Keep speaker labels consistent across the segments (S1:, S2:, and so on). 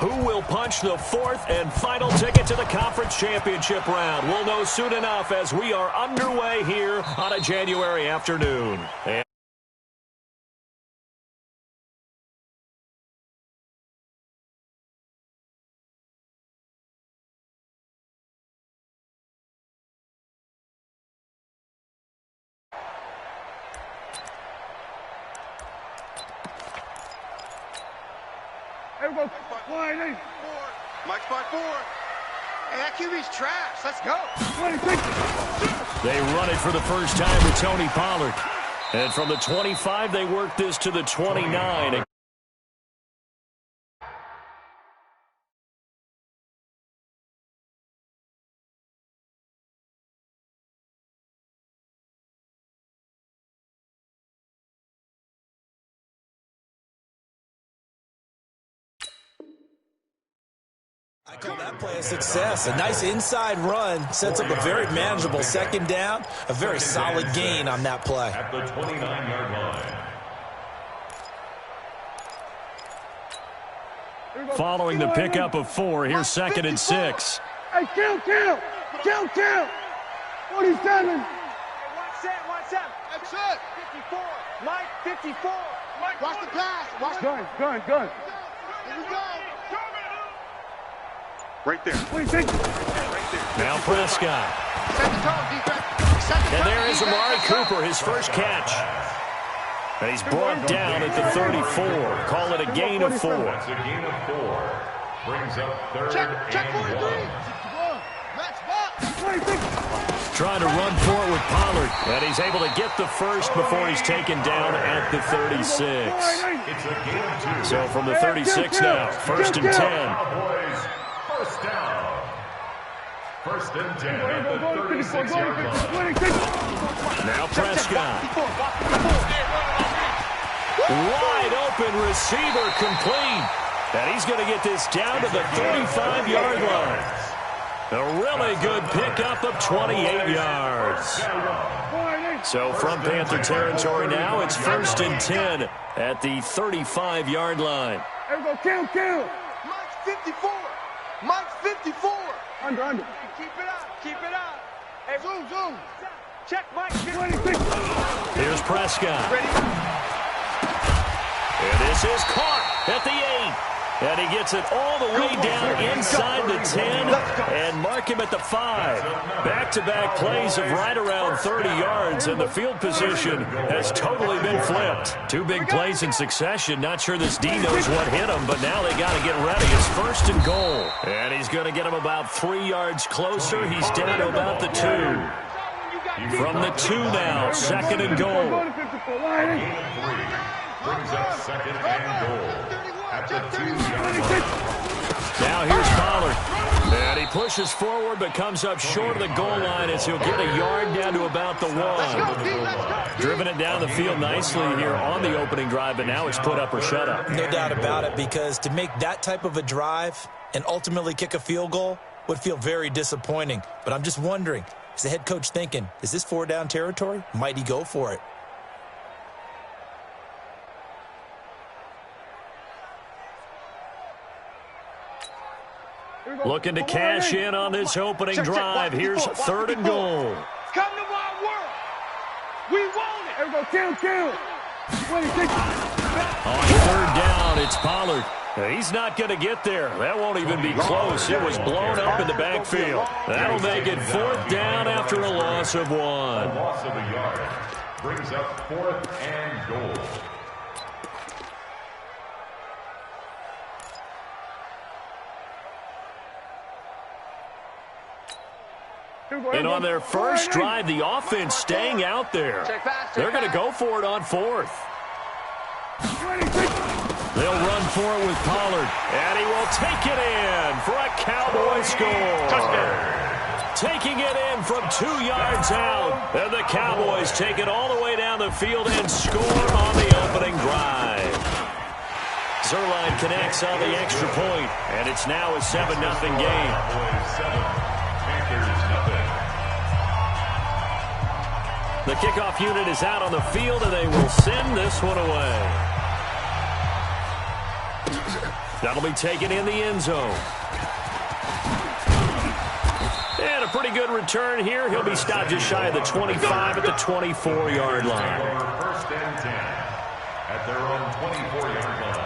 S1: Who will punch the fourth and final ticket to the conference championship round? We'll know soon enough as we are underway here on a January afternoon.
S2: Everybody, Mike's by 4. Hey, that QB's trash. Let's go.
S1: They run it for the first time to Tony Pollard. And from the 25, they work this to the 29.
S3: I call that play a success. A nice inside run sets up a very manageable second down. A very solid gain on that play.
S4: At the 29-yard line.
S1: Following the pickup of 4, here's 2nd and 6.
S2: Hey, kill. 47. Watch that. That's it. 54. Mike, 54. Mike, watch the pass. Watch gun. Here we go. Right there. Right there.
S1: Now Prescott.
S2: Set the tone, defense.
S1: And there is Amari Cooper, his first catch. And he's brought down at the 34. Call it a gain of 4.
S4: That's a gain of 4. Brings up 3rd
S2: Check
S4: and
S2: 43.
S4: 1.
S2: Match box.
S1: Trying to run for it with Pollard. And he's able to get the first before he's taken down at the 36.
S4: It's a gain of 2.
S1: So from the 36 now, 1st and 10.
S4: Cowboys, first down. 1st and 10 at the 36-yard line.
S1: Now Prescott. Wide open receiver complete. And he's going to get this down to the 35-yard line. A really good pickup of 28 yards. So from Panther territory now, it's 1st and 10 at the 35-yard line.
S2: Everybody, kill. Mike's 54. Under. Keep it up. Hey, zoom. Check Mike. 26.
S1: Here's Prescott.
S2: Ready?
S1: And this is caught at the 8. And he gets it all the way down inside the 10 and mark him at the 5. Back-to-back plays of right around 30 yards, and the field position has totally been flipped. 2 big plays in succession. Not sure this D knows what hit him, but now they got to get ready. It's 1st and goal. And he's going to get him about 3 yards closer. He's down to about the 2. From the 2 now, 2nd and goal.
S4: Brings up 2nd and goal. At the 2-yard line.
S1: Now here's Pollard. And he pushes forward but comes up short of the goal line as he'll get a yard down to about the 1. Driven it down the field nicely here on the opening drive, but now it's put up or shut up.
S3: No doubt about it, because to make that type of a drive and ultimately kick a field goal would feel very disappointing. But I'm just wondering, is the head coach thinking, is this 4-down territory? Might he go for it?
S1: Looking to cash in on this opening drive. Here's 3rd and goal.
S2: Come to my world. We want it. Everybody, kill. 26.
S1: On 3rd down, it's Pollard. He's not going to get there. That won't even be close. It was blown up in the backfield. That'll make it 4th down after a loss of 1.
S4: Loss of a yard. Brings up 4th and goal.
S1: And on their first drive, the offense staying out there. They're going to go for it on 4th. They'll run for it with Pollard. And he will take it in for a Cowboy score. Touchdown. Taking it in from 2 yards out. And the Cowboys take it all the way down the field and score on the opening drive. Zerline connects on the extra point, and it's now a 7-0 game. The kickoff unit is out on the field, and they will send this one away. That'll be taken in the end zone. And a pretty good return here. He'll be stopped just shy of the 25 at the 24-yard line.
S4: First and 10 at their own 24-yard line.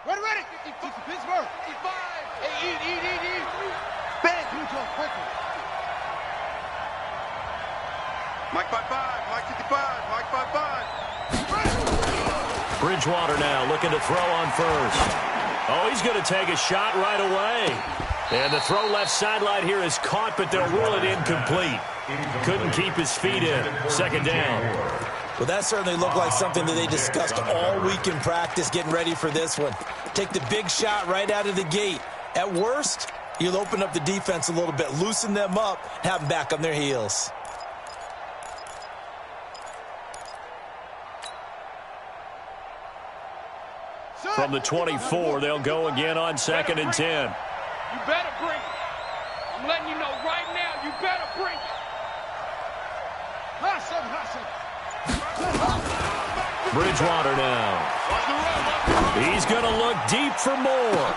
S2: Ready. 50 Pittsburgh. 55. Hey, eat. Bang, Pluto, quickly. Mike 55, Mike 55, Mike 55.
S1: Bridgewater now looking to throw on first. Oh, he's going to take a shot right away. And the throw left sideline here is caught, but they'll rule it incomplete. Couldn't keep his feet in. Second down.
S3: Well, that certainly looked like something that they discussed all week in practice, getting ready for this one. Take the big shot right out of the gate. At worst, you'll open up the defense a little bit, loosen them up, have them back on their heels.
S1: From the 24, they'll go again on 2nd and 10.
S2: You better bring it. I'm letting you know right now, you better bring it.
S1: Bridgewater now. He's going to look deep for more.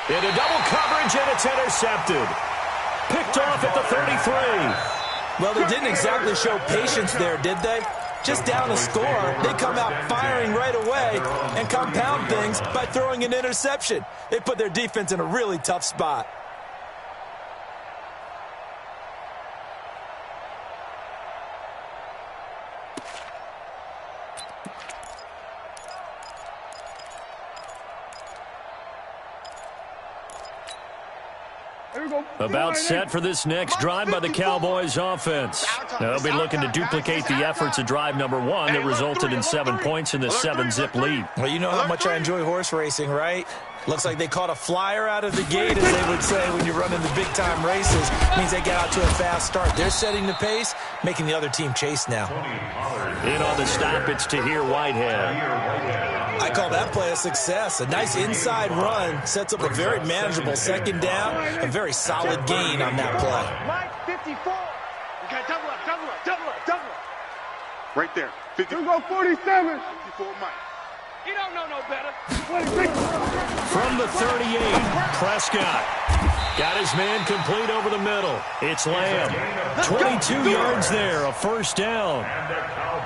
S1: Into double coverage, and it's intercepted. Picked off at the 33.
S3: Well, they didn't exactly show patience there, did they? Just down a score, they come out firing right away and compound things by throwing an interception. They put their defense in a really tough spot.
S1: About set for this next drive by the Cowboys offense. They'll be looking to duplicate the efforts of drive number 1 that resulted in 7 points in the 7-zip lead.
S3: Well, you know how much I enjoy horse racing, right? Looks like they caught a flyer out of the gate, as they would say when you're running the big-time races. Means they get out to a fast start. They're setting the pace, making the other team chase now.
S1: In on the stop, it's Tahir Whitehead.
S3: I call that play a success. A nice inside run sets up a very manageable second down, a very solid gain on that play.
S2: Mike 54. Okay, double up. Right there. 50. We're going 47. 54, Mike. You don't know no better.
S1: From the 38, Prescott. Got his man complete over the middle. It's Lamb. 22 yards there, a first down.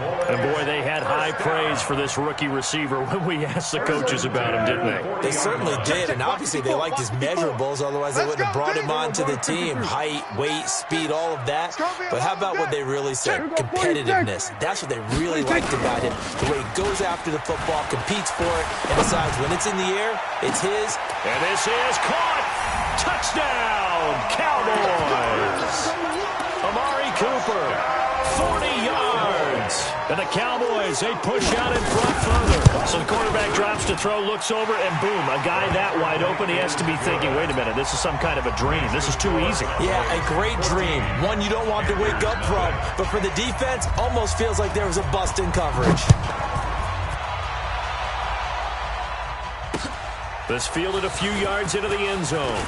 S1: And, boy, they had high praise for this rookie receiver when we asked the coaches about him, didn't they?
S3: They certainly did, and obviously they liked his measurables, otherwise they wouldn't have brought him onto the team. Height, weight, speed, all of that. But how about what they really said? Competitiveness. That's what they really liked about him. The way he goes after the football, competes for it, and decides when it's in the air, it's his.
S1: And this is caught. Touchdown, Cowboys. Amari Cooper, 40 yards. And the Cowboys, they push out in front further. So the quarterback drops to throw, looks over, and boom, a guy that wide open, he has to be thinking, wait a minute, this is some kind of a dream. This is too easy.
S3: Yeah, a great dream. One you don't want to wake up from. But for the defense, almost feels like there was a bust in coverage.
S1: This fielded a few yards into the end zone.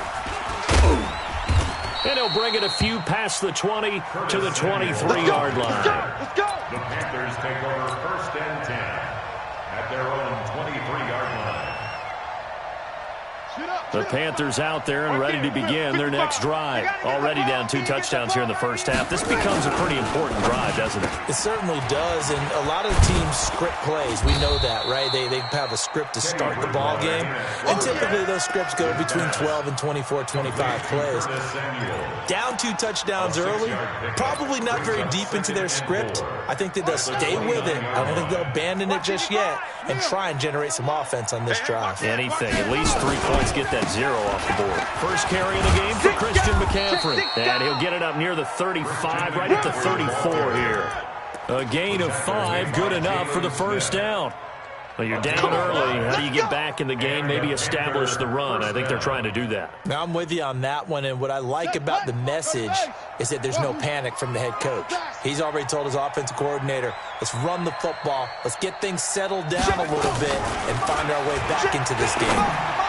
S1: And he'll bring it a few past the 20 to the 23-yard line.
S2: Let's go.
S4: The Panthers take over 1st and 10 at their own 23-yard line.
S1: The Panthers out there and ready to begin their next drive. Already down 2 touchdowns here in the first half. This becomes a pretty important drive, doesn't it?
S3: It certainly does, and a lot of teams script plays. We know that, right? They have a script to start the ball game, and typically those scripts go between 12 and 24, 25 plays. Down 2 touchdowns early, probably not very deep into their script. I think that they'll stay with it. I don't think they'll abandon it just yet and try and generate some offense on this drive.
S1: Anything, at least 3 points, get that 0 off the board. First carry of the game for Christian McCaffrey. And he'll get it up near the 35, right at the 34 here. A gain of 5, good enough for the first down. Well, you're down early. How do you get back in the game, maybe establish the run? I think they're trying to do that.
S3: Now, I'm with you on that one, and what I like about the message is that there's no panic from the head coach. He's already told his offensive coordinator, let's run the football, let's get things settled down a little bit and find our way back into this game.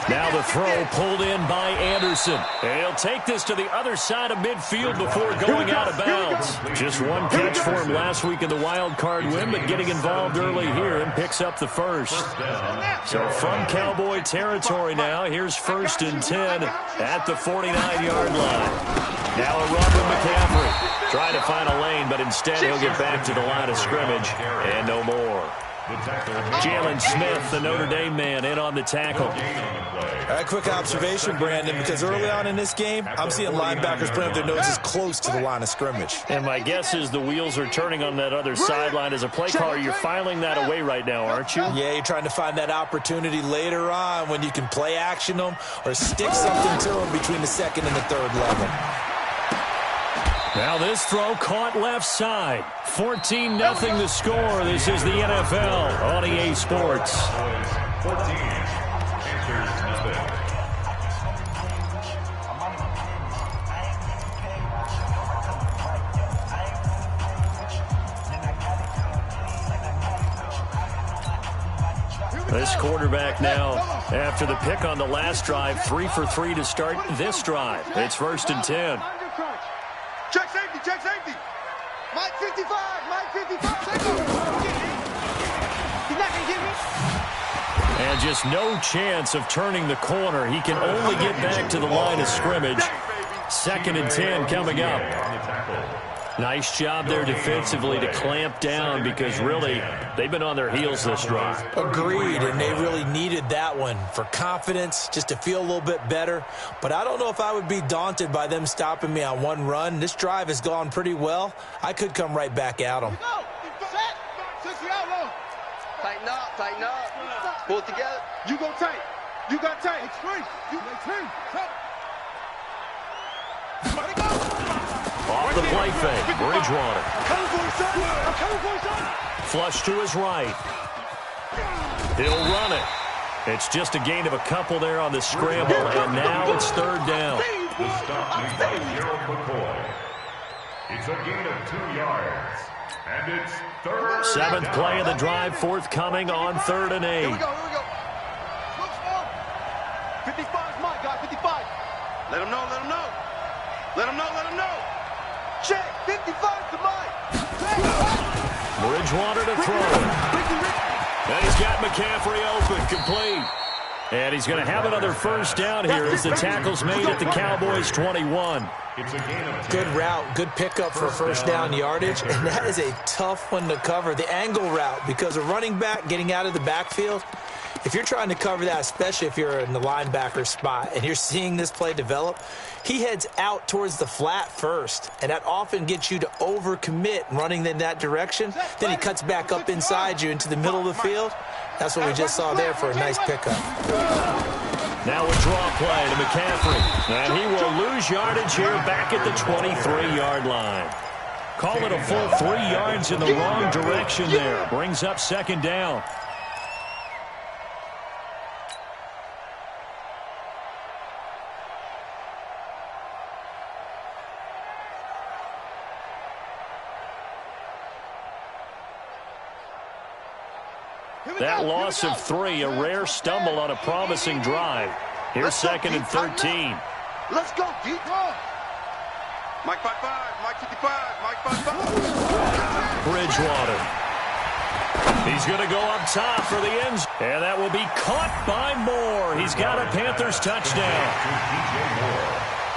S1: Now the throw pulled in by Anderson. And he'll take this to the other side of midfield before going out of bounds. Just one catch for him last week in the wild card win, but getting involved early here and picks up the first. So from Cowboy territory now, here's 1st and 10 at the 49-yard line. Now a run with McCaffrey. Trying to find a lane, but instead he'll get back to the line of scrimmage and no more. Jalen Smith, the Notre Dame man, in on the tackle.
S3: A quick observation, Brandon, because early on in this game, I'm seeing linebackers putting up their noses close to the line of scrimmage.
S1: And my guess is the wheels are turning on that other sideline. As a play caller, you're filing that away right now, aren't you?
S3: Yeah, you're trying to find that opportunity later on when you can play action them or stick something to them between the 2nd and the 3rd level.
S1: Now this throw caught left side. 14-0 the score. This is the NFL on EA Sports.
S4: 14, Panthers nothing.
S1: This quarterback now, after the pick on the last drive, 3 for 3 to start this drive. It's 1st and 10.
S2: Check safety, check safety. Mike 55, Mike 55. He's not going to get me.
S1: And just no chance of turning the corner. He can only get back to the line of scrimmage. 2nd and 10 coming up. Nice job there defensively to clamp down because really they've been on their heels this drive.
S3: Agreed, and they really needed that one for confidence, just to feel a little bit better. But I don't know if I would be daunted by them stopping me on one run. This drive has gone pretty well. I could come right back at them.
S2: Tighten up, tighten up. Pull it together. You go tight. You got tight. Extreme. You extreme.
S1: Off the play fake, Bridgewater. Flush to his right. He'll run it. It's just a gain of a couple there on the scramble, and now it's 3rd down.
S4: The stop made by Gerald McCoy. It's a gain of 2 yards, and it's 3rd.
S1: 7th play of the drive, forthcoming on 3rd and 8.
S2: Here we go, here we go. 55 is mine, guys, 55. Let him know, let him know. Let him know, let him know. Check, 55 to mine.
S1: Bridgewater to throw. And he's got McCaffrey open, complete. And he's going to have another 1st down here as the tackle's made at the Cowboys 21.
S3: Good route, good pickup for 1st down yardage, and that is a tough one to cover, the angle route, because a running back getting out of the backfield, if you're trying to cover that, especially if you're in the linebacker spot and you're seeing this play develop, he heads out towards the flat first, and that often gets you to overcommit running in that direction. Then he cuts back up inside you into the middle of the field. That's what we just saw there for a nice pickup.
S1: Now a draw play to McCaffrey, and he will lose yardage here back at the 23-yard line. Call it a full 3 yards in the wrong direction there. Brings up 2nd down. That loss of 3, a rare stumble on a promising drive. Here's 2nd and 13.
S2: Let's go, deep. Mike 55, Mike 55, Mike 55.
S1: Bridgewater. He's going to go up top for the end. And that will be caught by Moore. He's got a Panthers touchdown.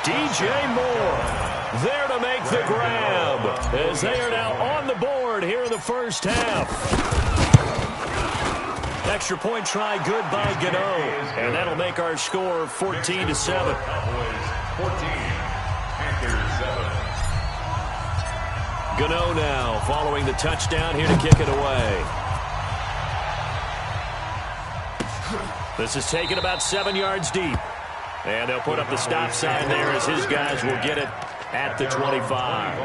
S1: DJ Moore there to make the grab as they are now on the board here in the 1st half. Extra point try good by Gano, and that'll make our score 14-7.
S4: 14, Panthers 7.
S1: Gano now following the touchdown here to kick it away. This is taken about 7 yards deep, and they'll put up the stop sign there as his guys will get it at the 25.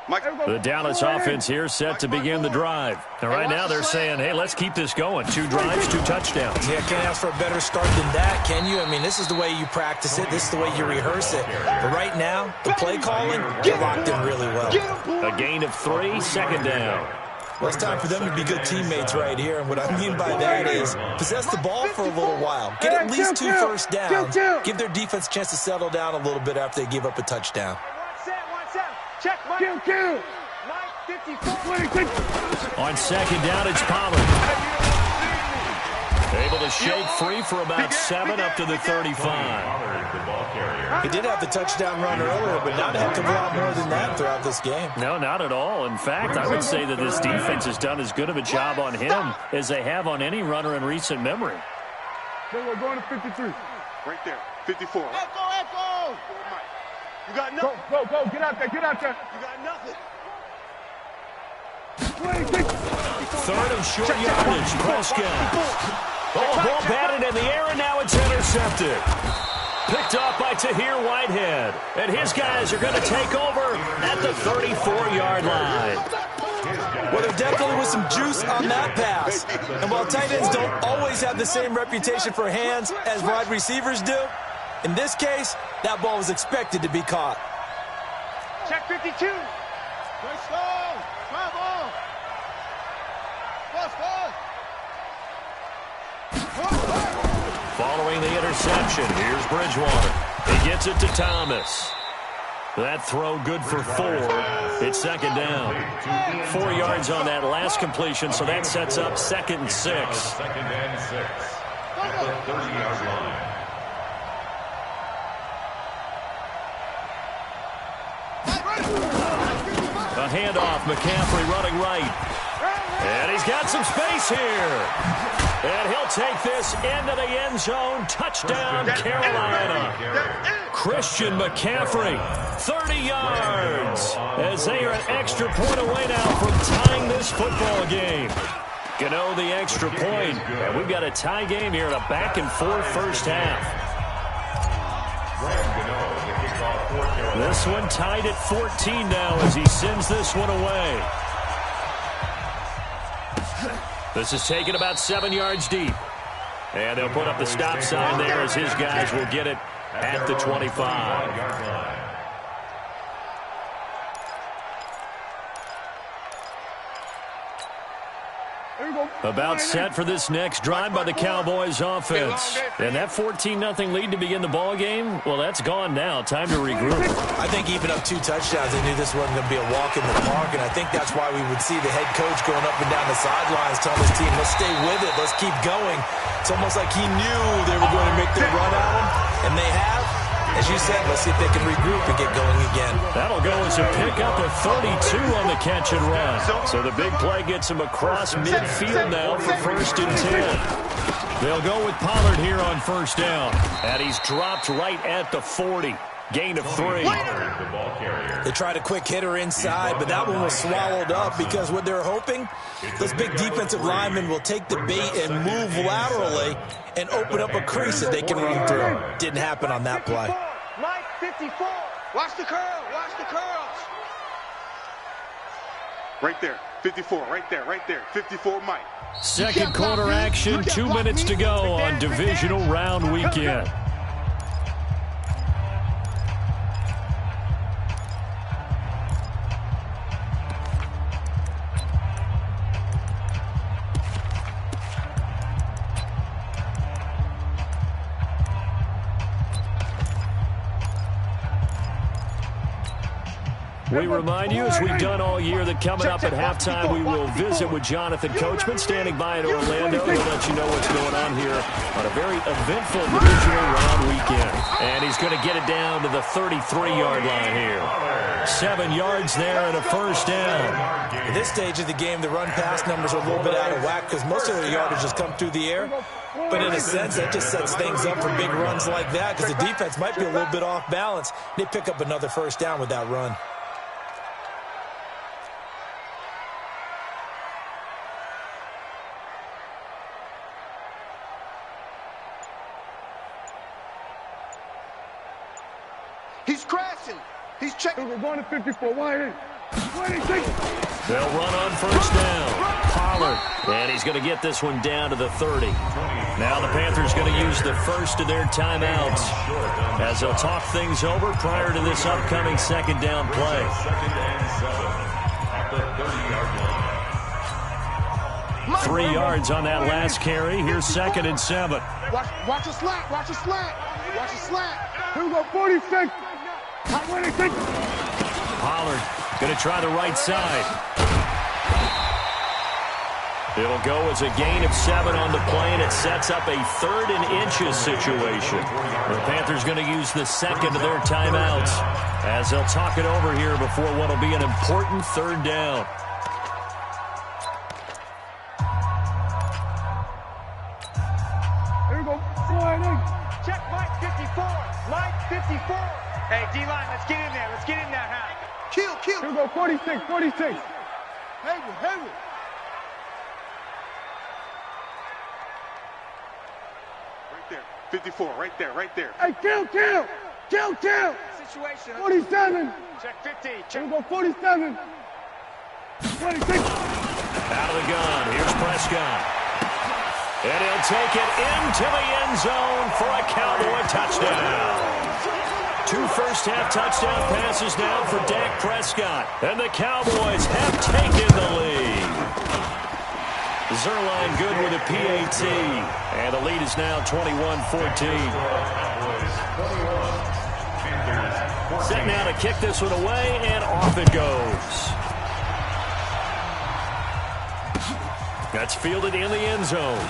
S1: The Dallas offense here set to begin the drive. And right now they're saying, hey, let's keep this going. 2 drives, 2 touchdowns.
S3: Yeah, can't ask for a better start than that, can you? I mean, this is the way you practice it. This is the way you rehearse it. But right now, the play calling, they're locked in really well.
S1: A gain of 3, second down.
S3: Well, it's time for them to be good teammates right here. And what I mean by that is possess the ball for a little while. Get at least 2 first downs. Give their defense a chance to settle down a little bit after they give up a touchdown.
S2: Check, Mike. Mike, 54.
S1: On second down, it's Pollard. Able to shake free for about 7 up to the 35.
S3: He did have the touchdown run earlier, but not a heck of a lot more than that throughout this game.
S1: No, not at all. In fact, I would say that this defense has done as good of a job on him as they have on any runner in recent memory.
S2: We're going to 53. Right there, 54. Echo! You got nothing. Go. Get out there. You got nothing.
S1: 3rd and short yardage. Prescott. Ball batted in the air, and now it's intercepted. Picked off by Tahir Whitehead. And his guys are going to take over at the 34-yard line.
S3: Well, there definitely was some juice on that pass. And while tight ends don't always have the same reputation for hands as wide receivers do, in this case, that ball was expected to be caught.
S2: Check 52. Let's go. Travel.
S1: Following the interception, here's Bridgewater. He gets it to Thomas. That throw good for 4. It's second down. 4 yards on that last completion, so that sets up 2nd and 6.
S4: 2nd and 6 at the 30-yard line.
S1: A handoff, McCaffrey running right. And he's got some space here. And he'll take this into the end zone. Touchdown, Carolina. Christian McCaffrey, 30 yards. As they are an extra point away now from tying this football game. Gano the extra point. And we've got a tie game here in a back-and-forth first half. This one tied at 14 now as he sends this one away. This is taken about 7 yards deep. And they'll put up the stop sign there as his guys will get it at the 25. About set for this next drive by the Cowboys offense. And that 14-0 lead to begin the ball game, well, that's gone now. Time to regroup.
S3: I think even up 2 touchdowns, they knew this wasn't going to be a walk in the park, and I think that's why we would see the head coach going up and down the sidelines telling his team, let's stay with it, let's keep going. It's almost like he knew they were going to make their run at him, and they have. As you said, let's see if they can regroup and get going again.
S1: That'll go as a pickup of 32 on the catch and run. So the big play gets him across midfield now for 1st and 10. They'll go with Pollard here on 1st down. And he's dropped right at the 40. Gain of 3.
S3: They tried a quick hitter inside, but that one was swallowed up because what they're hoping, those big defensive linemen will take the bait and move laterally and open up a crease that they can run through. Didn't happen on that play.
S2: Mike, 54. Watch the curl. Watch the curls. Right there. 54. Right there. 54, Mike.
S1: Second quarter action. 2 minutes to go on divisional round weekend. We remind you, as we've done all year, that coming up at halftime, we will visit with Jonathan Coachman, standing by in Orlando. He'll let you know what's going on here on a very eventful divisional round weekend. And he's going to get it down to the 33-yard line here. 7 yards there and a 1st down.
S3: At this stage of the game, the run-pass numbers are a little bit out of whack because most of the yardage has come through the air. But in a sense, that just sets things up for big runs like that because the defense might be a little bit off balance. They pick up another 1st down with that run.
S2: He's crashing. He's checking. We're going to 54. Why?
S1: They'll run on first down. Pollard, and he's going to get this one down to the 30. Now the Panthers going to use the first of their timeouts as they'll talk things over prior to this upcoming second down play.
S4: 2nd and 7 at the 30-yard line.
S1: 3 yards on that last carry. Here's 2nd and 7.
S2: Watch a slant. Watch a slant. Watch a slant. Here we go, 46.
S1: Pollard going to try the right side. It'll go as a gain of 7 on the play, and it sets up a 3rd and inches situation. The Panthers going to use the second of their timeouts as they'll talk it over here before what will be an important 3rd down.
S2: Here we go. Check Mike 54. Mike 54. Hey, D-line, let's get in there. Let's get in there, Hal. Kill. Here we go, 46. Haywood. Right there. 54, right there. Hey, kill. Situation. 47. Check 50. Here we go, 47. 26.
S1: Out of the gun. Here's Prescott. And he'll take it into the end zone for a Cowboy touchdown. 2 first-half touchdown passes now for Dak Prescott. And the Cowboys have taken the lead. Zerline good with a PAT. And the lead is now 21-14. Set now to kick this one away, and off it goes. That's fielded in the end zone.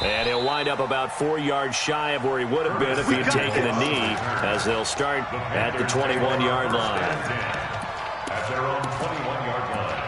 S1: And he'll wind up about 4 yards shy of where he would have been if he had taken a knee, as they'll start at the 21-yard line.
S4: At their own 21-yard line.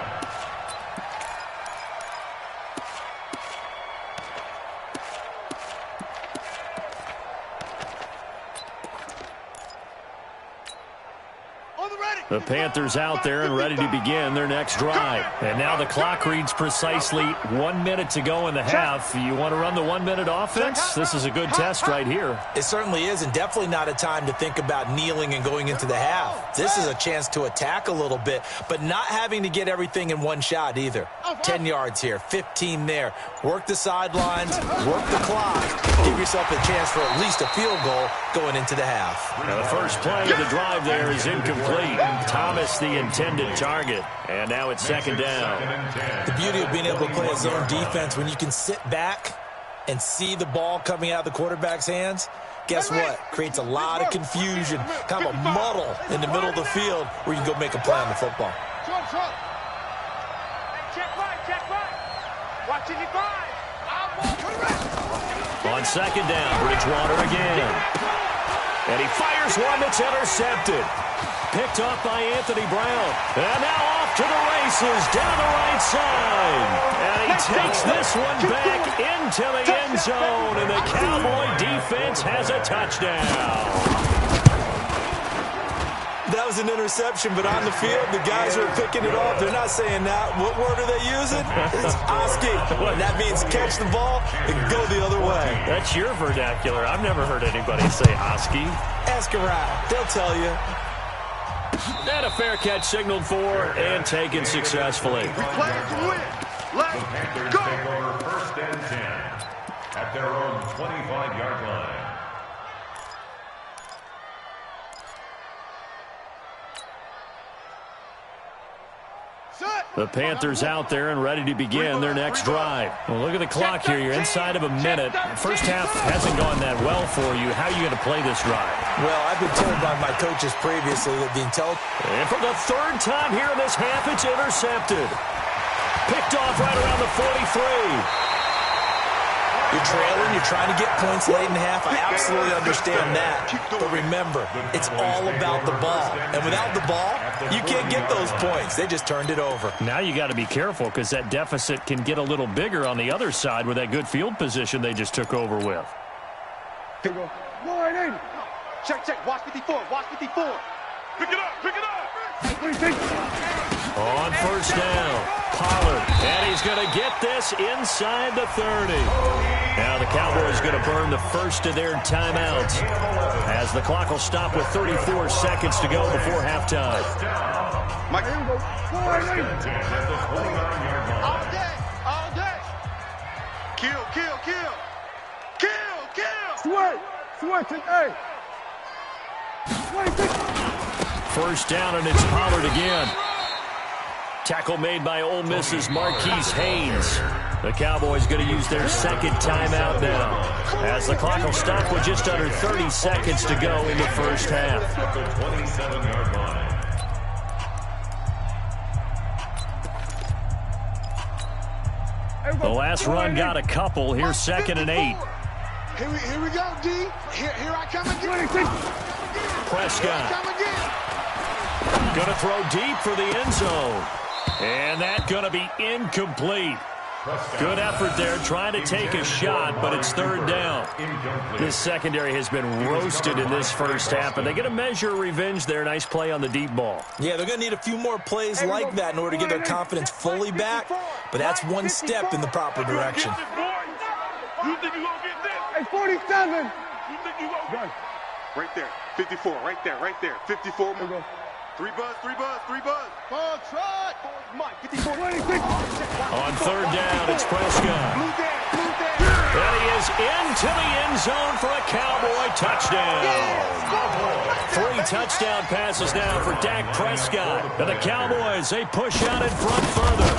S1: The Panthers out there and ready to begin their next drive. And now the clock reads precisely 1 minute to go in the half. You want to run the 1 minute offense? This is a good test right here.
S3: It certainly is, and definitely not a time to think about kneeling and going into the half. This is a chance to attack a little bit, but not having to get everything in one shot either. 10 yards here, 15 there. Work the sidelines, work the clock. Give yourself a chance for at least a field goal going into the half.
S1: Now the first play of the drive there is incomplete. Thomas the intended target, and now it's 2nd down.
S3: The beauty of being able to play a zone defense when you can sit back and see the ball coming out of the quarterback's hands, guess what? Creates a lot of confusion, kind of a muddle in the middle of the field where you can go make a play on the football.
S2: Check right. Watch it,
S1: On 2nd down, Bridgewater again. And he fires one that's intercepted. Picked off by Anthony Brown. And now off to the races down the right side. And he takes this one back into the end zone. And the Cowboy defense has a touchdown.
S3: That was an interception, but on the field, the guys who are picking it off, they're not saying that. What word are they using? It's Oski. And that means catch the ball and go the other way.
S1: That's your vernacular. I've never heard anybody say Oski.
S3: Ask around. They'll tell you.
S1: And a fair catch signaled for and taken successfully.
S2: We play to win. Let's
S4: Panthers
S2: go.
S4: take over 1st and 10 at their own 25-yard line.
S1: The Panthers out there and ready to begin their next drive. Well, look at the clock here. You're inside of a minute. First half hasn't gone that well for you. How are you going to play this drive?
S3: Well, I've been told by my coaches previously that the intelligence...
S1: And for the 3rd time here in this half, it's intercepted. Picked off right around the 43.
S3: You're trailing, you're trying to get points late in the half. I absolutely understand that. But remember, it's all about the ball. And without the ball, you can't get those points. They just turned it over.
S1: Now you got to be careful because that deficit can get a little bigger on the other side with that good field position they just took over with.
S2: Here we go. 180. Check. Watch 54.
S4: Pick it up.
S1: On first down, Pollard. And he's going to get this inside the 30. Now the Cowboys going to burn the first of their timeouts as the clock will stop with 34 seconds to go before halftime.
S2: Mike. All day. All day. Kill, kill, kill. Kill, kill.
S5: Switch it, hey.
S1: First down, and it's Pollard again. Tackle made by Ole Miss's Marquise Haynes. The Cowboys going to use their second timeout now as the clock will stop with just under 30 seconds to go in the first half.
S4: The 27-yard line.
S1: The last run got a couple. Here's 2nd and 8.
S2: Here we go, D. Here I come again.
S1: Prescott. Going to throw deep for the end zone. And that's going to be incomplete. Good effort there, trying to take a shot, but it's 3rd down. This secondary has been roasted in this first half, and they're going to measure revenge there. Nice play on the deep ball.
S3: Yeah, they're going to need a few more plays like that in order to get their confidence fully back, but that's one step in the proper direction.
S5: You think you gonna get this? Hey, 47. You think you gonna get
S2: Right there. 54. Right there. 54. 3 buzz. Ball trot. Mike, 54. 26.
S1: On 3rd down, it's Prescott. And he is into the end zone for a Cowboy touchdown. 3 touchdown passes now for Dak Prescott. And the Cowboys, they push out in front further.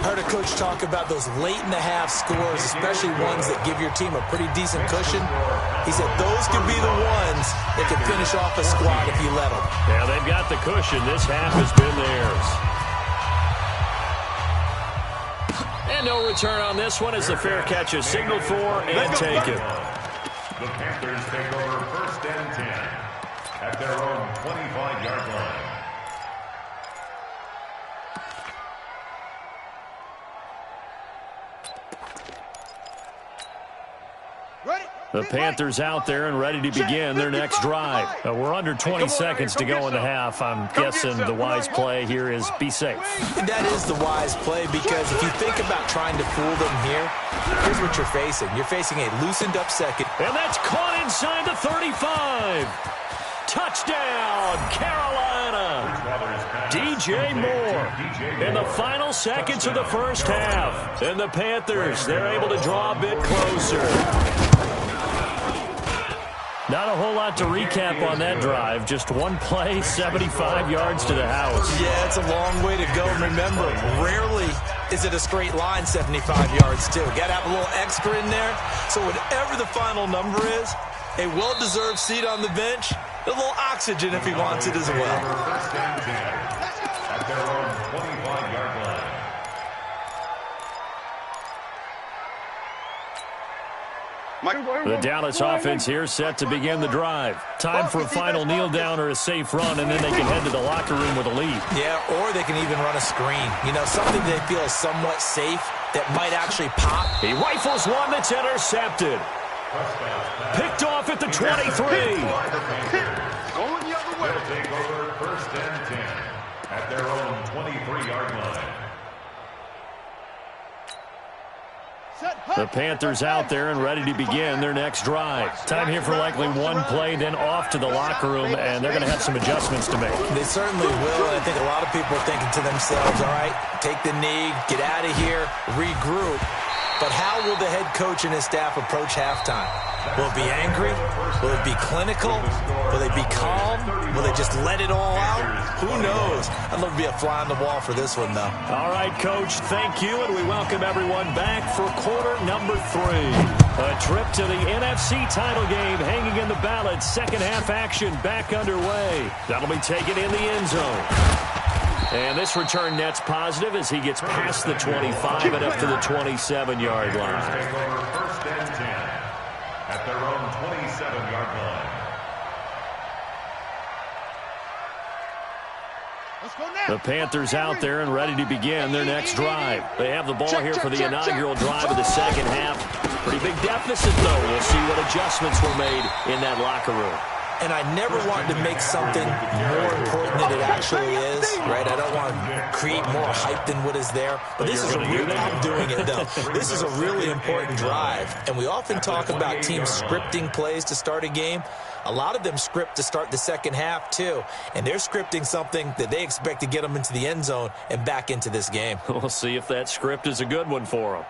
S3: Heard a coach talk about those late-in-the-half scores, especially ones that give your team a pretty decent cushion. He said those could be the ones that could finish off a squad if you let them.
S1: Yeah, they've got the cushion. This half has been theirs. And no return on this one as the fair catch is signaled for and taken.
S4: The Panthers take over 1st and 10 at their own 25-yard line.
S1: The Panthers out there and ready to begin their next drive. We're under 20 seconds to go in the half. I'm guessing the wise play here is be safe.
S3: That is the wise play because if you think about trying to fool them here, here's what you're facing. You're facing a loosened-up second.
S1: And that's caught inside the 35. Touchdown, Carolina. DJ Moore in the final seconds of the first half. And the Panthers, they're able to draw a bit closer. Not a whole lot to recap on that drive. Just one play, 75 yards to the house.
S3: Yeah, it's a long way to go. And remember, rarely is it a straight line 75 yards, too. Got to have a little extra in there. So whatever the final number is, a well-deserved seat on the bench, a little oxygen if he wants it as well.
S4: At their own 25-yard line.
S1: The Dallas offense here set to begin the drive. Time for a final kneel down or a safe run, and then they can head to the locker room with a lead.
S3: Yeah, or they can even run a screen. You know, something they feel is somewhat safe that might actually pop.
S1: He rifles one that's intercepted. Picked off at the 23.
S2: Going the other way.
S4: They'll take over 1st and 10 at their own 23-yard line.
S1: The Panthers out there and ready to begin their next drive. Time here for likely one play, then off to the locker room, and they're going to have some adjustments to make.
S3: They certainly will, and I think a lot of people are thinking to themselves, all right, take the knee, get out of here, regroup. But how will the head coach and his staff approach halftime? Will it be angry? Will it be clinical? Will they be calm? Will they just let it all out? Who knows? I'd love to be a fly on the wall for this one, though.
S1: All right, Coach, thank you, and we welcome everyone back for quarter number 3. A trip to the NFC title game hanging in the balance. Second half action back underway. That'll be taken in the end zone. And this return net's positive as he gets past the 25 and up to the 27-yard line.
S4: Take over 1st and 10 at their own 27-yard line.
S1: The Panthers out there and ready to begin their next drive. They have the ball here for the inaugural drive of the second half. Pretty big deficit, though. We'll see what adjustments were made in that locker room.
S3: And I never want to make something more important than it actually is, right? I don't want to create more hype than what is there. But this is I'm doing it, though. This is a really important drive. And we often talk about teams scripting plays to start a game. A lot of them script to start the second half, too. And they're scripting something that they expect to get them into the end zone and back into this game.
S1: We'll see if that script is a good one for them.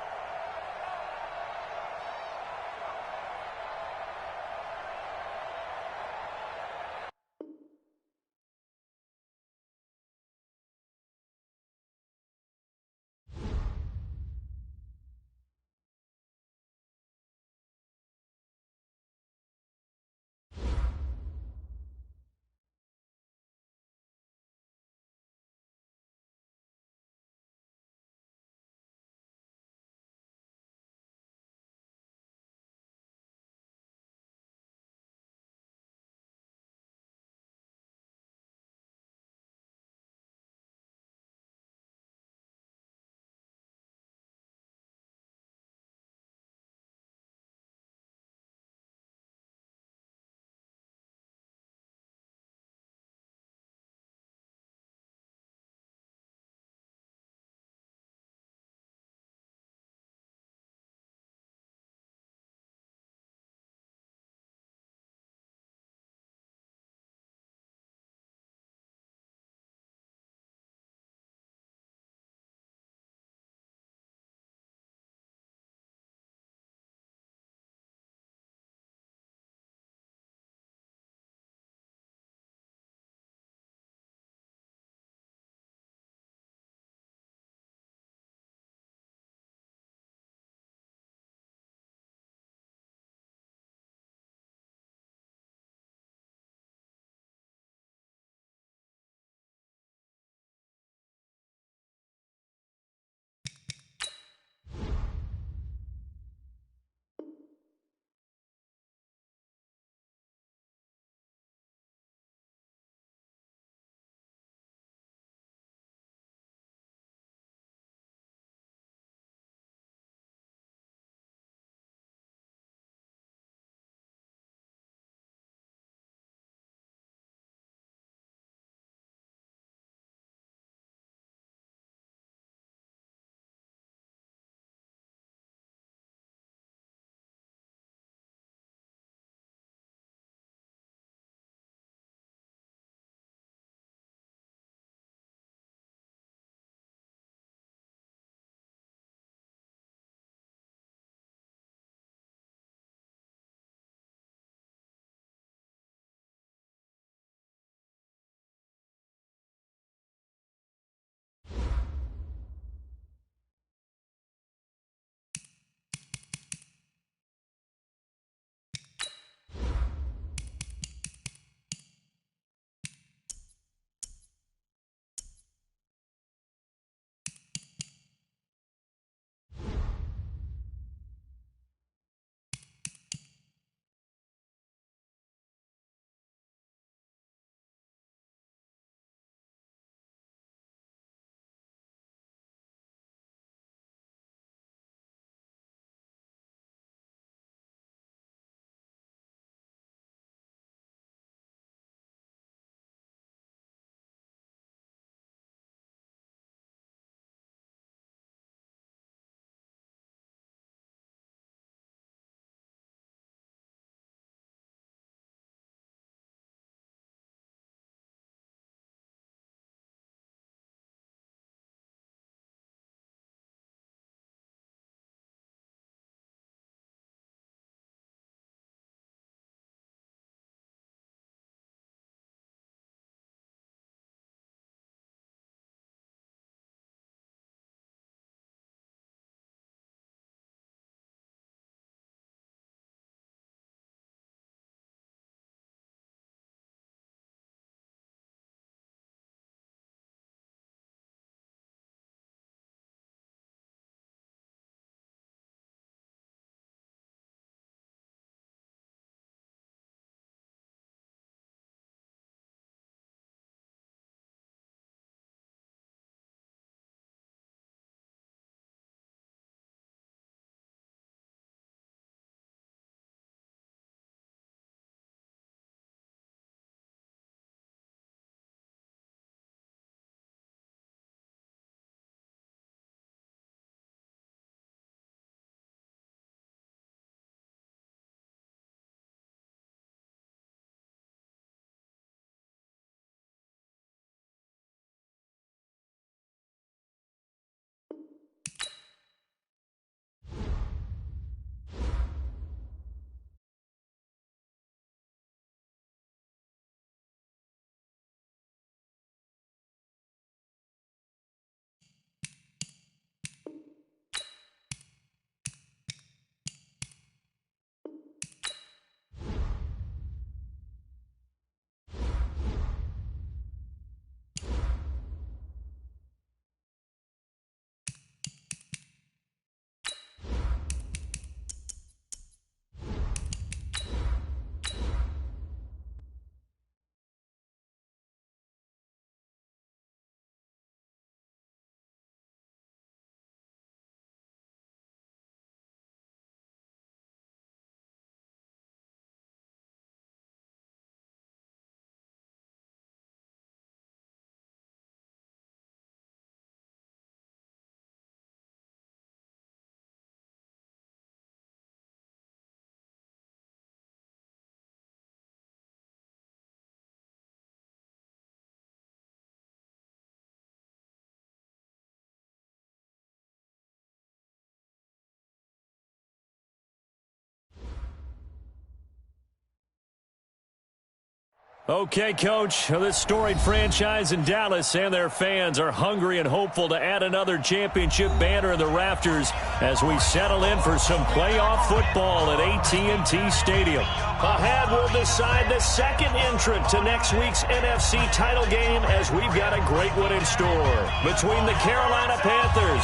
S1: Okay, Coach, this storied franchise in Dallas and their fans are hungry and hopeful to add another championship banner in the rafters as we settle in for some playoff football at AT&T Stadium. Ahead, we'll decide the second entrant to next week's NFC title game as we've got a great one in store between the Carolina Panthers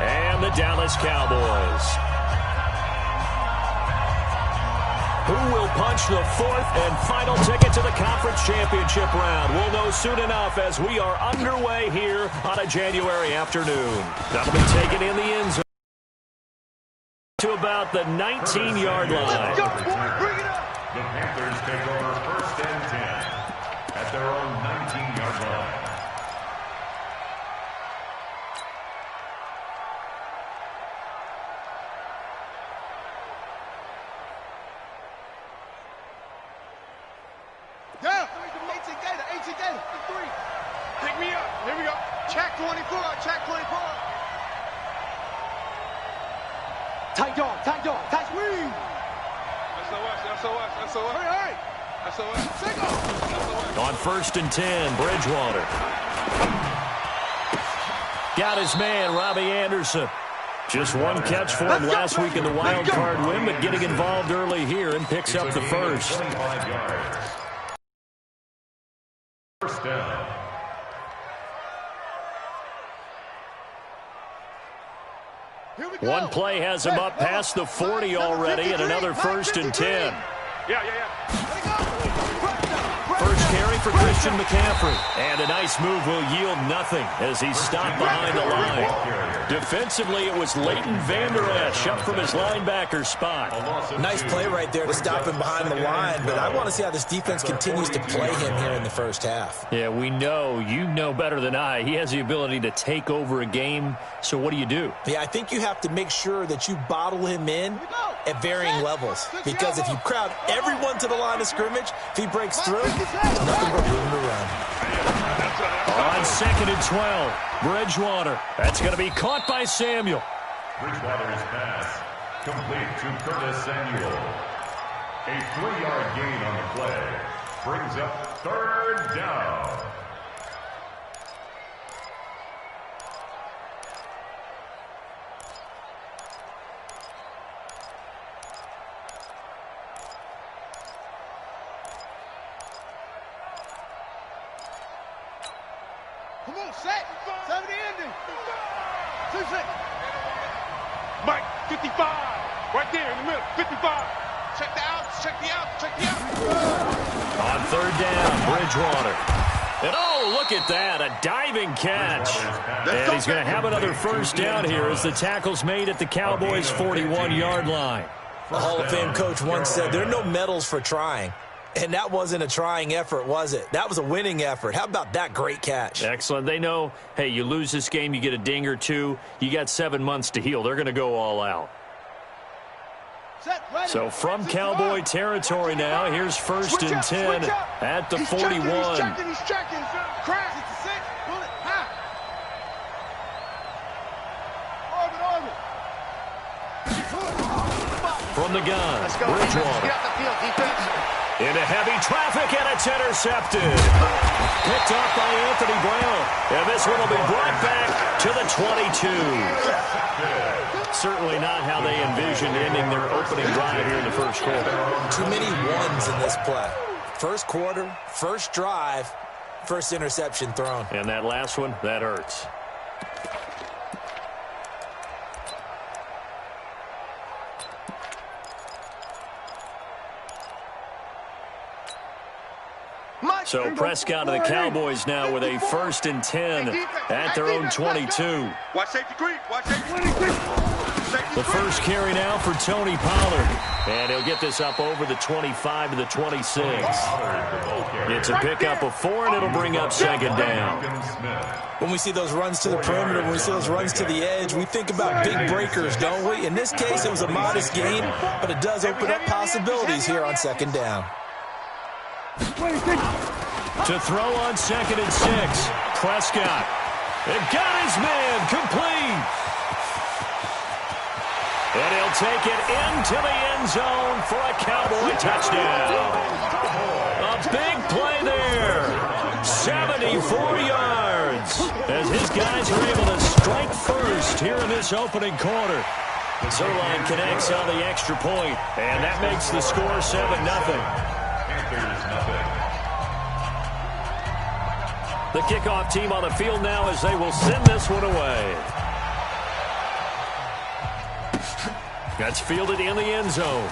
S1: and the Dallas Cowboys. Who will punch the fourth and final ticket to the conference championship round? We'll know soon enough as we are underway here on a January afternoon. That'll be taken in the end zone to about the 19-yard line.
S4: The Panthers take over 1st and 10 at their own 19-yard line.
S2: Down. 18 Gator. 18 Gator. 3. Pick me up. Here we go. Check 24. Check 24. Tight dog. Tight dog. Tight swing. SOS. Hurry. SOS. Single.
S1: On 1st and 10, Bridgewater. Got his man, Robbie Anderson. Just one catch for him last week in the wild card win, but getting involved early here and picks up the first.
S4: 25 yards. First down.
S1: One play has him up past the 40 already, and another 1st and 10.
S2: Yeah.
S1: First carry for Christian McCaffrey. And a nice move will yield nothing as he's stopped behind the line. Defensively, it was Leighton Vander Esch up from his linebacker spot.
S3: Nice play right there to stop him behind the line, but I want to see how this defense continues to play him here in the first half.
S1: Yeah, we know. You know better than I. He has the ability to take over a game, so what do you do?
S3: Yeah, I think you have to make sure that you bottle him in at varying levels, because if you crowd everyone to the line of scrimmage, if he breaks through, there's nothing but room to run.
S1: On 2nd and 12, Bridgewater. That's going to be caught by Samuel.
S4: Bridgewater's pass complete to Curtis Samuel. A 3-yard gain on the play brings up 3rd down.
S2: Come on, set. 70 ending. 2-6. Mike, 55. Right there in the middle. 55. Check the outs. Check the outs.
S1: On 3rd down, Bridgewater. And oh, look at that. A diving catch. And he's going to have another 1st down here as the tackle's made at the Cowboys' 41-yard line.
S3: The Hall of Fame coach once said there are no medals for trying. And that wasn't a trying effort, was it? That was a winning effort. How about that great catch?
S1: Excellent. They know, hey, you lose this game, you get a ding or two. You got 7 months to heal. They're going to go all out. So from Cowboy territory now, here's 1st and 10 at the 41.
S2: He's checking. Crash. It's a 6. Pull it. High. Orbit.
S1: From the gun, Bridgewater.
S2: Get out the field, defense.
S1: Into heavy traffic, and it's intercepted. Picked off by Anthony Brown. And this one will be brought back to the 22. Certainly not how they envisioned ending their opening drive here in the first quarter.
S3: Too many ones in this play. First quarter, first drive, first interception thrown.
S1: And that last one, that hurts. So Prescott and the Cowboys now with a 1st and 10 at their own 22.
S2: Watch safety creep. Watch safety creep.
S1: The first carry now for Tony Pollard. And he'll get this up over the 25 to the 26. It's a pickup of 4, and it'll bring up 2nd down.
S3: When we see those runs to the perimeter, when we see those runs to the edge, we think about big breakers, don't we? In this case, it was a modest gain, but it does open up possibilities here on 2nd down.
S1: To throw on 2nd and 6. Prescott. And got his man complete. And he'll take it into the end zone for a Cowboy touchdown. A big play there. 74 yards as his guys are able to strike first here in this opening quarter. Zerline connects on the extra point, and that makes the score 7-0.
S4: Panthers nothing.
S1: The kickoff team on the field now as they will send this one away. That's fielded in the end zone.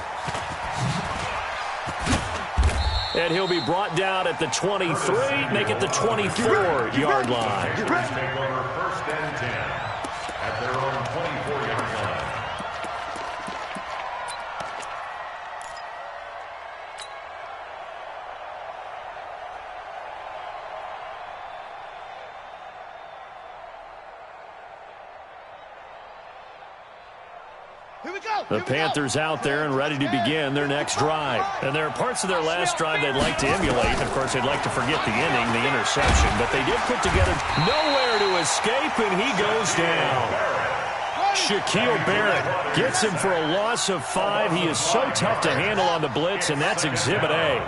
S1: And he'll be brought down at the 23, make it the 24-yard line.
S4: Take over 1st and 10 at their own 24-yard line.
S1: The Panthers out there and ready to begin their next drive. And there are parts of their last drive they'd like to emulate. Of course, they'd like to forget the inning, the interception. But they did put together nowhere to escape, and he goes down. Shaquille Barrett gets him for a loss of 5. He is so tough to handle on the blitz, and that's Exhibit A.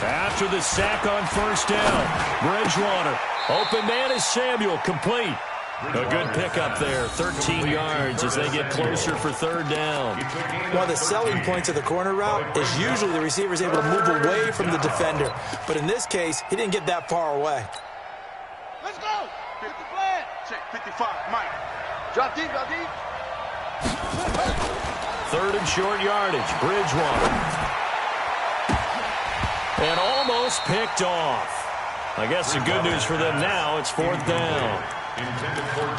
S1: After the sack on 1st down, Bridgewater. Open man is Samuel, complete. A good pickup there, 13 yards as they get closer for 3rd down.
S3: One of the selling points of the corner route is usually the receiver is able to move away from the defender. But in this case, he didn't get that far away.
S2: Let's go. Get the flag. Check 55, Mike. Drop deep, drop deep.
S1: 3rd and short yardage, Bridgewater. And almost picked off. I guess the good news for them now, it's 4th down.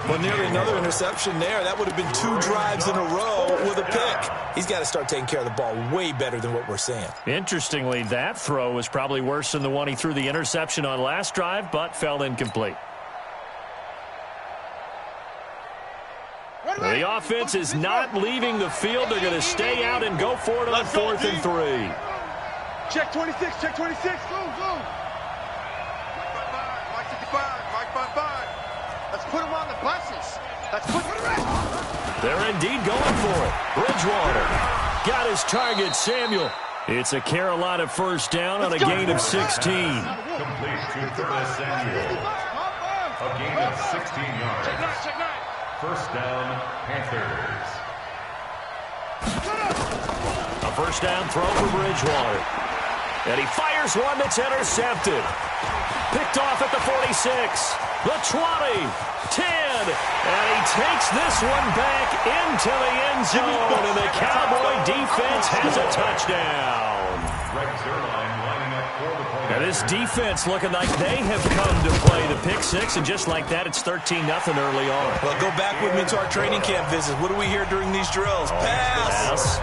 S3: Well, nearly another interception there. That would have been 2 drives in a row with a pick. He's got to start taking care of the ball way better than what we're seeing.
S1: Interestingly, that throw was probably worse than the one he threw the interception on last drive, but fell incomplete. Well, the offense is not leaving the field. They're going to stay out and go for it on 4th and 3.
S2: Check 26, check 26. Go, go. Mike 55, Mike 55. Let's put him on the buses. Let's put him around.
S1: They're indeed going for it. Bridgewater got his target, Samuel. It's a Carolina 1st down on a gain of 16.
S4: Complete to Curtis Samuel. A gain of 16 yards.
S2: Check 9.
S4: 1st down, Panthers.
S1: A 1st down throw for Bridgewater. And he fires one that's intercepted. Picked off at the 46, the 20, 10. And he takes this one back into the end zone. And the Cowboy defense has a touchdown. Now this defense looking like they have come to play the pick 6. And just like that, it's 13-0 early on.
S3: Well, go back with me to our training camp visits. What do we hear during these drills? Pass.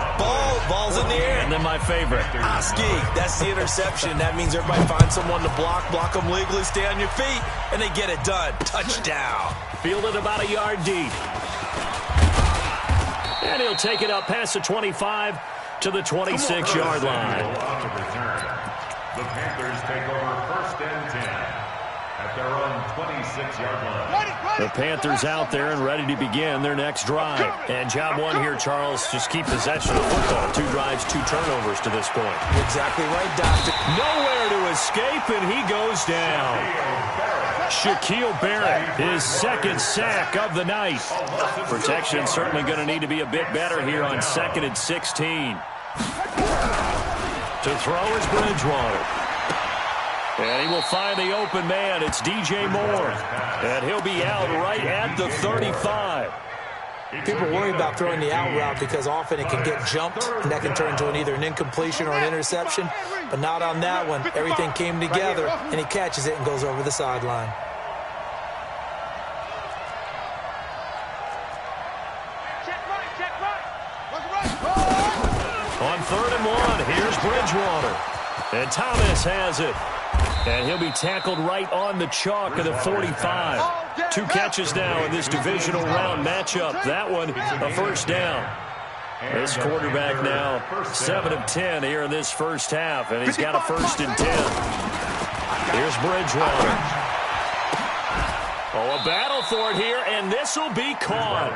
S3: Ball's in the air.
S1: And then my favorite.
S3: Ski. That's the interception. That means everybody finds someone to block them legally, stay on your feet, and they get it done. Touchdown.
S1: Fielded about a yard deep. And he'll take it up past the 25 to the 26-yard line.
S4: The Panthers take over 1st and 10 at their own 26-yard line.
S1: The Panthers out there and ready to begin their next drive. And job one here, Charles, just keep possession of the football. 2 drives, 2 turnovers to this point.
S3: Exactly right, Doctor.
S1: Nowhere to escape, and he goes down. Shaquille Barrett, his 2nd sack of the night. Protection certainly going to need to be a bit better here on 2nd and 16. To throw is Bridgewater. And he will find the open man. It's DJ Moore. And he'll be out right at the 35.
S3: People worry about throwing the out route because often it can get jumped, and that can turn into either an incompletion or an interception. But not on that one. Everything came together, and he catches it and goes over the sideline.
S1: On 3rd and 1, here's Bridgewater. And Thomas has it. And he'll be tackled right on the chalk of the 45. 2 catches now in this divisional round matchup. That one, a 1st down. This quarterback now 7 of 10 here in this first half. And he's got a 1st and 10. Here's Bridgewater. Oh, a battle for it here, and this will be caught.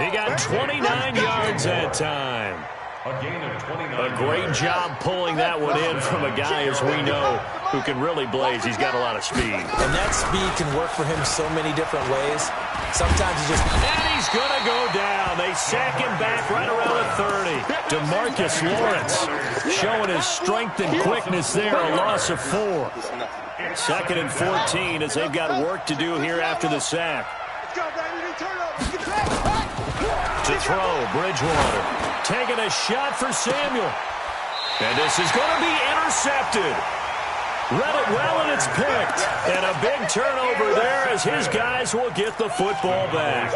S1: He got 29 yards that time. A great job pulling that one in from a guy, as we know, who can really blaze. He's got a lot of speed.
S3: And that speed can work for him so many different ways. Sometimes he just...
S1: And he's going to go down. They sack him back right around the 30. DeMarcus Lawrence showing his strength and quickness there, a loss of 4. 2nd and 14 as they've got work to do here after the sack. To throw, Bridgewater taking a shot for Samuel. And this is going to be intercepted. Read it well, and it's picked. And a big turnover there as his guys will get the football back.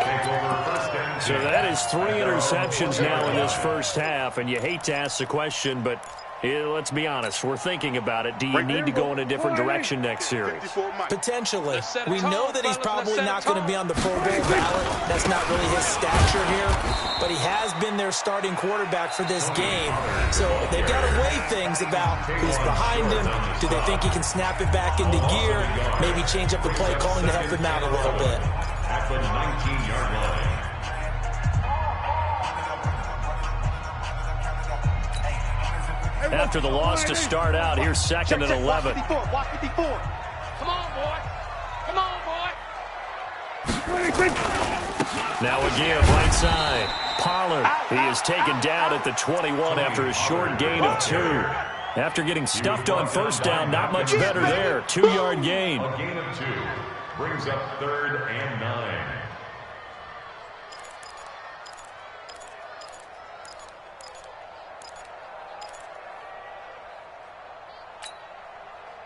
S1: So that is 3 interceptions now in this first half. And you hate to ask the question, but let's be honest. We're thinking about it. Do you need to go in a different direction next series?
S3: Potentially. We know that he's probably not going to be on the Pro Bowl ballot. That's not really his stature here. But he has been their starting quarterback for this game. So they've got to weigh things about who's behind him. Do they think he can snap it back into gear? Maybe change up the play calling to help him out a little bit.
S4: At the 19-yard line.
S1: After the loss to start out, here's 2nd and 11.
S2: Watch 54. Come on, boy. Come on, boy.
S1: Now a give, right side. Pollard, he is taken down at the 21 after a short gain of 2. After getting stuffed on first down, not much better there. 2-yard gain.
S4: A gain of 2 brings up 3rd and 9.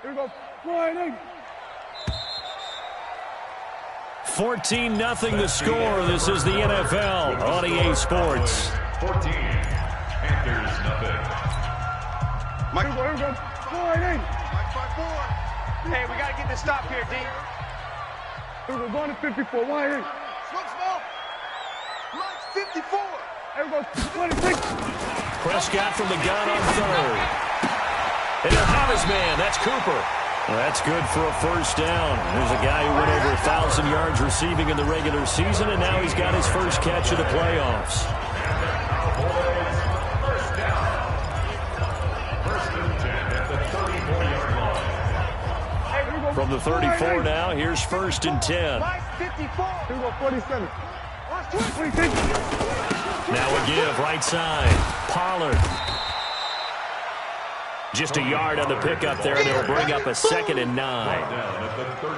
S5: Here we go. Friday.
S1: 14-0 the score. This is the NFL on EA Sports.
S4: 14. Panthers, nothing.
S5: Mike, here we go. Friday.
S2: Mike 5-4. Hey, we got to get this stop here, D.
S5: Here we go. Going to 54. Friday.
S2: Smoke. Mike's 54.
S5: Here we go. 26.
S1: Prescott from the gun on 3rd. And he'll have his man. That's Cooper. Well, that's good for a first down. There's a guy who went over 1,000 yards receiving in the regular season, and now he's got his first catch of the playoffs.
S4: First down. 1st and 10 at the 34-yard line.
S1: From the 34 now, here's 1st and 10.
S2: Mike's 54.
S5: Here we go. 47.
S2: Watch 26.
S1: Now a give, right side. Pollard. Just a yard on the pickup there, and it'll bring up a 2nd and 9.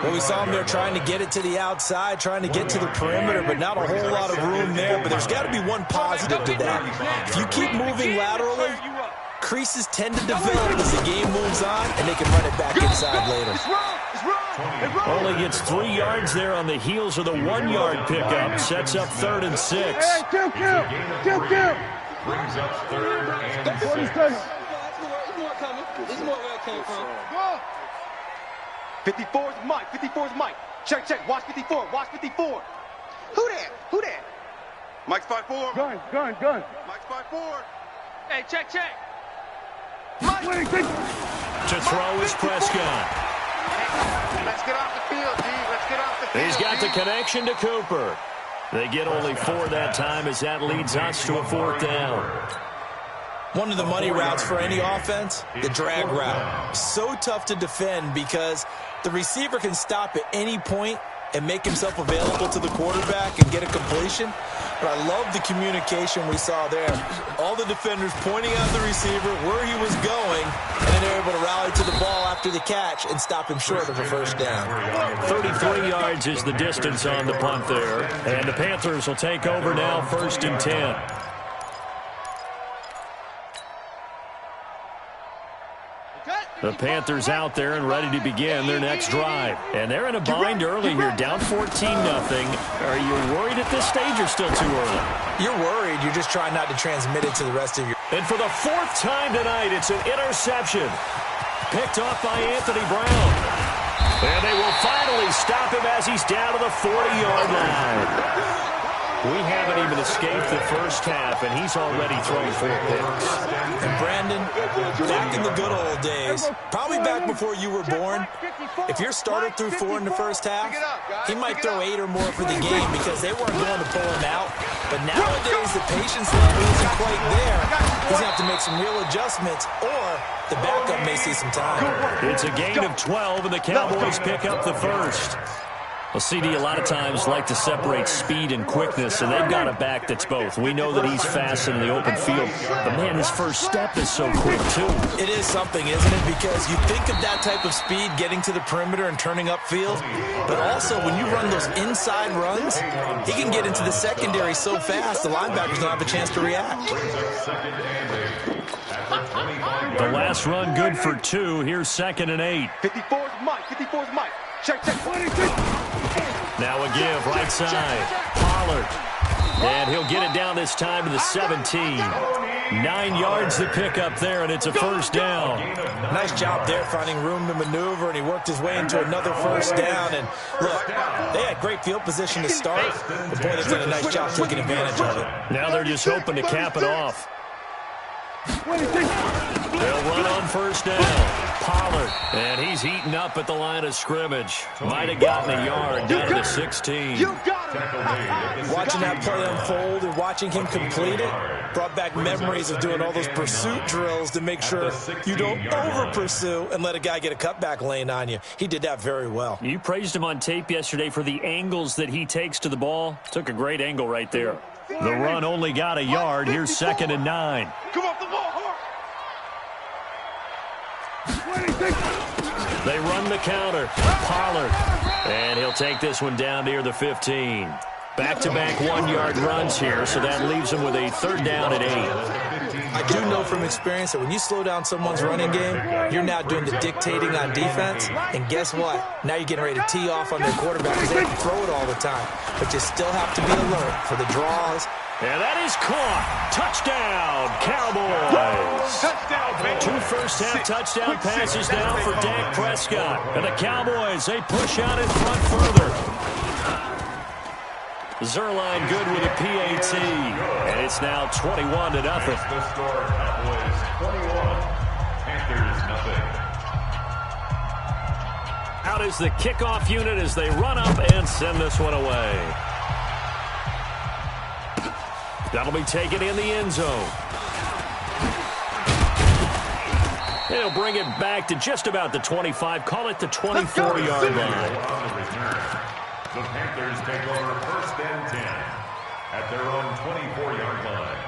S3: Well, we saw him there trying to get it to the outside, trying to get to the perimeter, but not a whole lot of room there. But there's got to be one positive to that. If you keep moving laterally, creases tend to develop as the game moves on, and they can run it back inside later.
S1: Only gets 3 yards there on the heels of the 1-yard pickup. Sets up 3rd and 6.
S5: Hey, kill.
S4: Brings up 3rd and 6.
S5: 47.
S2: This is more where it came from. 54 is Mike. 54 is Mike. Check. Watch 54. Watch 54. Who that? Mike's 5-4.
S5: Gun.
S2: Mike's 5-4. Hey, check. Mike.
S5: 26.
S1: To throw is Prescott.
S2: Let's get off the field, D. Let's get off the field.
S1: He's got the connection to Cooper. They get only 4 that time as that leads us to a 4th down.
S3: One of the money routes for any offense, the drag route. So tough to defend because the receiver can stop at any point and make himself available to the quarterback and get a completion. But I love the communication we saw there. All the defenders pointing out the receiver, where he was going, and then they're able to rally to the ball after the catch and stop him short of a first down.
S1: 33 yards is the distance on the punt there. And the Panthers will take over now, 1st and 10. The Panthers out there and ready to begin their next drive. And they're in a bind early here, down 14-0. Are you worried at this stage or still too early?
S3: You're worried. You're just trying not to transmit it to the rest of your...
S1: And for the 4th time tonight, it's an interception. Picked off by Anthony Brown. And they will finally stop him as he's down to the 40-yard line. We haven't even escaped the first half, and he's already thrown 4 picks.
S3: And Brandon, back in the good old days, probably back before you were born, if your starter threw 4 in the first half, he might throw 8 or more for the game because they weren't going to pull him out. But nowadays, the patience level isn't quite there. He's going to have to make some real adjustments, or the backup may see some time.
S1: It's a gain of 12, and the Cowboys pick up the first. Well, CD, a lot of times like to separate speed and quickness, and they've got a back that's both. We know that he's fast in the open field, but, man, his first step is so quick, too.
S3: It is something, isn't it? Because you think of that type of speed getting to the perimeter and turning upfield, but also when you run those inside runs, he can get into the secondary so fast the linebackers don't have a chance to react.
S1: The last run good for 2. Here's 2nd and 8.
S2: 54's Mike. 54's Mike. Check.
S1: Now a give, right side. Pollard. And he'll get it down this time to the 17. 9 yards to pick up there, and it's a first down.
S3: Nice job there finding room to maneuver, and he worked his way into another first down. And look, they had great field position to start, but boy, they've done a nice job taking advantage of it.
S1: Now they're just hoping to cap it off. They'll run on first down. Pollard, and he's heating up at the line of scrimmage. Might have gotten a yard down to the 16.
S3: Watching that play unfold and watching him complete it brought back memories of doing all those pursuit drills to make sure you don't over-pursue and let a guy get a cutback lane on you. He did that very well.
S1: You praised him on tape yesterday for the angles that he takes to the ball. Took a great angle right there. The run only got a yard. Here's 2nd and 9.
S2: Come off the ball,
S1: They run the counter. Pollard. And he'll take this one down near the 15. Back-to-back 1-yard runs here, so that leaves him with a 3rd down and 8.
S3: I do know from experience that when you slow down someone's running game, you're now doing the dictating on defense. And guess what? Now you're getting ready to tee off on their quarterback because they can throw it all the time. But you still have to be alert for the draws.
S1: And that is caught. Touchdown, Cowboys.
S2: Touchdown, baby.
S1: 2 first-half touchdown passes now for Dak Prescott. And the Cowboys, they push out in front further. Zerline good with a PAT. And it's now 21-0.
S4: The score, Cowboys 21, Panthers nothing.
S1: Out is the kickoff unit as they run up and send this one away. That'll be taken in the end zone. He'll bring it back to just about the 25. Call it the 24-yard line.
S4: The Panthers take over 1st and 10 at their own 24-yard line.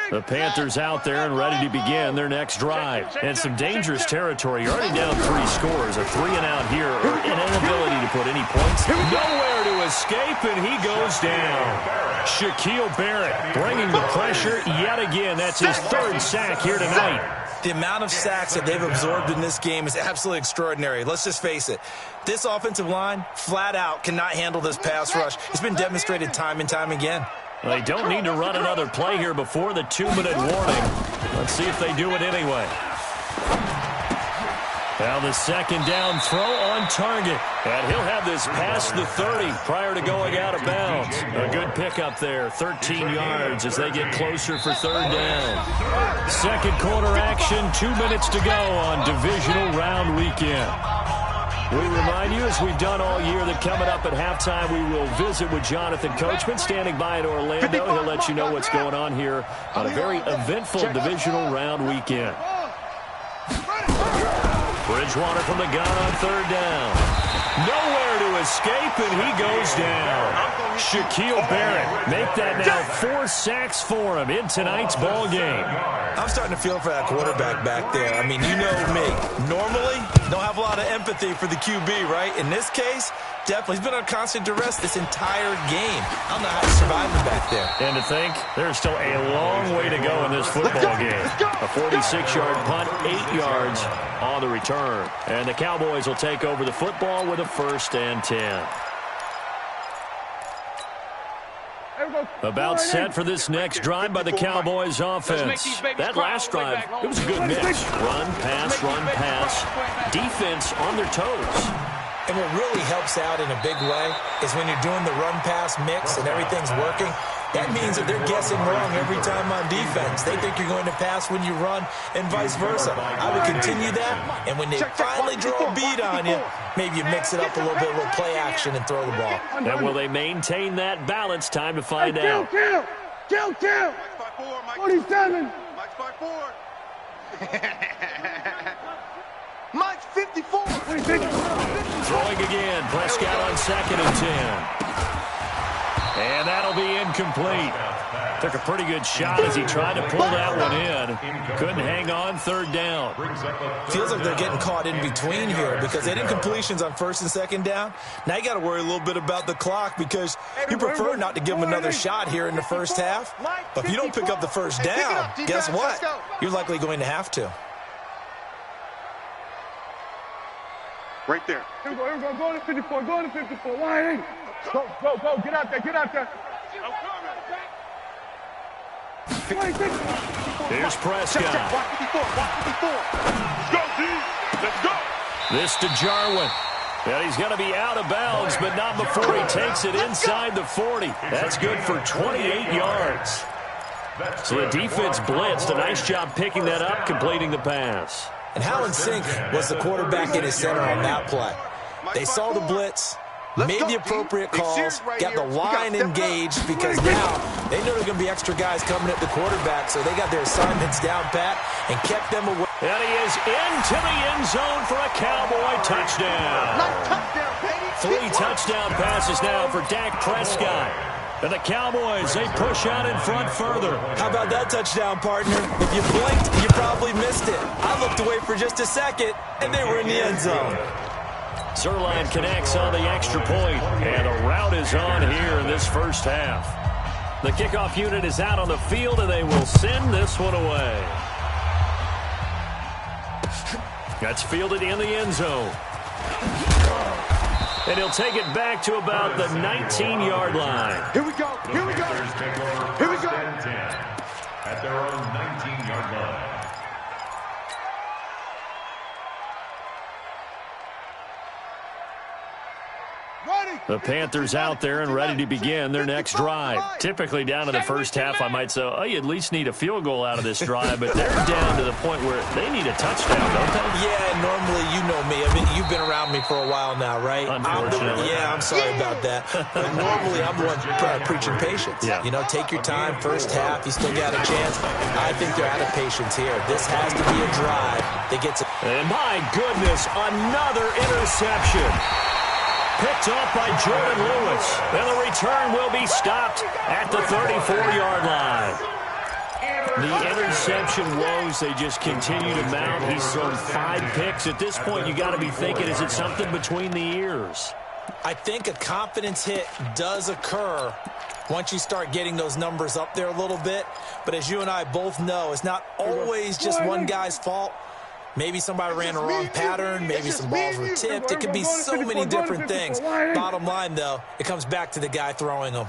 S1: The Panthers out there and ready to begin their next drive. And some dangerous territory. You're already down 3 scores. A 3-and-out here, or an inability to put any points. Nowhere to escape, and he goes down. Shaquille Barrett bringing the pressure yet again. That's his 3rd sack here tonight.
S3: The amount of sacks that they've absorbed in this game is absolutely extraordinary. Let's just face it. This offensive line, flat out, cannot handle this pass rush. It's been demonstrated time and time again.
S1: They don't need to run another play here before the 2-minute warning. Let's see if they do it anyway. Now the 2nd down throw on target. And he'll have this past the 30 prior to going out of bounds. A good pickup there, 13 yards as they get closer for 3rd down. 2nd quarter action, 2 minutes to go on divisional round weekend. We remind you, as we've done all year, that coming up at halftime, we will visit with Jonathan Coachman, standing by in Orlando. He'll let you know what's going on here on a very eventful divisional round weekend. Bridgewater from the gun on 3rd down. Nowhere to escape, and he goes down. Shaquille Barrett make that now 4 sacks for him in tonight's ball game.
S3: I'm starting to feel for that quarterback back there. I mean, you know me. Normally, don't have a lot of empathy for the QB, right? In this case, definitely. He's been on constant duress this entire game. I don't know how he's surviving back there.
S1: And to think, there's still a long way to go in this football game. A 46-yard punt, 8 yards on the return. And the Cowboys will take over the football with a 1st and 10. About set for this next drive by the Cowboys offense. That last drive, it was a good mix. Run, pass, defense on their toes.
S3: And what really helps out in a big way is when you're doing the run-pass mix and everything's working, that means that they're guessing wrong every time on defense. They think you're going to pass when you run and vice versa. I would continue that, and when they finally draw a beat on you, maybe you mix it up a little bit, a little play action, and throw the ball.
S1: And will they maintain that balance? Time to find out.
S2: Kill.
S5: 47.
S2: Mike's 5-4. Mike's 54.
S1: Throwing again. Prescott on 2nd and 10. And that'll be incomplete. Took a pretty good shot as he tried to pull that one in. Couldn't hang on. 3rd down.
S3: Feels like they're getting caught in between here because they didn't completions on 1st and 2nd down. Now you got to worry a little bit about the clock because you prefer not to give them another shot here in the first half. But if you don't pick up the 1st down, guess what? You're likely going to have to.
S2: Right there.
S5: Here we go. Go to 54. Go to 54. Wide in. Go. Get out there.
S2: I'm coming.
S5: 26.
S1: Here's Prescott.
S2: Watch 54. Let's go, D. Let's go.
S1: This to Jarwin. And he's going to be out of bounds, but not before he takes it inside the 40. That's good for 28 yards. So the defense blitzed. A nice job picking that up, completing the pass.
S3: And Howland Sink was the quarterback in his center on that play. They saw the blitz, made the appropriate calls, got the line engaged because now they know there are going to be extra guys coming at the quarterback, so they got their assignments down pat and kept them away.
S1: And he is into the end zone for a Cowboy touchdown. 3 touchdown passes now for Dak Prescott. And the Cowboys, they push out in front further.
S3: How about that touchdown, partner? If you blinked, you probably missed it. I looked away for just a second, and they were in the end zone.
S1: Zerline connects on the extra point, and a rout is on here in this first half. The kickoff unit is out on the field, and they will send this one away. That's fielded in the end zone. And he'll take it back to about the 19-yard line.
S2: Here we go.
S4: At their own 19-yard line.
S1: The Panthers out there and ready to begin their next drive. Typically down to the first half, I might say, oh, you at least need a field goal out of this drive, but they're down to the point where they need a touchdown, don't they?
S3: Yeah, normally you know me. I mean, you've been around me for a while now, right?
S1: Unfortunately.
S3: I'm sorry about that. But normally I'm the one preaching patience.
S1: Yeah.
S3: You know, take your time, first half, you still got a chance. I think they're out of patience here. This has to be a drive that gets it.
S1: And my goodness, another interception. Picked up by Jordan Lewis. And the return will be stopped at the 34-yard line. The interception woes, they just continue to mount. He's thrown 5 picks. At this point, you got to be thinking, is it something between the ears?
S3: I think a confidence hit does occur once you start getting those numbers up there a little bit. But as you and I both know, it's not always just one guy's fault. Maybe somebody ran a wrong pattern. Maybe some balls were tipped. It could be so many different things. Bottom line, though, it comes back to the guy throwing them.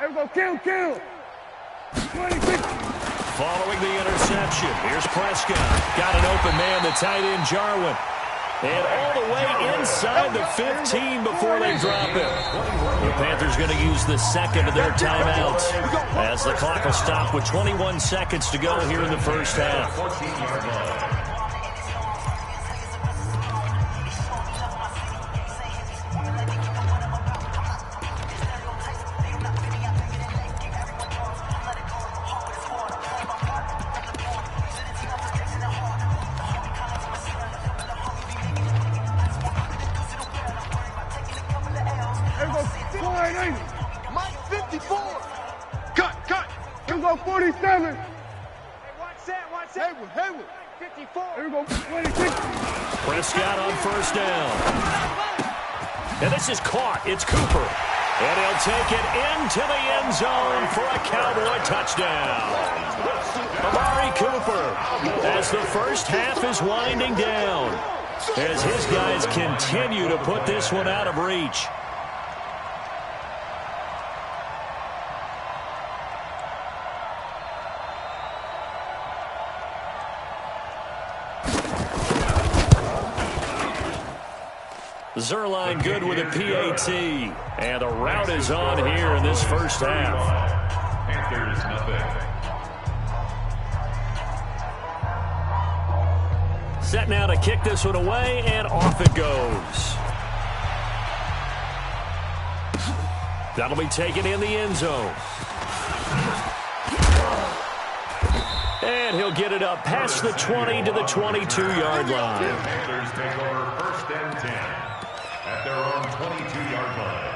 S5: Here we go. Kill. 26.
S1: Following the interception, here's Prescott. Got an open man, the tight end, Jarwin. And all the way inside the 15 before they drop it. The Panthers going to use the second of their timeouts as the clock will stop with 21 seconds to go here in the first half.
S2: Mike 54. Cut.
S5: Here we go. 47.
S2: Watch that. Hayward. 54.
S5: Here we go. 26.
S1: Prescott on first down. And this is caught. It's Cooper. And he'll take it into the end zone for a Cowboy touchdown. Amari Cooper, as the first half is winding down, as his guys continue to put this one out of reach. Zerline good with a PAT. And the rout is on here in this first half.
S4: Panthers nothing.
S1: Set now to kick this one away, and off it goes. That'll be taken in the end zone. And he'll get it up past the 20 to the 22-yard line.
S4: Panthers take over 1st and 10 at their own 22-yard line.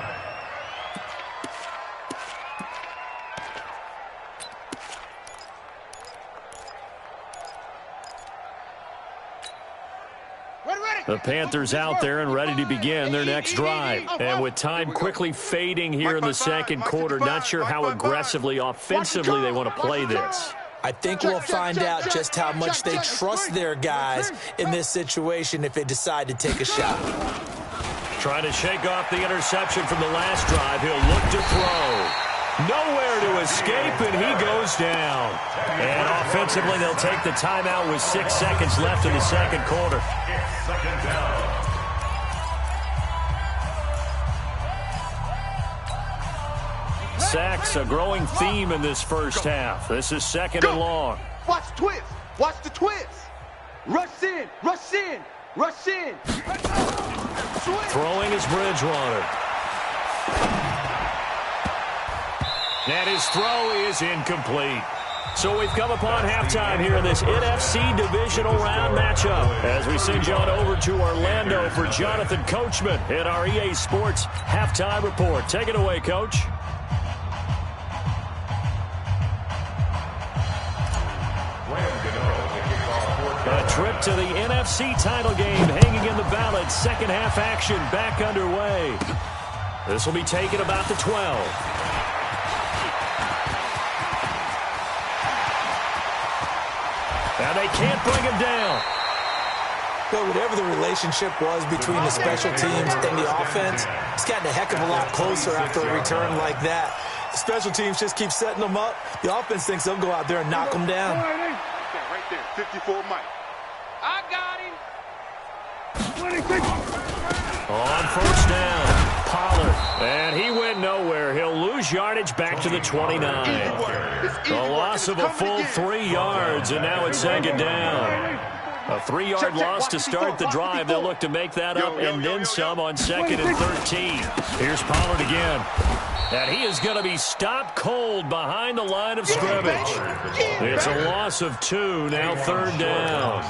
S1: The Panthers out there and ready to begin their next drive. And with time quickly fading here in the second quarter, not sure how aggressively, offensively they want to play this.
S3: I think we'll find out just how much they trust their guys in this situation if they decide to take a shot.
S1: Trying to shake off the interception from the last drive. He'll look to throw. Nowhere to escape, and he goes down. And offensively, they'll take the timeout with 6 seconds left in the second quarter.
S4: It's 2nd down.
S1: Sacks, a growing theme in this first half. This is 2nd and long.
S2: Watch the twist. Watch the twist. Rush in. Rush in. Rush in.
S1: Throwing is Bridgewater. And his throw is incomplete. So we've come upon halftime here in this NFC Divisional Round matchup as we send you on over to Orlando for Jonathan Coachman in our EA Sports Halftime Report. Take it away, Coach. A trip to the NFC title game hanging in the balance. Second half action back underway. This will be taken about the 12. And they can't bring him down.
S3: Well, whatever the relationship was between the special teams and the offense, it's gotten a heck of a lot closer after a return like that. The special teams just keep setting them up. The offense thinks they'll go out there and knock them down.
S2: Right there, 54 Mike. I got him.
S1: On first down, Pollard. And he went nowhere. He'll lose yardage back to the 29. A loss of a full 3 yards, and now it's 2nd down. A 3-yard loss to start the drive. They'll look to make that up and then some on 2nd and 13. Here's Pollard again. And he is going to be stopped cold behind the line of scrimmage. It's a loss of 2, now 3rd down.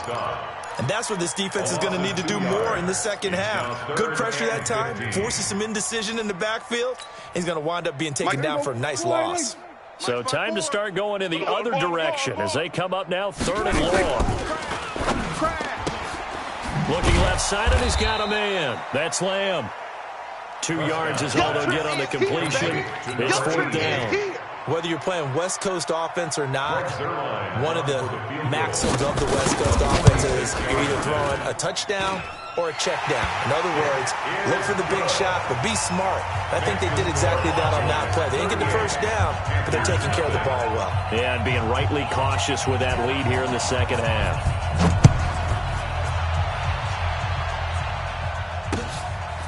S3: And that's what this defense is going to need to do more in the second half. Good pressure that time, forces some indecision in the backfield. He's going to wind up being taken down for a nice loss.
S1: So time to start going in the other direction as they come up now 3rd and long. Looking left side, and he's got a man. That's Lamb. 2 yards is all they'll get on the completion. It's 4th down.
S3: Whether you're playing West Coast offense or not, one of the maxims of the West Coast offense is you're either throwing a touchdown or a check down. In other words, look for the big shot, but be smart. I think they did exactly that on that play. They didn't get the first down, but they're taking care of the ball well.
S1: Yeah, and being rightly cautious with that lead here in the second half.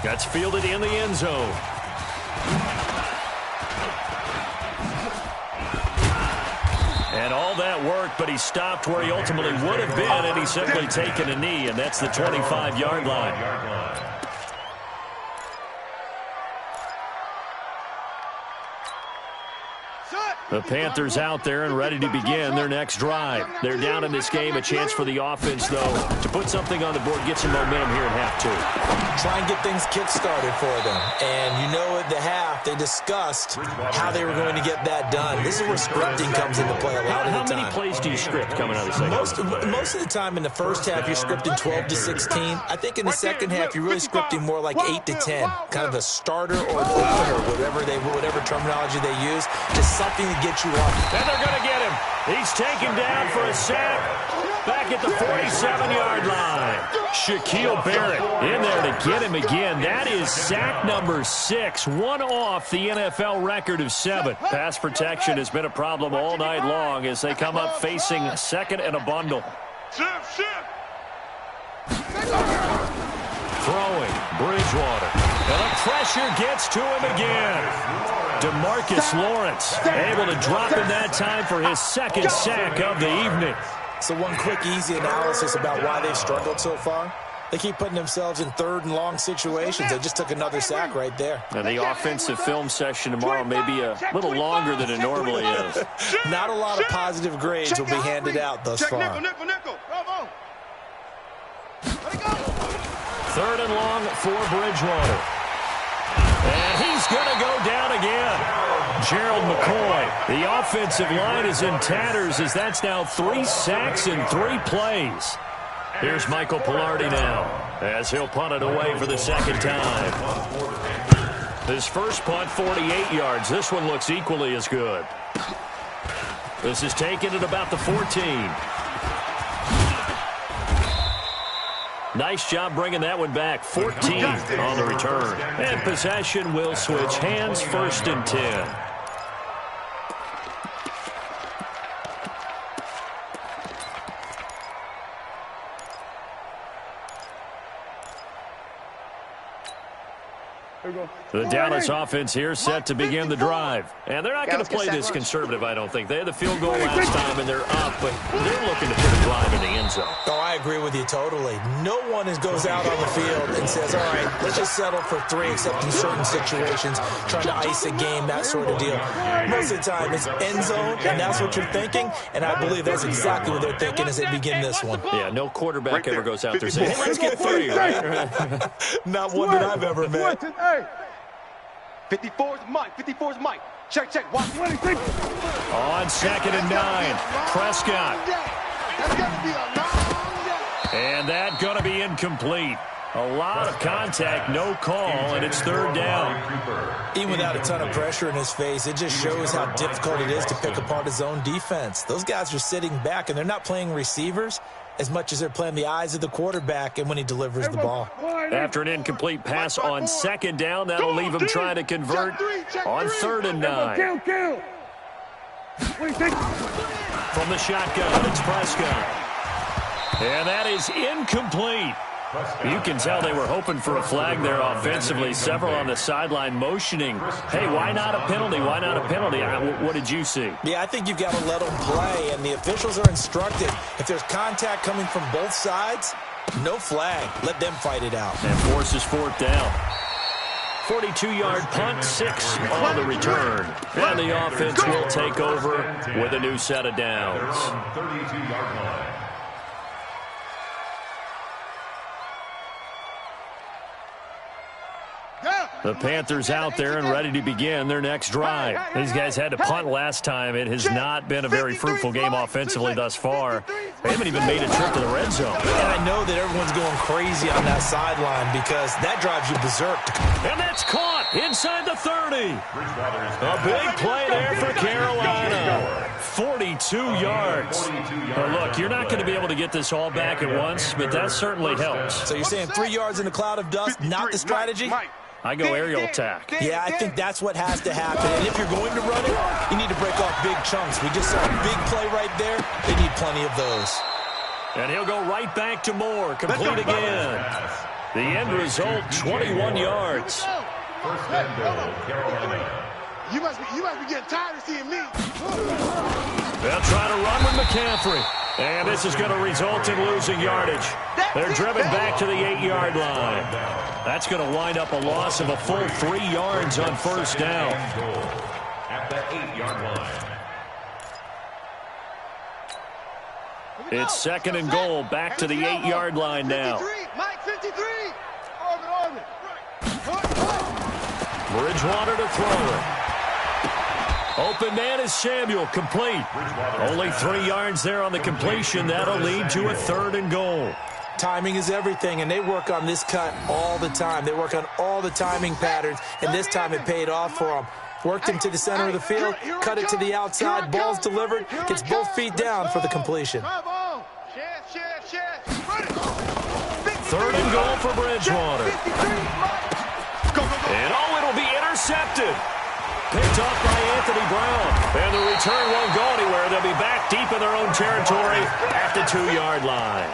S1: That's fielded in the end zone. And all that work, but he stopped where he ultimately would have been, and he's simply taken a knee, and that's the 25-yard line. The Panthers out there and ready to begin their next drive. They're down in this game. A chance for the offense, though, to put something on the board, get some momentum here in half 2.
S3: Try and get things kick-started for them. And you know at the half, they discussed how they were going to get that done. This is where scripting comes into play a lot of the time.
S1: How many plays do you script coming out of the second half?
S3: Most of the time in the first half, you're scripting 12 to 16. I think in the second half, you're really scripting more like 8 to 10. Kind of a starter or an opener, whatever terminology they use. Just something to get you off.
S1: And they're going to get him. He's taken down for a sack back at the 47-yard line. Shaquille Barrett in there to get him again. That is sack number 6, one off the NFL record of 7. Pass protection has been a problem all night long as they come up facing 2nd and a bundle. Throwing, Bridgewater. And the pressure gets to him again. DeMarcus Lawrence able to drop him that time for his second sack of the evening.
S3: So one quick, easy analysis about why they've struggled so far. They keep putting themselves in third and long situations. They just took another sack right there.
S1: And the offensive film session tomorrow may be a little longer than it normally is.
S3: Not a lot of positive grades will be handed out thus far.
S1: Third and long for Bridgewater. And he's going to go down again. Gerald McCoy. The offensive line is in tatters as that's now 3 sacks in 3 plays. Here's Michael Pilardi now as he'll punt it away for the second time. His first punt, 48 yards. This one looks equally as good. This is taken at about the 14. Nice job bringing that one back. 14 on the return. And possession will switch hands, 1st and 10. The Dallas offense here set to begin the drive. And they're not going to play this conservative, I don't think. They had the field goal last time, and they're up, but they're looking to put a drive in the end zone.
S3: Oh, I agree with you totally. No one goes out on the field and says, all right, let's just settle for 3, except in certain situations, trying to ice a game, that sort of deal. Most of the time, it's end zone, and that's what you're thinking, and I believe that's exactly what they're thinking as they begin this one.
S1: Yeah, no quarterback ever goes out there saying, hey, let's get 3, right?
S3: Not one that I've ever met.
S2: 54's Mike. 54's Mike. Check, check. Watch.
S1: On 2nd and 9. Prescott. And that going to be incomplete. A lot of contact, no call, and it's 3rd down.
S3: Even without a ton of pressure in his face, it just shows how difficult it is to pick apart his own defense. Those guys are sitting back, and they're not playing receivers as much as they're playing the eyes of the quarterback and when he delivers the ball.
S1: After an incomplete pass on 2nd down, that'll leave him trying to convert on 3rd and 9. From the shotgun, it's Prescott. And that is incomplete. You can tell they were hoping for a flag there offensively. Several on the sideline motioning, hey, why not a penalty? Why not a penalty? What did you see?
S3: Yeah, I think you've got to let them play, and the officials are instructed. If there's contact coming from both sides, no flag. Let them fight it out.
S1: And forces 4th down. 42-yard punt, 6 on the return. And the offense will take over with a new set of downs.
S4: 32-yard line.
S1: The Panthers out there and ready to begin their next drive. These guys had to punt last time. It has not been a very fruitful game offensively thus far. They haven't even made a trip to the red zone.
S3: And I know that everyone's going crazy on that sideline because that drives you berserk.
S1: And that's caught inside the 30. A big play there for Carolina. 42 yards. Now look, you're not going to be able to get this all back at once, but that certainly helps.
S3: So you're saying 3 yards in a cloud of dust, not the strategy?
S1: I go aerial attack.
S3: Yeah, I think that's what has to happen. And if you're going to run it, you need to break off big chunks. We just saw a big play right there. They need plenty of those.
S1: And he'll go right back to Moore. Complete again. The end result, 21 yards.
S4: First and goal, Carolina.
S2: You must be getting tired of seeing me.
S1: They'll try to run with McCaffrey. And this is going to result in losing yardage. They're driven back to the 8-yard line. That's going to wind up a loss of a full 3 yards on 1st down.
S4: At the 8-yard line.
S1: It's 2nd and goal, back to the 8-yard line now.
S2: 53, Mike, 53. Orbit.
S1: Bridgewater to throw it. Open man is Samuel, complete. Only 3 yards there on the completion. That'll lead to a 3rd and goal.
S3: Timing is everything, and they work on this cut all the time. They work on all the timing patterns, and this time it paid off for them. Worked him to the center of the field, cut it to the outside, ball's delivered, gets both feet down for the completion.
S1: 3rd and goal for Bridgewater. And it'll be intercepted. Picked off by Anthony Brown. And the return won't go anywhere. They'll be back deep in their own territory at the 2-yard line.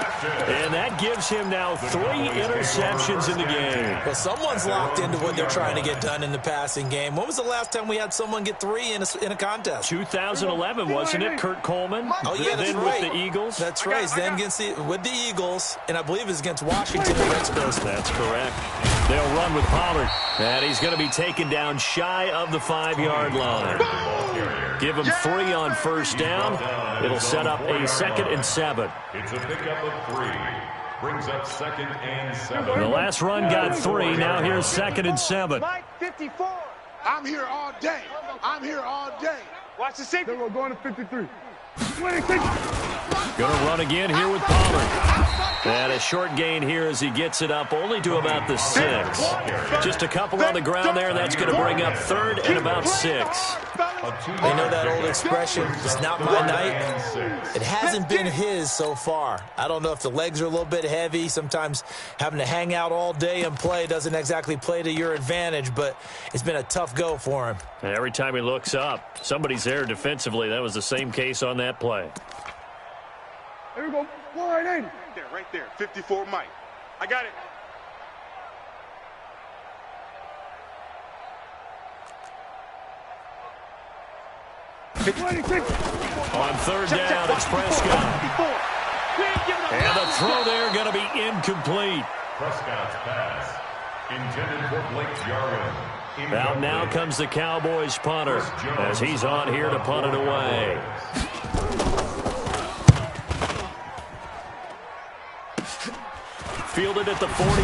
S1: And that gives him now 3 interceptions in the game.
S3: Well, someone's locked into what they're trying to get done in the passing game. When was the last time we had someone get 3 in a contest?
S1: 2011, wasn't it, Kurt Coleman?
S3: Oh, yeah, that's right.
S1: With the Eagles?
S3: That's right. Then with the Eagles, and I believe it's against Washington and Redskins.
S1: That's correct. They'll run with Pollard. And he's going to be taken down shy of the 5-yard line. Give him 3 on first down. It'll set up a 2nd and 7.
S4: It's a pickup of 3. Brings up 2nd and 7.
S1: The last run got 3. Now here's 2nd and 7.
S2: Mike, 54. I'm here all day. I'm here all day. Watch the safety.
S5: We're going to 53. 26.
S1: Going to run again here with Pollard. And a short gain here as he gets it up only to about the 6. Just a couple on the ground there. That's going to bring up 3rd and about 6.
S3: They know that old expression, it's not my night. It hasn't been his so far. I don't know if the legs are a little bit heavy. Sometimes having to hang out all day and play doesn't exactly play to your advantage, but it's been a tough go for him.
S1: And every time he looks up, somebody's there defensively. That was the same case on that play.
S5: Here we go. 180.
S2: There, right there. 54 Mike. I got it.
S1: On 3rd down, it's Prescott. And the throw there going to be incomplete.
S4: Prescott's pass intended for Blake Jarwin.
S1: Out now comes the Cowboys punter as he's on here to punt it away. Fielded at the 43.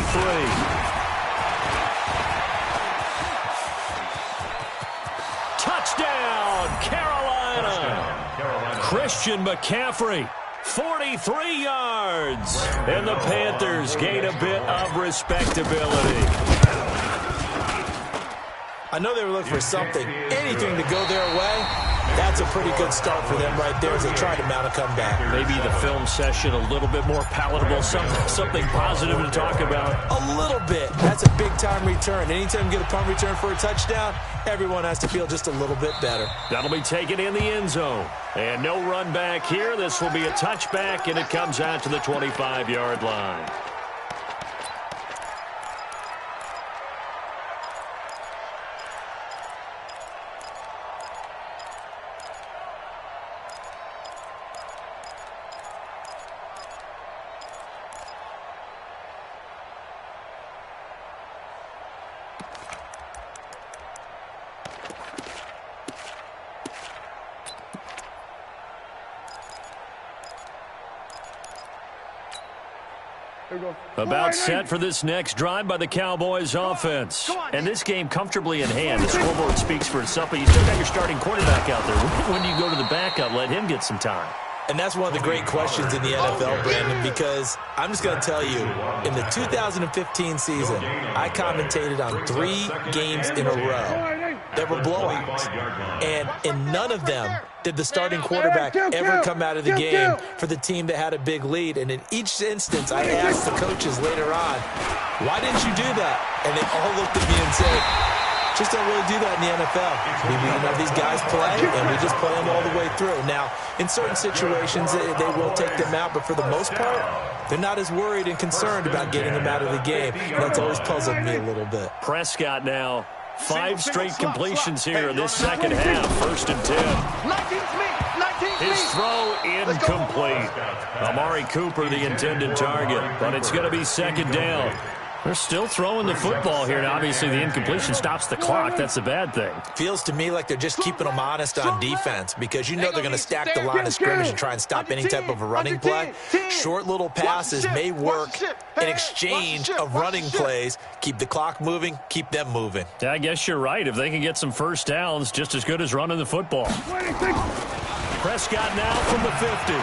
S1: Touchdown, Carolina. Christian McCaffrey, 43 yards. And the Panthers gain a bit of respectability.
S3: I know they were looking for something, anything to go their way. That's a pretty good start for them right there as they try to mount a comeback.
S1: Maybe the film session a little bit more palatable, something positive to talk about.
S3: A little bit. That's a big-time return. Anytime you get a punt return for a touchdown, everyone has to feel just a little bit better.
S1: That'll be taken in the end zone. And no run back here. This will be a touchback, and it comes out to the 25-yard line. About set for this next drive by the Cowboys offense. And this game comfortably in hand. The scoreboard speaks for itself, but you still got your starting quarterback out there. When do you go to the backup? Let him get some time.
S3: And that's one of the great questions in the NFL, Brandon, because I'm just going to tell you, in the 2015 season, I commentated on 3 games in a row. There were blowouts. And in none of them did the starting quarterback ever come out of the game for the team that had a big lead. And in each instance, I asked the coaches later on, why didn't you do that? And they all looked at me and said, just don't really do that in the NFL. These guys play, and we just play them all the way through. Now, in certain situations, they will take them out, but for the most part, they're not as worried and concerned about getting them out of the game. And that's always puzzled me a little bit.
S1: Prescott now, 5 straight completions here in this second half. 1st and 10. His throw incomplete. Amari Cooper, the intended target, but it's going to be 2nd down. They're still throwing the football here, and obviously the incompletion stops the clock. That's a bad thing.
S3: Feels to me like they're just keeping them honest on defense because you know they're going to stack the line of scrimmage and try and stop any type of a running play. Short little passes may work in exchange of running plays. Keep the clock moving, keep them moving.
S1: Yeah, I guess you're right. If they can get some first downs, just as good as running the football. Prescott now from the 50.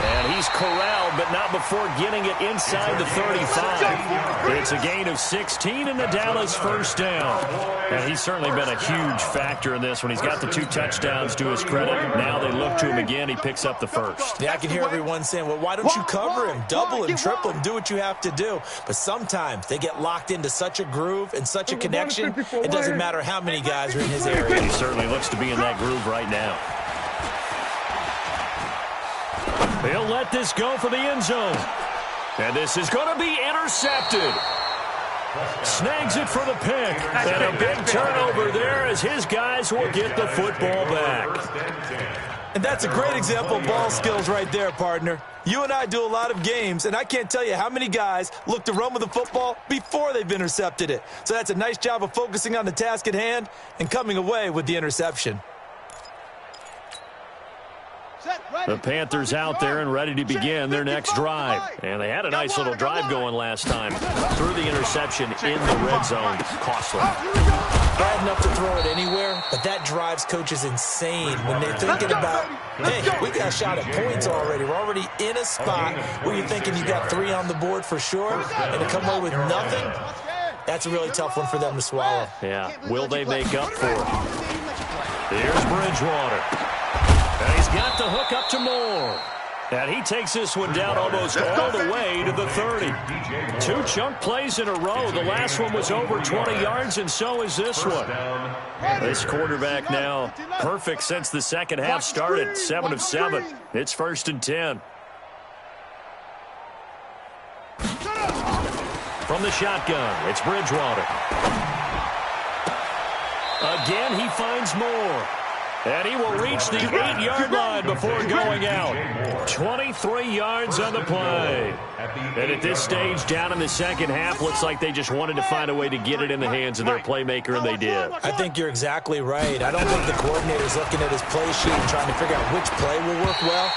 S1: And he's corralled, but not before getting it inside the 35. It's a gain of 16 in the Dallas 1st down. And he's certainly been a huge factor in this when he's got the 2 touchdowns to his credit. Now they look to him again. He picks up the 1st.
S3: Yeah, I can hear everyone saying, well, why don't you cover him? Double him, triple him, do what you have to do. But sometimes they get locked into such a groove and such a connection, it doesn't matter how many guys are in his area.
S1: He certainly looks to be in that groove right now. He'll let this go for the end zone. And this is going to be intercepted. Snags it for the pick. And a big turnover there as his guys will get the football back.
S3: And that's a great example of ball skills right there, partner. You and I do a lot of games, and I can't tell you how many guys look to run with the football before they've intercepted it. So that's a nice job of focusing on the task at hand and coming away with the interception.
S1: The Panthers out there and ready to begin their next drive. And they had a nice little drive going last time. Threw the interception in the red zone. Costly.
S3: Bad enough to throw it anywhere, but that drives coaches insane when they're thinking about, hey, we got a shot at points already. We're already in a spot where you're thinking you got 3 on the board for sure, and to come away with nothing, that's a really tough one for them to swallow.
S1: Yeah, will they make up for it? Here's Bridgewater. And he's got the hook up to Moore. And he takes this one down almost all the way to the 30. 2 chunk plays in a row. The last one was over 20 yards, and so is this one. This quarterback now perfect since the second half started. 7 of 7. It's 1st and 10. From the shotgun, it's Bridgewater. Again, he finds Moore. And he will reach the 8-yard line before going out. 23 yards on the play. And at this stage, down in the second half, looks like they just wanted to find a way to get it in the hands of their playmaker, and they did.
S3: I think you're exactly right. I don't think the coordinator's looking at his play sheet and trying to figure out which play will work well.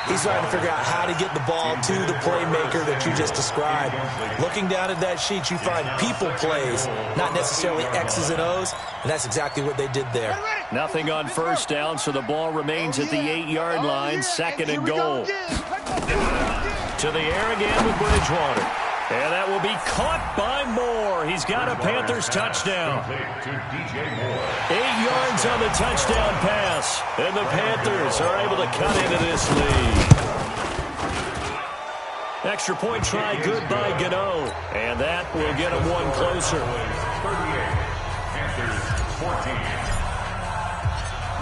S3: He's trying to figure out how to get the ball to the playmaker that you just described. Looking down at that sheet, you find people plays, not necessarily X's and O's, and that's exactly what they did there.
S1: Nothing on first down, so the ball remains at the 8-yard line, 2nd and goal. To the air again with Bridgewater. And that will be caught by Moore. He's got a Panthers touchdown. 8 yards on the touchdown pass. And the Panthers are able to cut into this lead. Extra point try good by Gano. And that will get him one closer. 38, Panthers 14.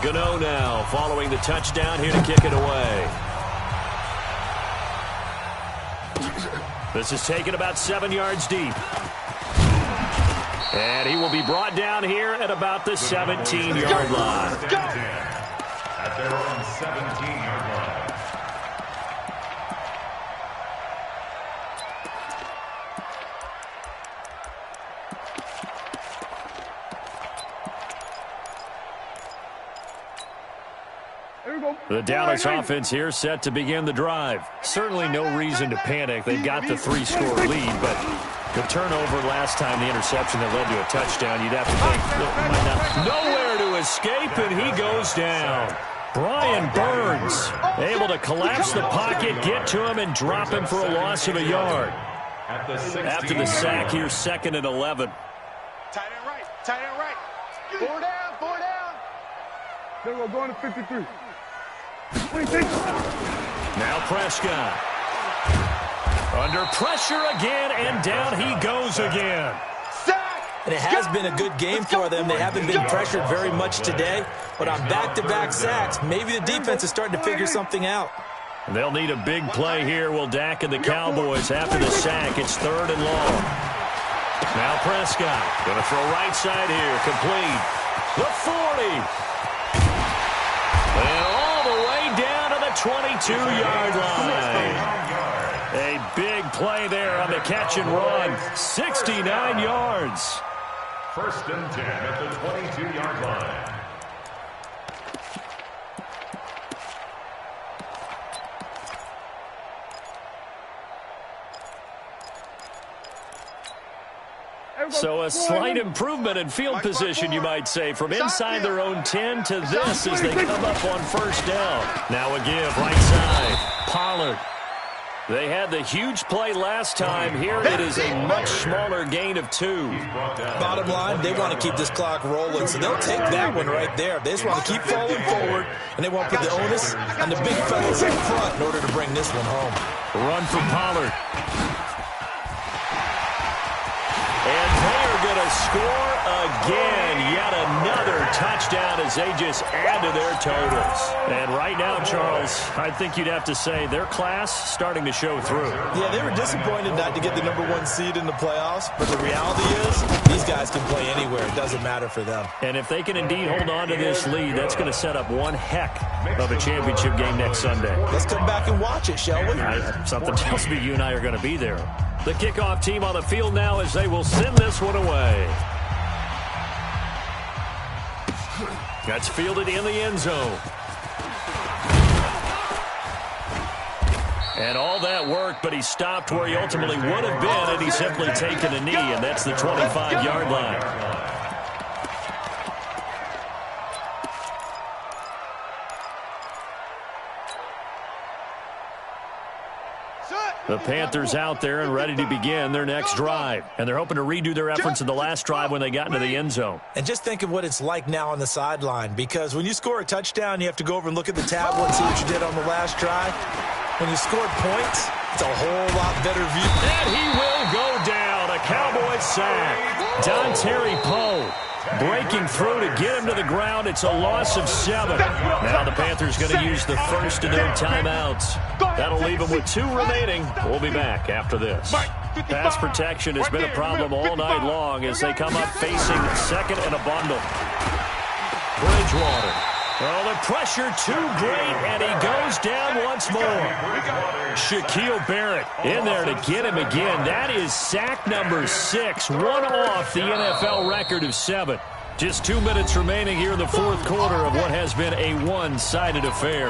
S1: Gano now following the touchdown here to kick it away. This is taken about 7 yards deep. And he will be brought down here at about the 17-yard line.
S4: At their own 17-yard line.
S1: The Dallas offense here set to begin the drive. Certainly no reason to panic. They've got the 3-score lead, but the turnover last time, the interception that led to a touchdown, you'd have to think, look, might not. Nowhere to escape, and he goes down. Brian Burns able to collapse the pocket, get to him, and drop him for a loss of a yard. After the sack, here's 2nd and 11.
S2: Tight end right. Tight end right. 4 down. 4 down.
S5: Then we're going to 53. 26.
S1: Now Prescott. Under pressure again, and down he goes again.
S3: And it has been a good game for them. They haven't been pressured very much today, but on back-to-back sacks, maybe the defense is starting to figure something out.
S1: They'll need a big play here, will Dak and the Cowboys after the sack. It's 3rd and long. Now Prescott going to throw right side here, complete. The 40. And all the way down to the 22-yard line. A big play there on the catch and run. 69 yards.
S4: 1st and 10 at the 22-yard line.
S1: So a slight improvement in field position, you might say, from inside their own 10 to this as they come up on 1st down. Now a give right side. Pollard. They had the huge play last time. Here it is a much smaller gain of 2.
S3: Bottom line, they want to keep this clock rolling, so they'll take that one right there. They just want to keep falling forward, and they want to put the onus on the big fellas in front in order to bring this one home.
S1: Run from Pollard. And they are going to score again. Yet another touchdown as they just add to their totals. And right now, Charles, I think you'd have to say their class starting to show through.
S3: Yeah, they were disappointed not to get the #1 seed in the playoffs, but the reality is these guys can play anywhere. It doesn't matter for them.
S1: And if they can indeed hold on to this lead, that's going to set up one heck of a championship game next Sunday.
S3: Let's come back and watch it, shall we?
S1: Something tells me you and I are going to be there. The kickoff team on the field now as they will send this one away. That's fielded in the end zone. And all that work, but he stopped where he ultimately would have been, and he's simply taken a knee, and that's the 25-yard line. The Panthers out there and ready to begin their next drive. And they're hoping to redo their efforts in the last drive when they got into the end zone.
S3: And just think of what it's like now on the sideline, because when you score a touchdown, you have to go over and look at the tablet and see what you did on the last drive. When you scored points, it's a whole lot better view.
S1: And he will go down. A Cowboys sack. Don Terry Poe breaking through to get him to the ground. It's a loss of 7. Now the Panthers going to use the first of their timeouts. That'll leave them with 2 remaining. We'll be back after this. Pass protection has been a problem all night long as they come up facing second and a bundle. Bridgewater. Oh, the pressure too great, and he goes down once more. Shaquille Barrett in there to get him again. That is sack number 6, one off the NFL record of 7. Just 2 minutes remaining here in the fourth quarter of what has been a one-sided affair.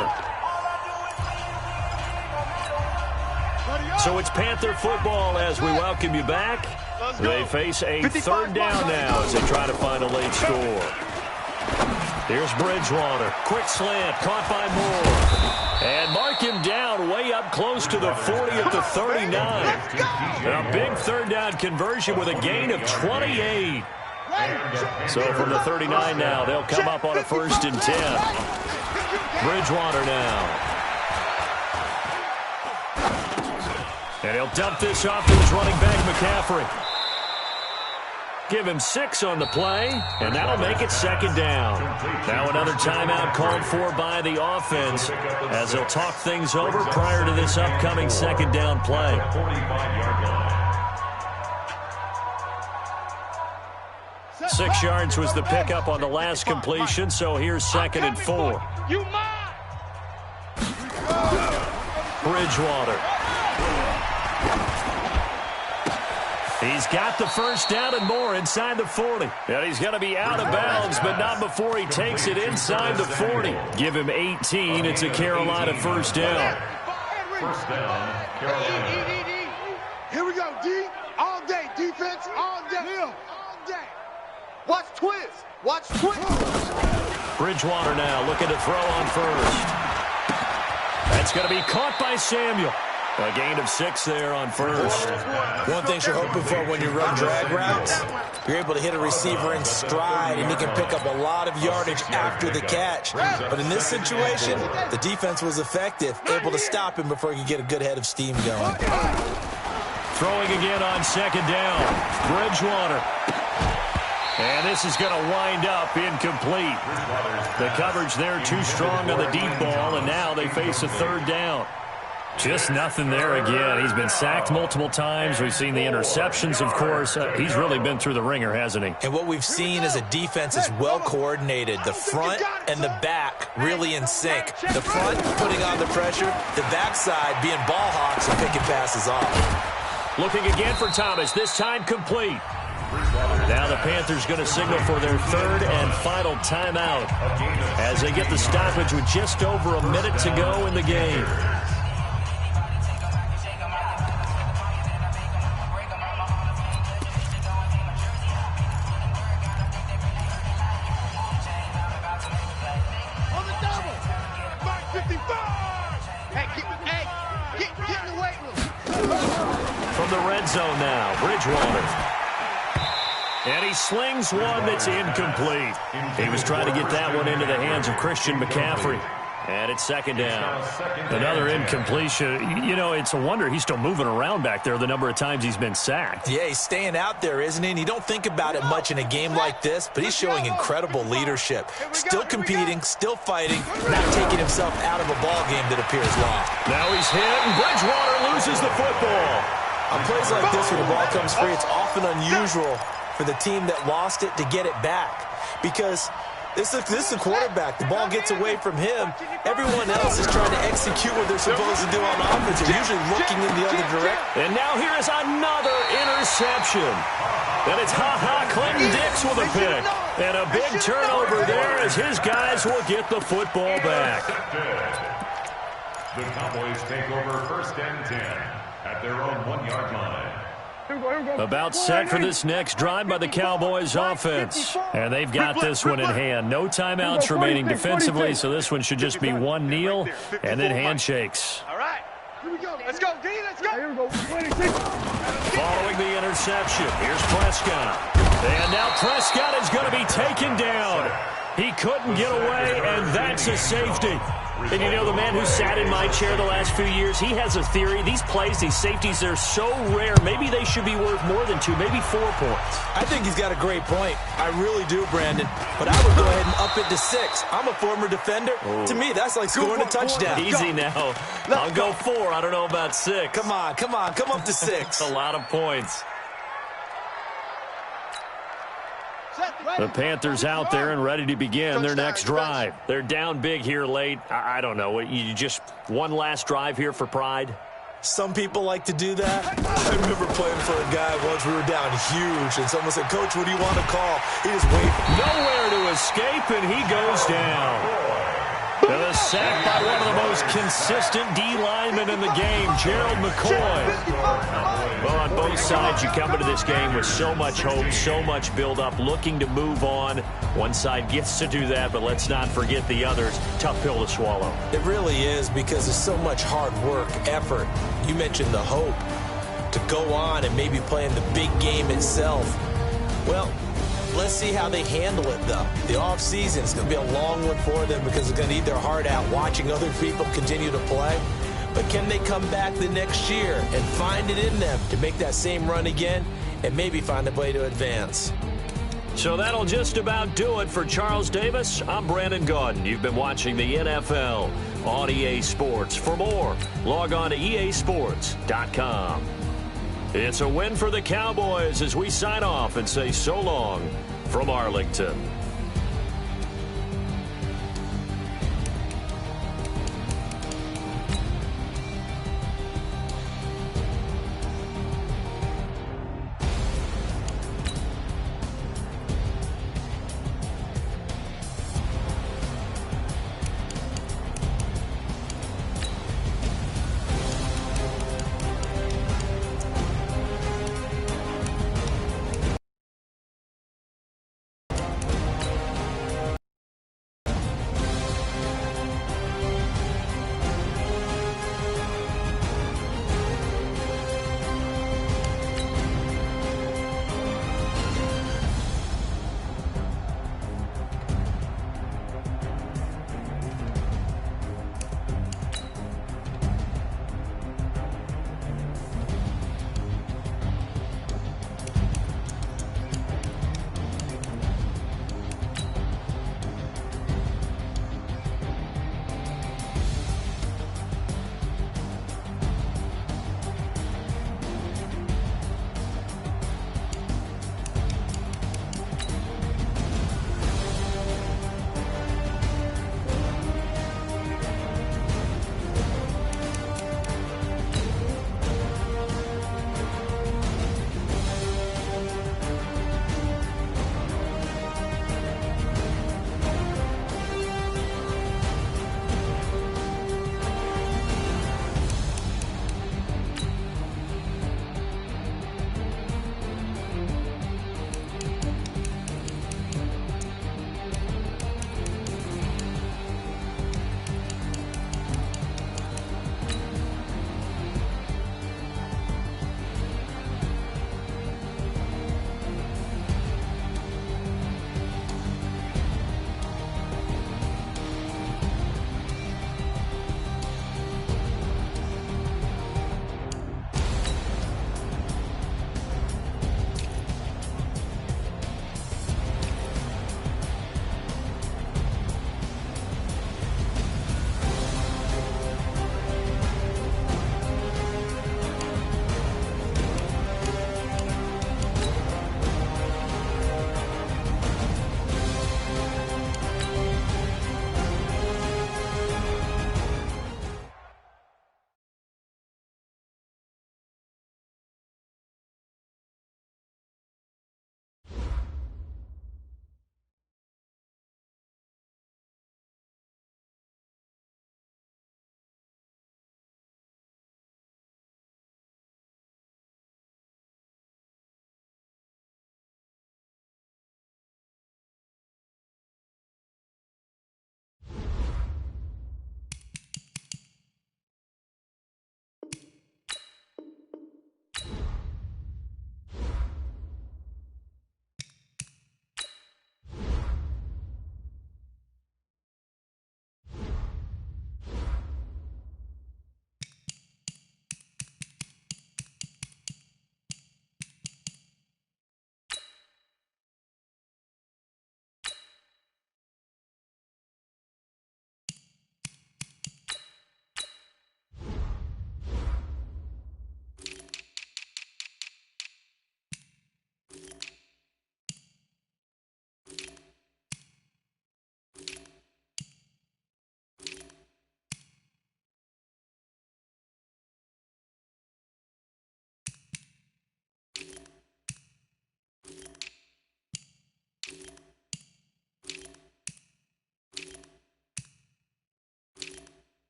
S1: So it's Panther football as we welcome you back. They face a third down now as they try to find a late score. Here's Bridgewater. Quick slant. Caught by Moore. And mark him down way up close to the 40 at the 39. A big third down conversion with a gain of 28. So from the 39 now, they'll come up on a 1st and 10. Bridgewater now. And he'll dump this off to his running back, McCaffrey. Give him 6 on the play, and that'll make it 2nd down. Now another timeout called for by the offense as they'll talk things over prior to this upcoming 2nd down play. 6 yards was the pickup on the last completion, so here's 2nd and 4. Bridgewater. He's got the first down and more inside the 40. And he's going to be out of bounds, but not before he takes it inside the 40. Give him 18. It's a Carolina first down.
S4: First down, Carolina.
S2: Here we go, D. All day. Defense, all day. All day. Watch twist. Watch twist.
S1: Bridgewater now looking to throw on first. That's going to be caught by Samuel. A gain of 6 there on first.
S3: One thing you're hoping for when you run drag routes, you're able to hit a receiver in stride, and he can pick up a lot of yardage after the catch. But in this situation, the defense was effective, able to stop him before he could get a good head of steam going.
S1: Throwing again on 2nd down. Bridgewater. And this is going to wind up incomplete. The coverage there too strong on the deep ball, and now they face a 3rd down. Just nothing there again. He's been sacked multiple times. We've seen the interceptions, of course. He's really been through the ringer, hasn't he?
S3: And what we've seen is a defense is well coordinated. The front and the back really in sync. The front putting on the pressure, the backside being ball hawks and picking passes off.
S1: Looking again for Thomas, this time complete. Now the Panthers going to signal for their 3rd and final timeout as they get the stoppage with just over a minute to go in the game. From the red zone now, Bridgewater. And he slings one that's incomplete. He was trying to get that one into the hands of Christian McCaffrey. And it's second down. Another incompletion. You know, it's a wonder he's still moving around back there the number of times he's been sacked.
S3: Yeah, he's staying out there, isn't he? And you don't think about it much in a game like this, but he's showing incredible leadership. Still competing, still fighting, not taking himself out of a ball game that appears lost.
S1: Now he's hit, and Bridgewater loses the football.
S3: On plays like this, when the ball comes free, it's often unusual for the team that lost it to get it back. Because this is the quarterback. The ball gets away from him. Everyone else is trying to execute what they're supposed to do on offense. They're usually looking in the other direction.
S1: And now here is another interception. And it's Clinton Dix with a pick. And a big turnover there as his guys will get the football back.
S4: The Cowboys take over 1st and 10 at their own 1-yard line.
S1: About set for this next drive by the Cowboys offense. And they've got this one in hand. No timeouts remaining defensively, so this one should just be one kneel and then handshakes.
S2: All right. Here we go. Let's go, D. Let's go. Here we go.
S1: Following the interception, here's Prescott. And now Prescott is going to be taken down. He couldn't get away, and that's a safety. And you know, the man who sat in my chair the last few years, he has a theory. These plays, these safeties, they're so rare. Maybe they should be worth more than 2, maybe 4 points.
S3: I think he's got a great point. I really do, Brandon. But I would go ahead and up it to 6. I'm a former defender. Ooh. To me, that's like scoring a touchdown.
S1: Easy now. I'll go 4. I don't know about 6.
S3: Come on. Come up to 6.
S1: A lot of points. The Panthers out there and ready to begin their next drive. They're down big here late. I don't know. You just one last drive here for pride?
S3: Some people like to do that. I remember playing for a guy once. We were down huge, and someone said, "Coach, what do you want to call?" He just waited.
S1: Nowhere to escape, and he goes down. And a sack by one of the most consistent D linemen in the game, Gerald McCoy. Well, on both sides, you come into this game with so much hope, so much build-up, looking to move on. One side gets to do that, but let's not forget the others. Tough pill to swallow.
S3: It really is, because there's so much hard work, effort. You mentioned the hope to go on and maybe play in the big game itself. Well, let's see how they handle it, though. The offseason is going to be a long one for them because they're going to eat their heart out watching other people continue to play. But can they come back the next year and find it in them to make that same run again and maybe find a way to advance?
S1: So that'll just about do it for Charles Davis. I'm Brandon Gaudin. You've been watching the NFL on EA Sports. For more, log on to easports.com. It's a win for the Cowboys as we sign off and say so long from Arlington.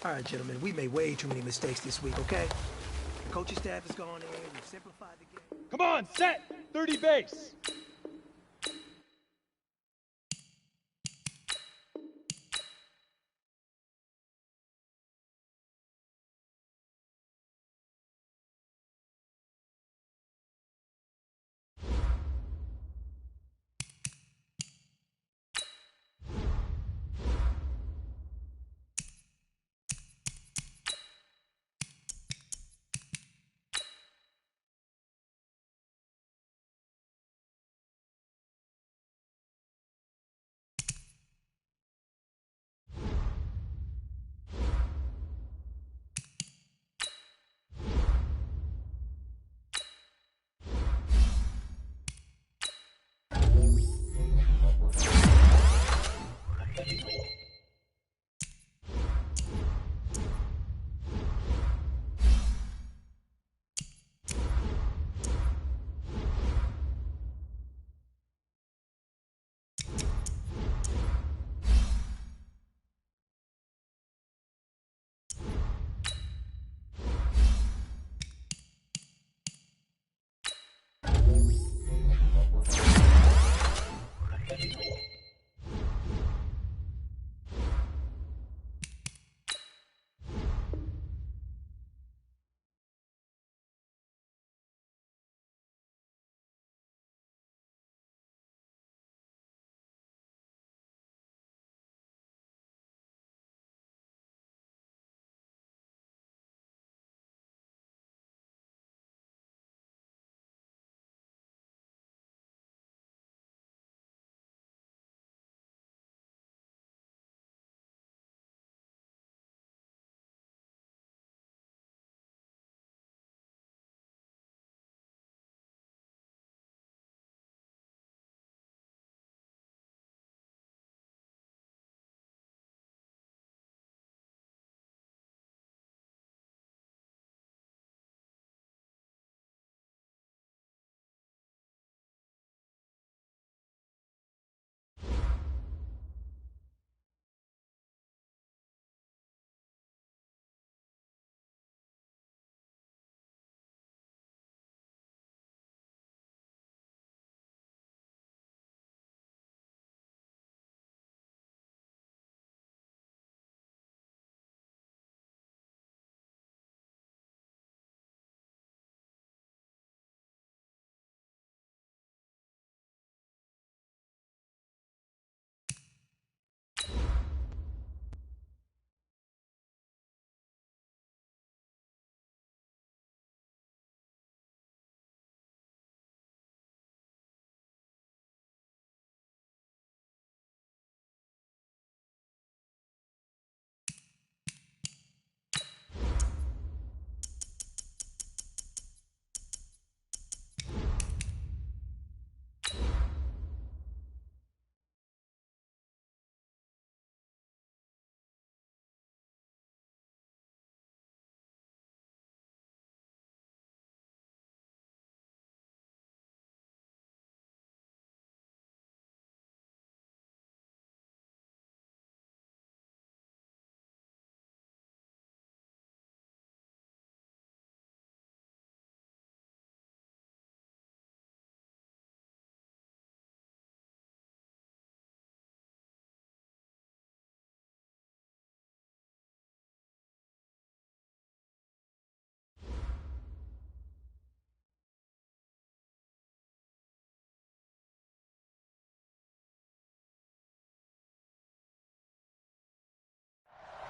S6: All right, gentlemen, we made way too many mistakes this week, okay? The coaching staff has gone in, we've simplified the game.
S5: Come on, set! 30 base!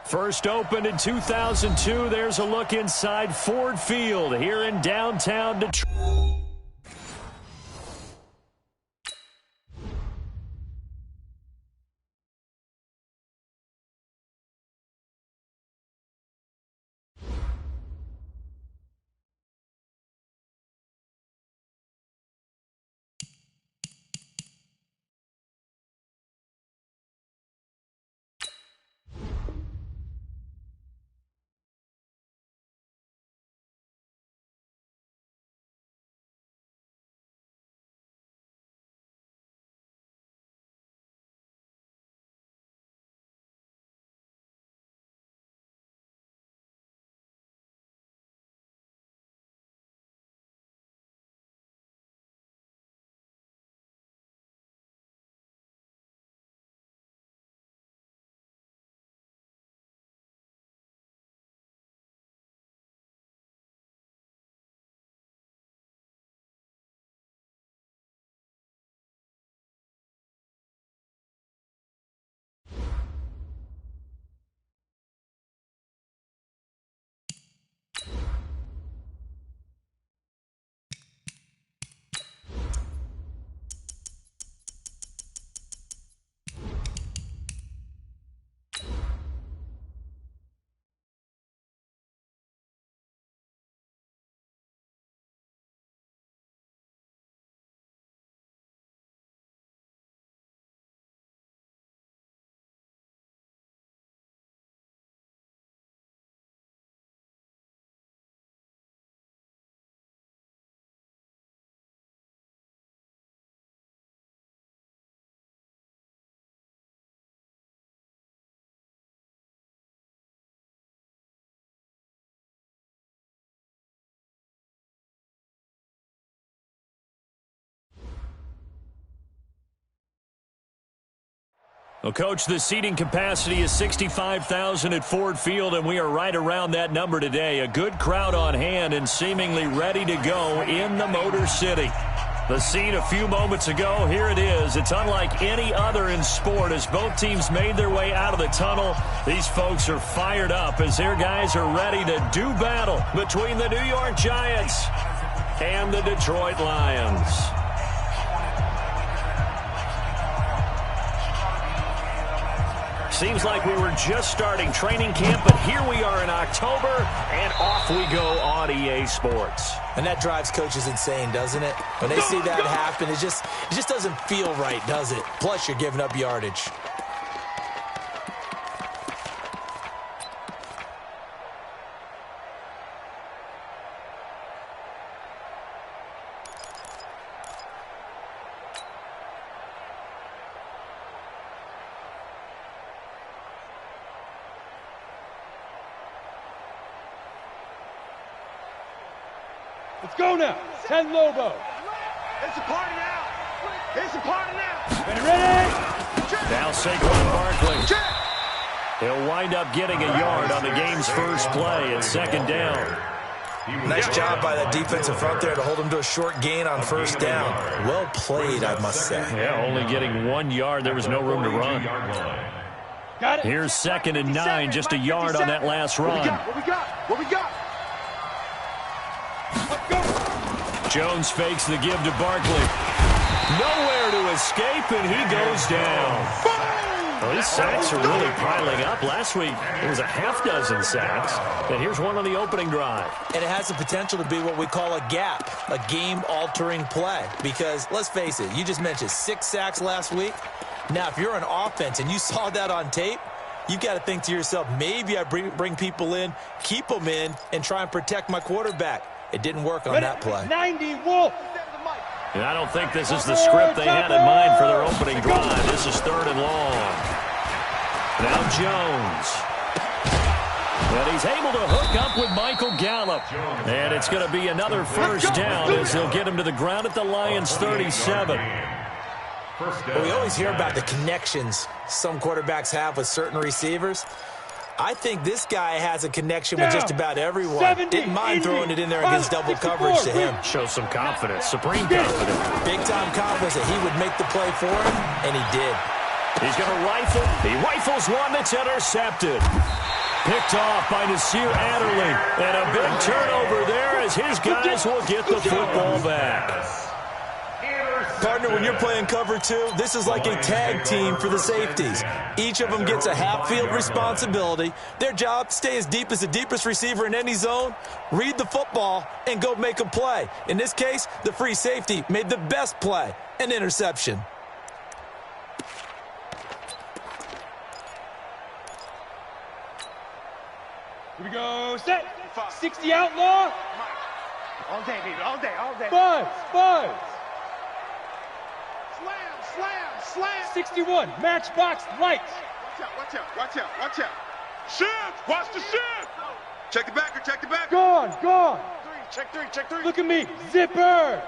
S1: First opened in 2002. There's a look inside Ford Field here in downtown Detroit. Well, Coach, the seating capacity is 65,000 at Ford Field, and we are right around that number today. A good crowd on hand and seemingly ready to go in the Motor City. The scene a few moments ago, here it is. It's unlike any other in sport as both teams made their way out of the tunnel. These folks are fired up as their guys are ready to do battle between the New York Giants and the Detroit Lions. Seems like we were just starting training camp, but here we are in October, and off we go on EA Sports.
S3: And that drives coaches insane, doesn't it? When they see that happen, it just doesn't feel right, does it? Plus, you're giving up yardage.
S5: Let's go now. 10 Lobo.
S2: It's a party now. It's a party now.
S5: Ready?
S1: Now Saquon Barkley. He'll wind up getting a yard on the game's first play at second down.
S3: Nice job by that defensive front there to hold him to a short gain on first down. Well played, I must say.
S1: Yeah, only getting 1 yard. There was no room to run.
S5: Got it.
S1: Here's 2nd and 9, just a yard on that last run.
S2: What we got? What we got?
S1: Jones fakes the give to Barkley. Nowhere to escape, and he goes down. Well, these sacks are really piling up. Last week, it was a half dozen sacks. And here's one on the opening drive.
S3: And it has the potential to be what we call a gap, a game-altering play. Because, let's face it, you just mentioned 6 sacks last week. Now, if you're an offense and you saw that on tape, you've got to think to yourself, maybe I bring people in, keep them in, and try and protect my quarterback. It didn't work on that play.
S5: 90 Wolf.
S1: And I don't think this is the script they had in mind for their opening drive. This is 3rd and long. Now Jones. And he's able to hook up with Michael Gallup. And it's going to be another first down as they'll get him to the ground at the Lions' 37.
S3: Well, we always hear about the connections some quarterbacks have with certain receivers. I think this guy has a connection with just about everyone. Didn't mind throwing it in there against double coverage to him.
S1: Shows some confidence, supreme confidence.
S3: Big-time confidence that he would make the play for him, and he did.
S1: He's going to rifle. He rifles one that's intercepted. Picked off by Nasir Adderley. And a big turnover there as his guys will get the football back.
S3: Partner, when you're playing cover 2, this is like a tag team for the safeties. Each of them gets a half-field responsibility. Their job, stay as deep as the deepest receiver in any zone, read the football, and go make a play. In this case, the free safety made the best play, an interception.
S5: Here we go. Set. 60 outlaw.
S2: All day, baby. All day. All day.
S5: Five.
S2: Slam.
S5: 61. Matchbox lights.
S2: Watch out. Shift. Watch the shift. Check the backer.
S5: Gone.
S2: Check three.
S5: Look at me. Zipper.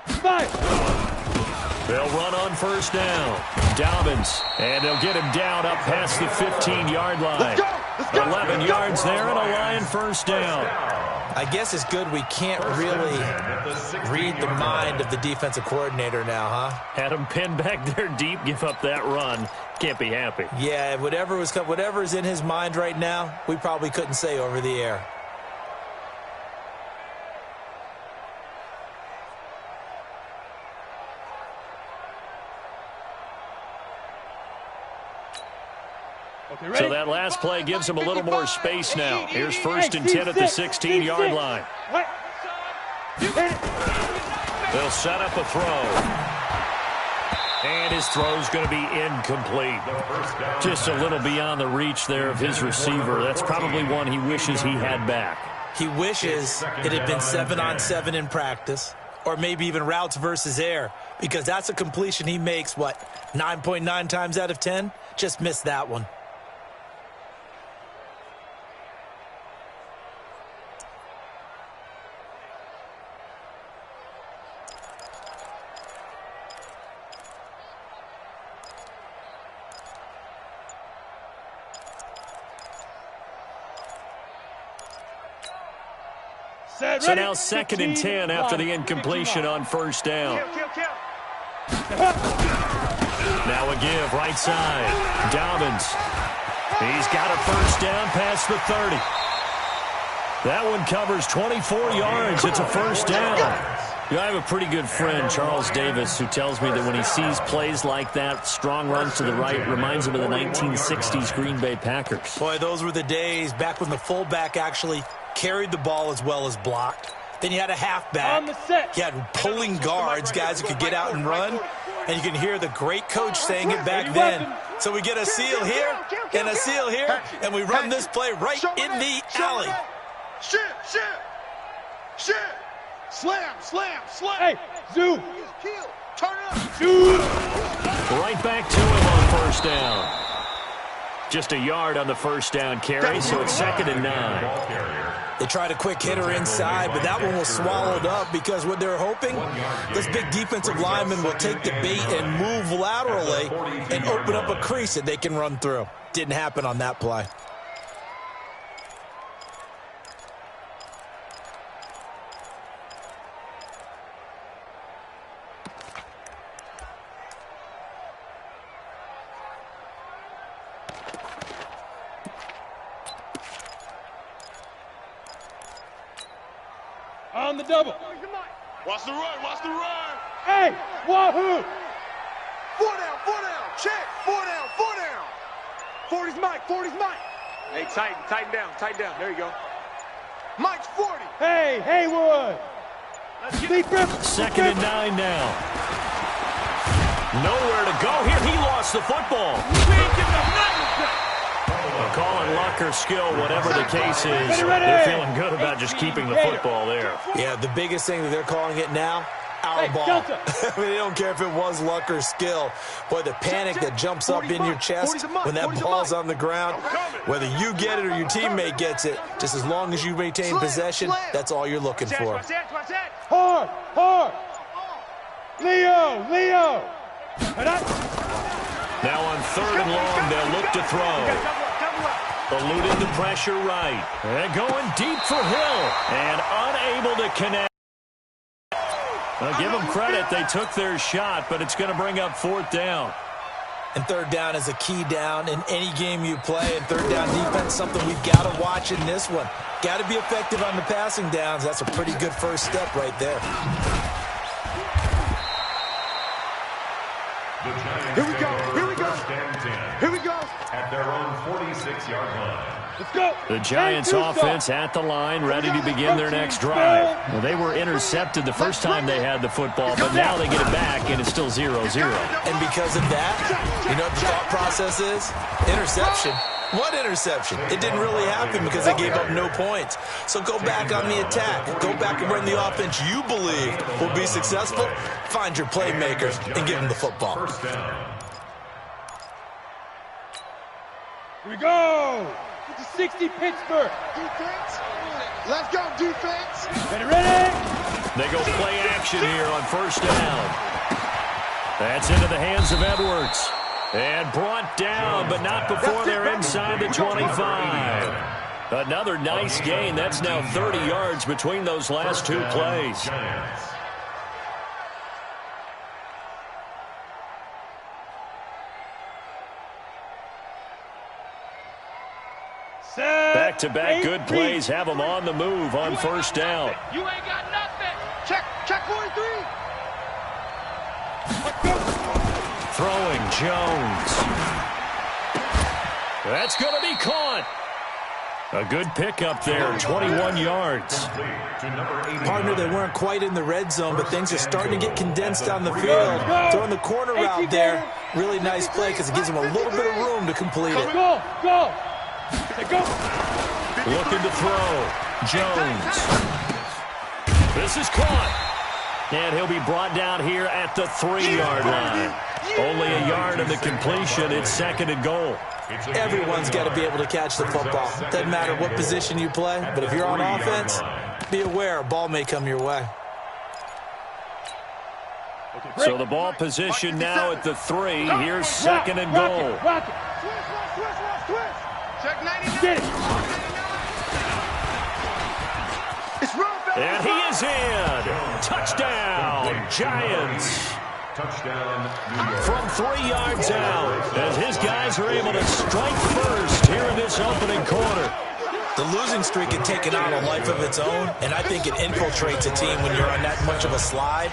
S5: 5.
S1: They'll run on first down. Dobbins. And they'll get him down up past the 15-yard line.
S2: Let's go.
S1: 11 yards there and a Lion first down.
S3: I guess it's good we can't really read the mind of the defensive coordinator now, huh?
S1: Had him pinned back there deep, give up that run. Can't be happy.
S3: Yeah, whatever's in his mind right now, we probably couldn't say over the air.
S5: Okay,
S1: So that last play gives him a little more space now. Here's 1st and 10 at the 16-yard line. They'll set up a throw. And his throw's going to be incomplete. Just a little beyond the reach there of his receiver. That's probably one he wishes he had back.
S3: He wishes it had been 7-on-7 in practice, or maybe even routes versus air, because that's a completion he makes, 9.9 times out of 10? Just missed that one.
S1: So now 2nd and 10 after the incompletion on first down. Now a give, right side. Dobbins. He's got a first down past the 30. That one covers 24 yards. It's a first down. I have a pretty good friend, Charles Davis, who tells me that when he sees plays like that, strong runs to the right, reminds him of the 1960s Green Bay Packers.
S3: Boy, those were the days back when the fullback actually carried the ball as well as blocked. Then you had a halfback. You had pulling guards, guys who could get out and run. And you can hear the great coach saying it back then. So we get a seal here and a seal here, and we run this play right in the alley.
S2: Shit. Slam.
S5: Hey, Zoo.
S2: Turn it up. Zoo.
S1: Right back to him on first down. Just a yard on the first down carry, so it's 2nd and 9.
S3: They tried a quick hitter inside, but that one was swallowed up because what they're hoping, this big defensive lineman will take the bait and move laterally and open up a crease that they can run through. Didn't happen on that play.
S5: On the double.
S2: Watch the run.
S5: Hey, wahoo!
S2: 4 down. Check. 4 down. 40's Mike.
S7: Hey, tighten down. There you go.
S2: Mike's 40.
S5: Hey, Haywood!
S1: 2nd and 9 now. Nowhere to go here. He lost the football. Calling luck or skill, whatever the case is, they're feeling good about just keeping the football there.
S3: Yeah, the biggest thing that they're calling it now, our ball. I mean, they don't care if it was luck or skill. Boy, the panic that jumps up in your chest when that ball's on the ground, whether you get it or your teammate gets it, just as long as you maintain possession, that's all you're looking for.
S5: Hard! Leo!
S1: Now on 3rd and long, they'll look to throw. Eluding the pressure right. And going deep for Hill. And unable to connect. I'll give them credit. They took their shot, but it's going to bring up 4th down.
S3: And 3rd down is a key down in any game you play. And 3rd down defense, something we've got to watch in this one. Got to be effective on the passing downs. That's a pretty good first step right there.
S2: Here we go.
S4: At their own 46-yard line.
S5: Let's go.
S1: The Giants offense at the line, ready to begin their next drive. Well, they were intercepted the first time they had the football, but now they get it back, and it's still 0-0.
S3: And because of that, you know what the thought process is? Interception. What interception? It didn't really happen because they gave up no points. So go back on the attack. Go back and run the offense you believe will be successful. Find your playmakers and give them the football.
S4: First down.
S5: Here we go. 60 Pittsburgh.
S2: Defense. Let's go, defense.
S5: Ready?
S1: They go play action here on first down. That's into the hands of Edwards. And brought down, but not before they're inside the 25. Another nice gain. That's now 30 yards between those last two plays. Back-to-back good plays have them on the move on first down.
S2: You ain't got nothing. Check 43.
S1: Throwing Jones. That's going to be caught. A good pickup there, 21 yards.
S3: Partner, they weren't quite in the red zone, but things are starting to get condensed on the field. Throwing the corner route there, really nice play because it gives them a little bit of room to complete it.
S5: Go.
S1: Looking to throw. Jones. This is caught. And he'll be brought down here at the 3-yard line. Only a yard of the completion. It's 2nd and goal.
S3: Everyone's got to be able to catch the football. Doesn't matter what position you play, but if you're on offense, be aware a ball may come your way.
S1: So the ball position now at the 3. Here's 2nd and goal.
S2: Check 99.
S5: Get it.
S2: It's run
S1: And he is in. Touchdown, Giants.
S4: Touchdown, New York.
S1: From 3 yards out, as his guys are able to strike first here in this opening quarter.
S3: The losing streak had taken on a life of its own, and I think it infiltrates a team when you're on that much of a slide.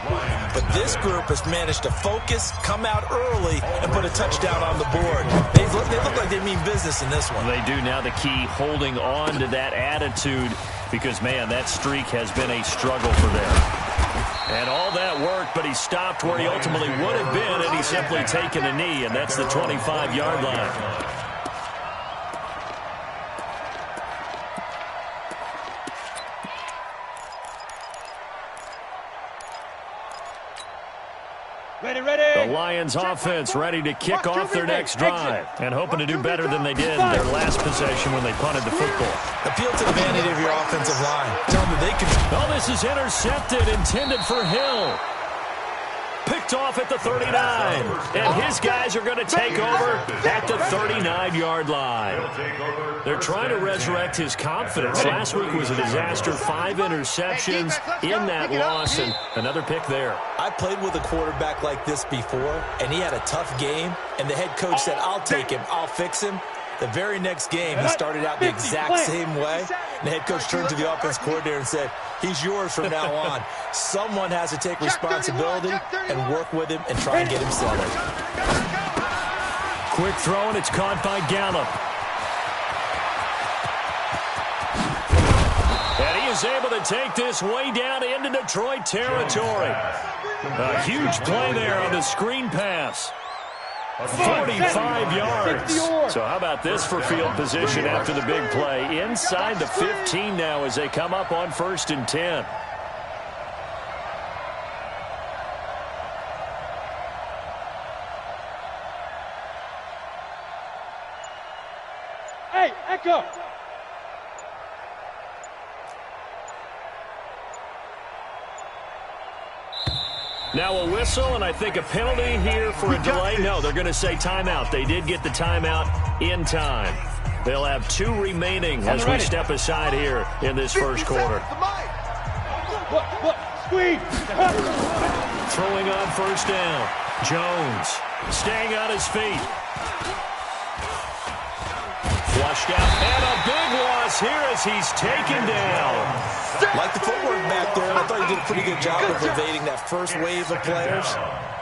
S3: But this group has managed to focus, come out early, and put a touchdown on the board. They look like they mean business in this one.
S1: They do. Now the key, holding on to that attitude, because, man, that streak has been a struggle for them. And all that work, but he stopped where he ultimately would have been, and he's simply taken a knee, and that's the 25-yard line. The Lions offense ready to kick off their next drive and hoping to do better than they did in their last possession when they punted the football.
S3: Appeal to the vanity of your offensive line. Tell them that they can...
S1: Oh, this is intercepted, intended for Hill. Picked off at the 39. And his guys are going to take over at the 39-yard line. They're trying to resurrect his confidence. Last week was a disaster. 5 interceptions in that loss, and another pick there.
S3: I played with a quarterback like this before, and he had a tough game, and the head coach said, I'll take him, I'll fix him. The very next game, he started out the exact same way. And the head coach turned to the offense coordinator and said, he's yours from now on. Someone has to take responsibility and work with him and try and get him settled.
S1: Quick throw, and it's caught by Gallup. And he is able to take this way down into Detroit territory. A huge play there on the screen pass. 45 yards. So how about this for field position after the big play? Inside the 15 now as they come up on 1st and 10.
S5: Hey, Echo.
S1: Now a whistle, and I think a penalty here for a delay. No, they're going to say timeout. They did get the timeout in time. They'll have 2 remaining as we step aside here in this first quarter.
S5: Squeeze.
S1: Throwing on 1st down. Jones staying on his feet. Flushed out, and a big loss here as he's taken down.
S3: Like the footwork back there, I thought he did a pretty good job of evading that first wave of players.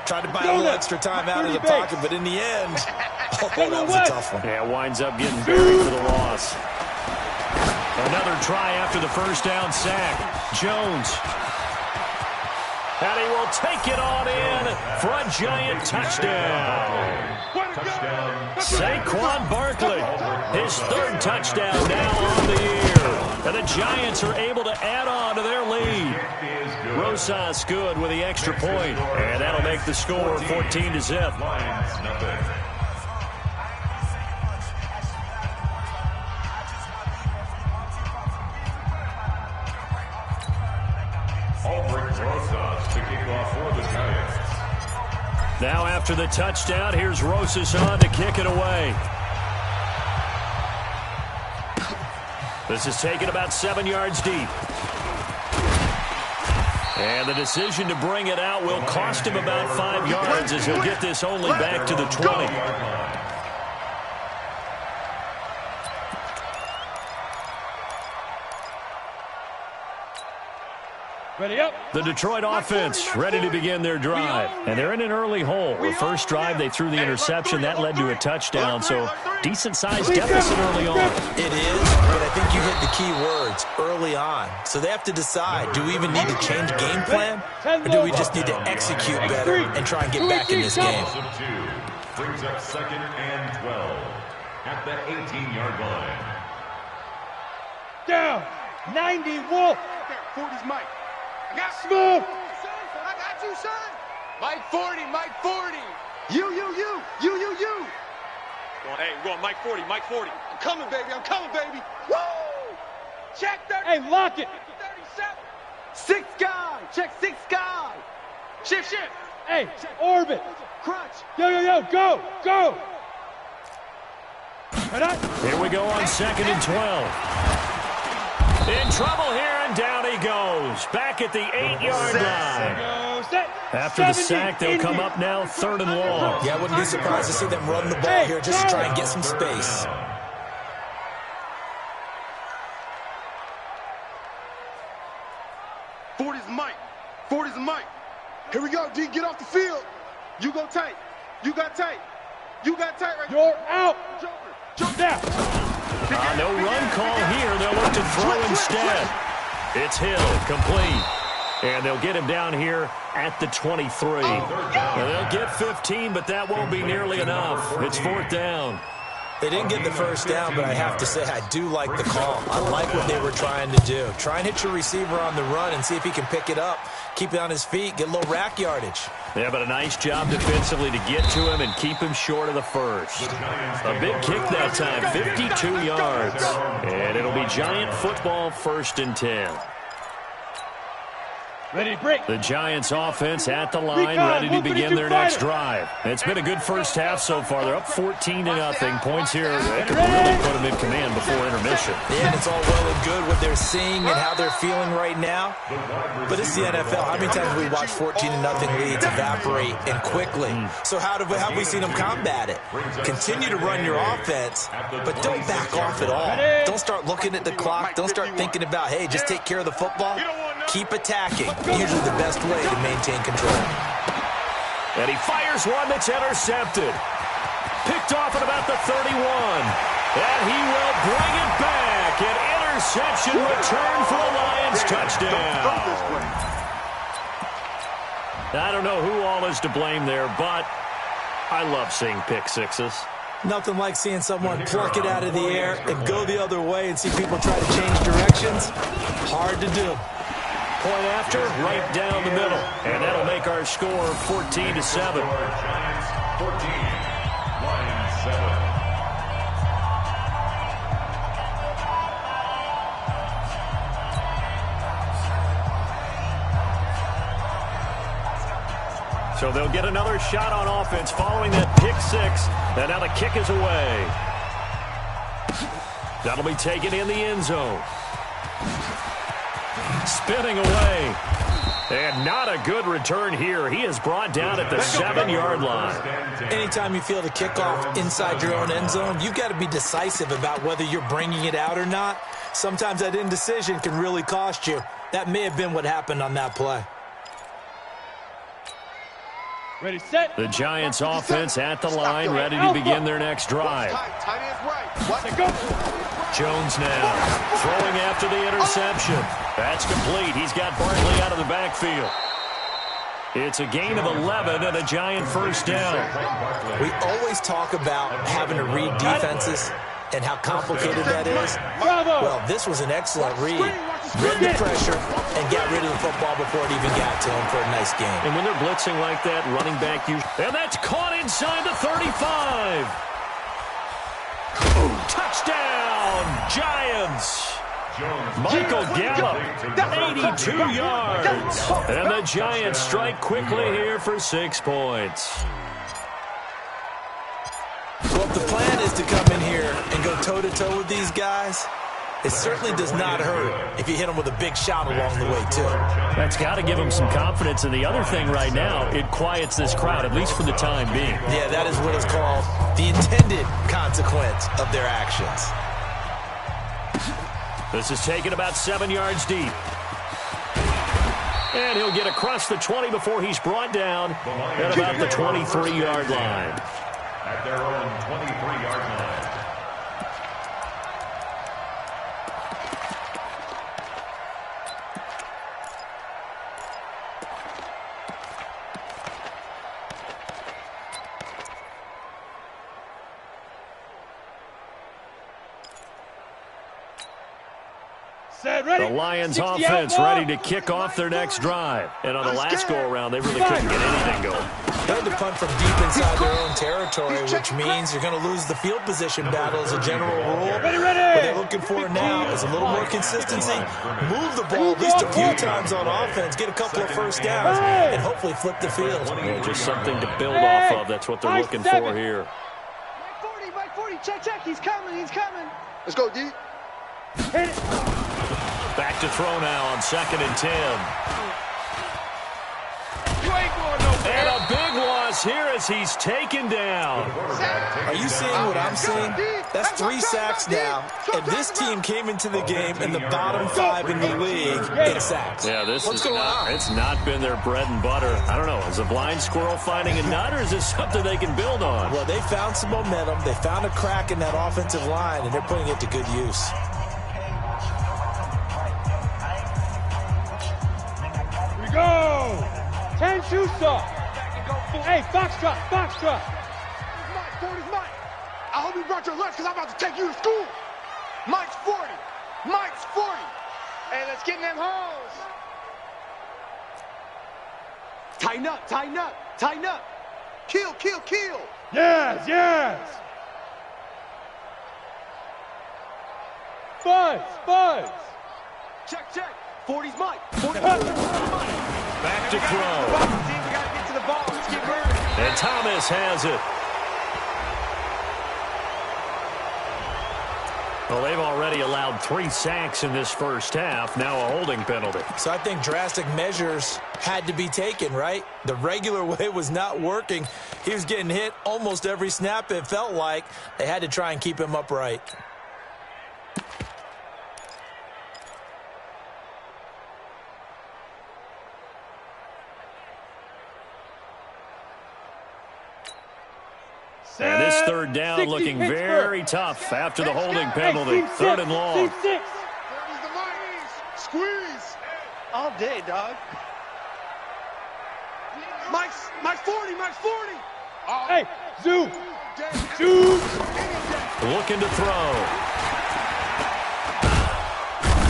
S3: Tried to buy a little extra time out of the pocket, but in the end, that was a tough one.
S1: Yeah, winds up getting buried for the loss. Another try after the 1st down sack. Jones. And he will take it on in for a Giant touchdown. Saquon Barkley, his 3rd touchdown now on the year. And the Giants are able to add on to their lead. Rosas good with the extra point, and that'll make the score 14-0. Now after the touchdown, here's Rosas on to kick it away. This is taken about 7 yards deep. And the decision to bring it out will cost him about 5 yards as he'll get this only back to the 20.
S5: Ready up.
S1: The Detroit offense ready to begin their drive. And they're in an early hole. The first drive, they threw the interception. That led to a touchdown, so decent-sized deficit early on.
S3: It is, but I think you hit the key words, early on. So they have to decide, do we even need to change game plan, or do we just need to execute better and try and get back in this game?
S4: Brings up 2nd and 12 at the 18-yard line.
S5: Down. 90, Wolf.
S2: 40's Mike. I got
S5: Smoke.
S2: I got you, son. Mike 40, Mike 40. You.
S7: Hey, we're going Mike 40, Mike 40.
S2: I'm coming, baby. Woo! Check 30.
S5: Hey, lock it.
S2: 37. 6 guy. Check 6 guy. Shift.
S5: Hey, orbit.
S2: Crunch.
S5: Yo, go.
S1: Here we go on 2nd and 12. In trouble here And down he goes. Back at the 8-yard line. After the sack, they'll come up now 3rd and long.
S3: Yeah, I wouldn't be surprised to see them run the ball here just to try and get some space.
S2: Ford is Mike. Ford is Mike. Here we go, D. Get off the field. You go tight. You got tight. You got tight right.
S5: You're out.
S2: Joker. Jump down.
S1: No run call here. They'll look to throw instead. It's Hill, complete. And they'll get him down here at the 23. They'll get 15, but that won't be nearly enough. It's 4th down.
S3: They didn't get the first down, but I have to say I do like the call. I like what they were trying to do. Try and hit your receiver on the run and see if he can pick it up. Keep it on his feet, get a little rack yardage.
S1: Yeah, but a nice job defensively to get to him and keep him short of the first. A big kick that time, 52 yards. And it'll be Giant football, 1st and 10.
S5: Ready to break.
S1: The Giants offense at the line, ready to begin their next drive. It's been a good first half so far. They're up 14-0. Points here that could really put them in command before intermission.
S3: Yeah, and it's all well and good what they're seeing and how they're feeling right now. But it's the NFL. How many times have we watched 14-0 leads evaporate and quickly? So how have we seen them combat it? Continue to run your offense, but don't back off at all. Don't start looking at the clock. Don't start thinking about, hey, just take care of the football. Keep attacking. Usually the best way to maintain control.
S1: And he fires one that's intercepted. Picked off at about the 31. And he will bring it back. An interception return for a Lions touchdown. I don't know who all is to blame there, but I love seeing pick sixes.
S3: Nothing like seeing someone pluck it out of the air and go the other way and see people try to change directions. Hard to do.
S1: Point after, right down the middle. And that'll make our score 14-7.
S4: Giants 14, Lions 7.
S1: So they'll get another shot on offense following that pick six. And now the kick is away. That'll be taken in the end zone. Spinning away. And not a good return here. He is brought down at the 7-yard line.
S3: Anytime you feel the kickoff inside your own end zone, you've got to be decisive about whether you're bringing it out or not. Sometimes that indecision can really cost you. That may have been what happened on that play.
S5: Ready, set.
S1: The Giants offense at the line, ready to begin their next drive. Jones now throwing after the interception. That's complete. He's got Barkley out of the backfield. It's a gain of 11 and a Giant first down.
S3: We always talk about having to read defenses and how complicated that is. Well, this was an excellent read. Read the pressure and got rid of the football before it even got to him for a nice game.
S1: And when they're blitzing like that, running back usually... And that's caught inside the 35. Touchdown, Giants. Michael Gallup, 82 yards. And the Giants strike quickly here for 6 points.
S3: Well, if the plan is to come in here and go toe-to-toe with these guys, it certainly does not hurt if you hit them with a big shot along the way, too.
S1: That's got to give them some confidence. And the other thing right now, it quiets this crowd, at least for the time being.
S3: Yeah, that is what is called the intended consequence of their actions.
S1: This is taken about 7 yards deep. And he'll get across the 20 before he's brought down at about the 23-yard line.
S4: At their own 23-yard line.
S1: The Lions offense ready to kick off their next drive. And on the last go-around, they really couldn't get anything going.
S3: They had to punt from deep inside their own territory, which means you're going to lose the field position battle as a general rule. What they're looking for now is a little more consistency. Move the ball at least a few times on offense, get a couple of first downs, and hopefully flip the field.
S1: Yeah, just something to build off of. That's what they're looking for here.
S2: Mike 40, check, he's coming. Let's go, D.
S5: Hit it.
S1: Back to throw now on 2nd and 10. And a big loss here as he's taken down.
S3: Are you seeing what I'm seeing? That's 3 sacks now, and this team came into the game in the bottom 5 in the league in sacks.
S1: Yeah,
S3: What's going on?
S1: It's not been their bread and butter. I don't know, is a blind squirrel finding a nut, or is this something they can build on?
S3: Well, they found some momentum. They found a crack in that offensive line, and they're putting it to good use.
S5: Here we go. 10 shoe soft. Hey, foxtrot, foxtrot.
S2: 40's Mike. I hope you brought your lunch because I'm about to take you to school. Mike's 40. Mike's 40. Hey, let's get in them holes. Tighten up, tighten up, tighten up. Kill, kill, kill.
S5: Yes, yes. Buzz, buzz.
S2: Check, check. 40's Mike. 40's Mike.
S1: Back to throw.
S2: We got to get to the ball. Let's get moving.
S1: And Thomas has it. Well, they've already allowed 3 sacks in this first half. Now a holding penalty.
S3: So I think drastic measures had to be taken, right? The regular way was not working. He was getting hit almost every snap, it felt like. They had to try and keep him upright.
S1: And this 3rd down looking very tough after the holding penalty. 3rd and long.
S2: Squeeze. All day, dog. Mike's 40, Mike's 40.
S5: Hey, zoom. Zoom.
S1: Looking to throw.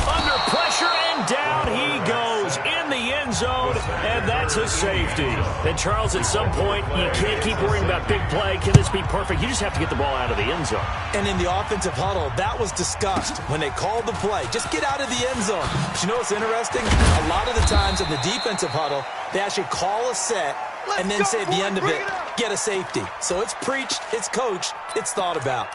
S1: Under pressure and down he goes in the end zone, and that's a safety. And Charles, at some point, you can't keep worrying about big play. Can this be perfect? You just have to get the ball out of the end zone.
S3: And in the offensive huddle, that was discussed when they called the play. Just get out of the end zone. But you know what's interesting? A lot of the times in the defensive huddle, they actually call a set and then say at the end of it, get a safety. So it's preached, it's coached, it's thought about.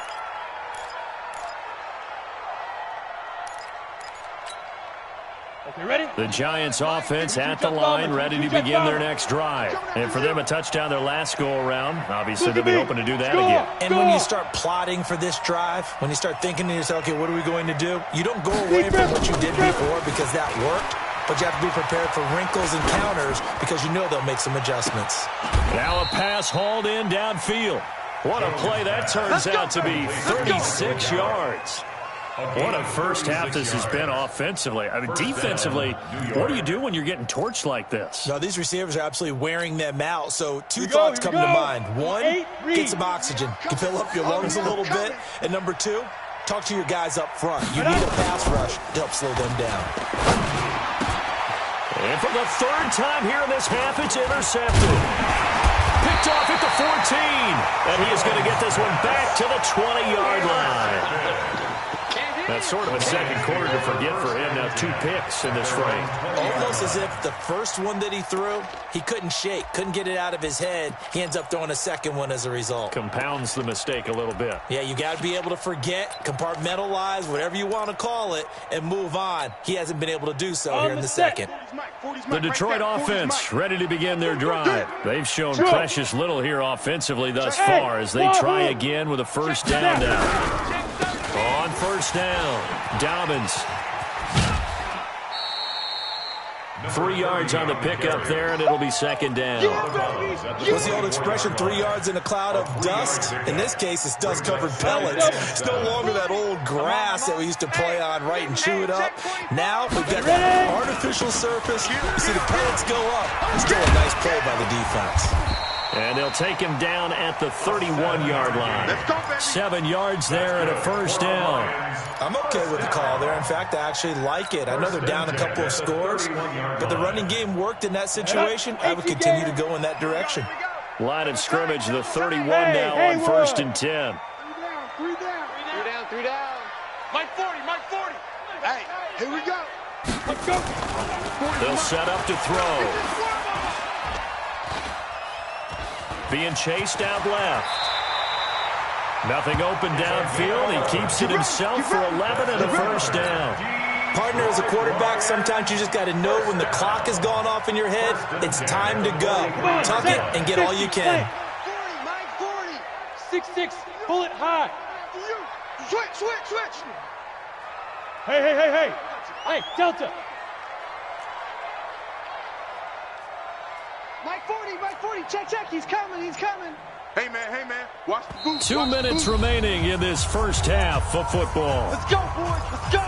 S5: Okay, ready?
S1: The Giants offense at the line, ready to begin their next drive. And for them, a touchdown their last go-around. Obviously, they'll be hoping to do that again.
S3: And when you start plotting for this drive, when you start thinking to yourself, okay, what are we going to do? You don't go away from what you did before because that worked, but you have to be prepared for wrinkles and counters because you know they'll make some adjustments.
S1: Now a pass hauled in downfield. What a play that turns out to be, 36 yards. What a first half this has been offensively. I mean, defensively, what do you do when you're getting torched like this?
S3: No, these receivers are absolutely wearing them out. So 2 thoughts come to mind. 1, get some oxygen. You can fill up your lungs a little bit. And number 2, talk to your guys up front. You need a pass rush to help slow them down.
S1: And for the 3rd time here in this half, it's intercepted. Picked off at the 14. And he is going to get this one back to the 20-yard line. That's sort of a second quarter to forget for him. Now 2 picks in this frame.
S3: Almost as if the first one that he threw, he couldn't shake, couldn't get it out of his head. He ends up throwing a second one as a result.
S1: Compounds the mistake a little bit.
S3: Yeah, you got to be able to forget, compartmentalize, whatever you want to call it, and move on. He hasn't been able to do so here in the second.
S1: The Detroit offense ready to begin their drive. They've shown precious little here offensively thus far as they try again with a first down now. On first down, Dobbins. 3 yards on the pickup there, and it'll be second down.
S3: What's the old expression, 3 yards in a cloud of dust? In this case, it's dust-covered pellets. It's no longer that old grass that we used to play on, right, and chew it up. Now we've got that artificial surface. You see the pellets go up. Still a nice play by the defense.
S1: And they'll take him down at the 31-yard line. 7 yards there and a first down.
S3: I'm okay with the call there. In fact, I actually like it. I know they're down a couple of scores, but the running game worked in that situation. I would continue to go in that direction.
S1: Line of scrimmage, the 31 now on first and 10.
S2: 3 down. Mike 40, Mike 40. Hey, here we go. Let's go.
S1: They'll set up to throw. Being chased out left. Nothing open downfield. He keeps it himself for 11 and a first down.
S3: Partner, as a quarterback, sometimes you just got to know when the clock has gone off in your head, it's time to go. Tuck it and get all you can.
S5: 6-6, pull it high.
S2: Switch.
S5: Hey. Hey, Delta.
S6: Mike 40, check, he's coming.
S2: Hey, man, watch the boots.
S1: 2 minutes remaining in this first half of football.
S6: Let's go, boys, let's go.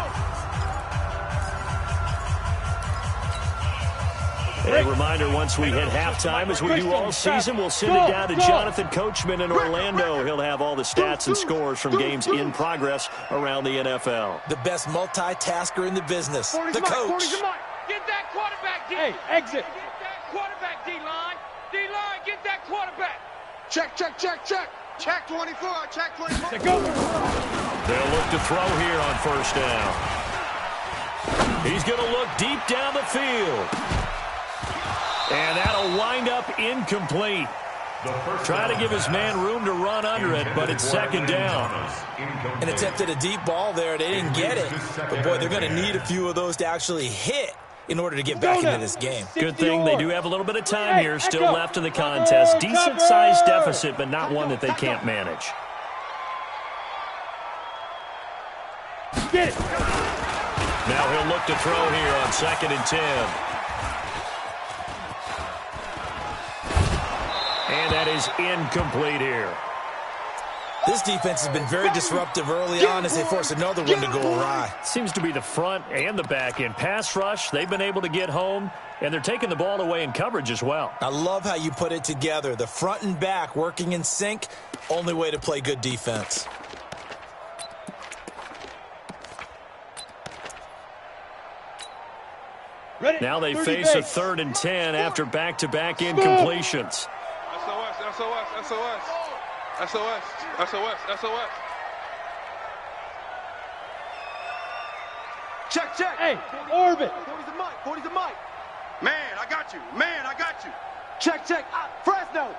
S1: A reminder, once we hit halftime, as we do all season, we'll send it down to Jonathan Coachman in Orlando. He'll have all the stats and scores from games in progress around the NFL.
S3: The best multitasker in the business, the coach.
S7: Get that quarterback, D.
S5: Hey, exit.
S7: Get that quarterback, D-line. D-line, get that quarterback.
S2: Check. Check 24. Check 24.
S5: Let's go.
S1: They'll look to throw here on first down. He's going to look deep down the field. And that'll wind up incomplete. Trying to give his man room to run under it, but it's second down.
S3: And attempted a deep ball there. They didn't get it. But, boy, they're going to need a few of those to actually hit in order to get back into this game.
S1: Good thing they do have a little bit of time here still left in the contest. Decent-sized deficit, but not one that they can't manage.
S5: Get it.
S1: Now he'll look to throw here on 2nd and 10. And that is incomplete here.
S3: This defense has been very disruptive early on as they force another one to go awry.
S1: Seems to be the front and the back end. Pass rush, they've been able to get home, and they're taking the ball away in coverage as well.
S3: I love how you put it together. The front and back working in sync, only way to play good defense.
S1: Now they face a 3rd and 10 after back-to-back incompletions.
S2: SOS. Check.
S5: Hey, orbit.
S6: 40's the mic.
S2: Man, I got you.
S6: Check. Fresno.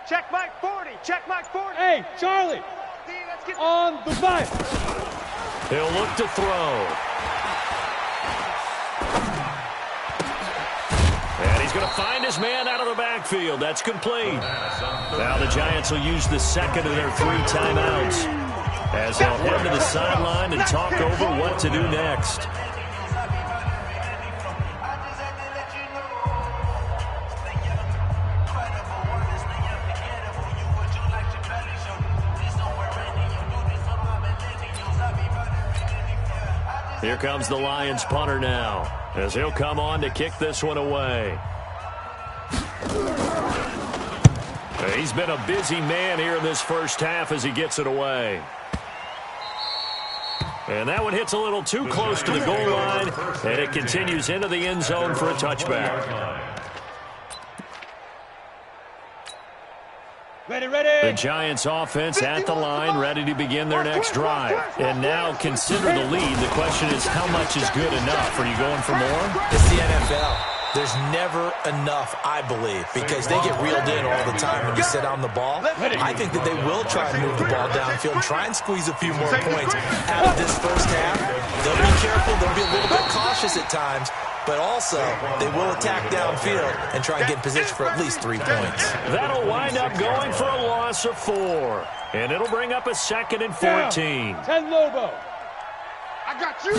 S7: Check Mike 40.
S5: Hey, Charlie. On the bike.
S1: He'll look to throw. And he's going to find his man out of the backfield. That's complete. Now the Giants will use the second of their 3 timeouts as they'll head to the sideline and talk over what to do next. Here comes the Lions punter now, as he'll come on to kick this one away. He's been a busy man here in this first half as he gets it away. And that one hits a little too close to the goal line, and it continues into the end zone for a touchback. The Giants offense at the line, ready to begin their next drive. And now consider the lead. The question is, how much is good enough? Are you going for more?
S3: It's the NFL. There's never enough, I believe, because they get reeled in all the time when you sit on the ball. I think that they will try and move the ball downfield, try and squeeze a few more points out of this first half. They'll be careful. They'll be a little bit cautious at times, but also they will attack downfield and try and get in position for at least 3 points.
S1: That'll wind up going for a loss of 4, and it'll bring up a 2nd and 14.
S5: 10 Lobo.
S2: I got you.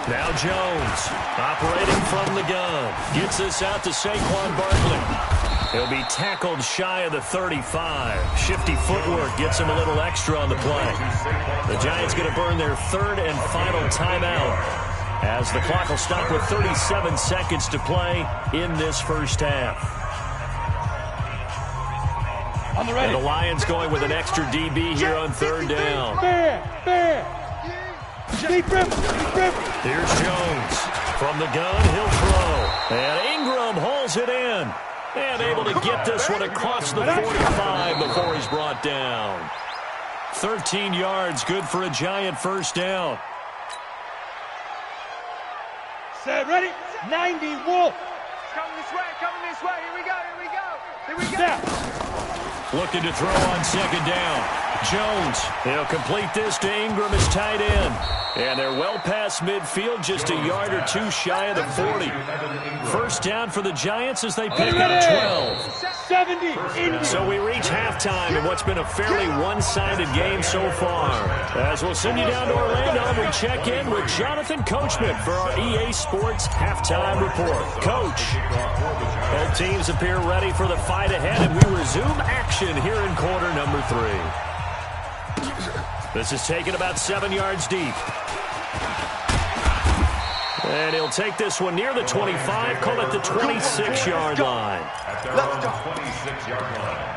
S1: Now Jones, operating from the gun, gets this out to Saquon Barkley. He'll be tackled shy of the 35. Shifty footwork gets him a little extra on the play. The Giants going to burn their 3rd and final timeout as the clock will stop with 37 seconds to play in this first half.
S5: On the ready.
S1: And the Lions going with an extra DB here on 3rd down.
S5: Fair. Deep rip.
S1: Here's Jones. From the gun, he'll throw. And Ingram hauls it in. And able to get this one across the 45 before he's brought down. 13 yards, good for a Giant first down.
S5: Set, ready. 90 Wolf.
S7: Coming this way. Here we go.
S5: Snap.
S1: Looking to throw on 2nd down. Jones, he'll complete this to Ingram as tight end. And they're well past midfield, just a yard or two shy of the 40. First down for the Giants as they pick up 12.
S5: 70.
S1: So we reach halftime in what's been a fairly one-sided game so far. As we'll send you down to Orlando, we check in with Jonathan Coachman for our EA Sports Halftime Report. Coach, both teams appear ready for the fight ahead, and we resume action here in quarter number 3. This is taken about 7 yards deep. And he'll take this one near the 25, call it the 26-yard line.
S4: At their own 26-yard line.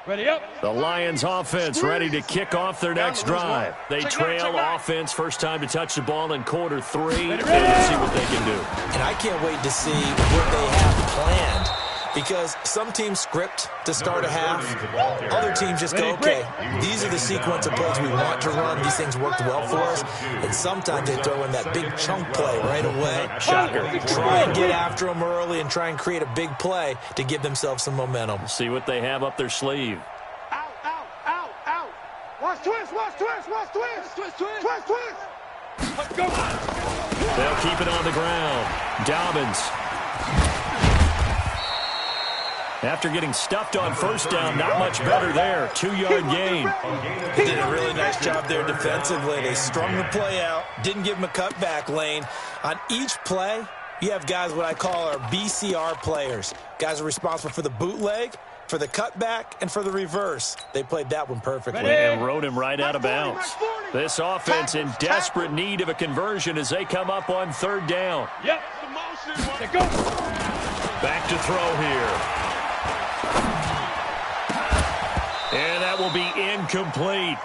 S5: Ready up.
S1: The Lions offense ready to kick off their next drive. They trail offense, first time to touch the ball in quarter 3. And let's see what they can do.
S3: And I can't wait to see what they have planned, because some teams script to start a half. Other teams just go, okay, these are the sequence of plays we want to run. These things worked well for us. And sometimes they throw in that big chunk play right away. Shocker. Try and get after them early and try and create a big play to give themselves some momentum.
S1: See what they have up their sleeve.
S2: Out, out, out, out. Watch twist, watch twist, watch twist. Twist, twist, twist, twist. Let's go.
S1: They'll keep it on the ground. Dobbins. After getting stuffed on first down, not much better there. 2-yard gain.
S3: They did a really nice job there defensively. They strung the play out, didn't give them a cutback lane. On each play, you have guys what I call our BCR players. Guys are responsible for the bootleg, for the cutback, and for the reverse. They played that one perfectly.
S1: And rode him right out of bounds. This offense in desperate need of a conversion as they come up on third down.
S5: Yep. Go.
S1: Back to throw here. And that will be incomplete.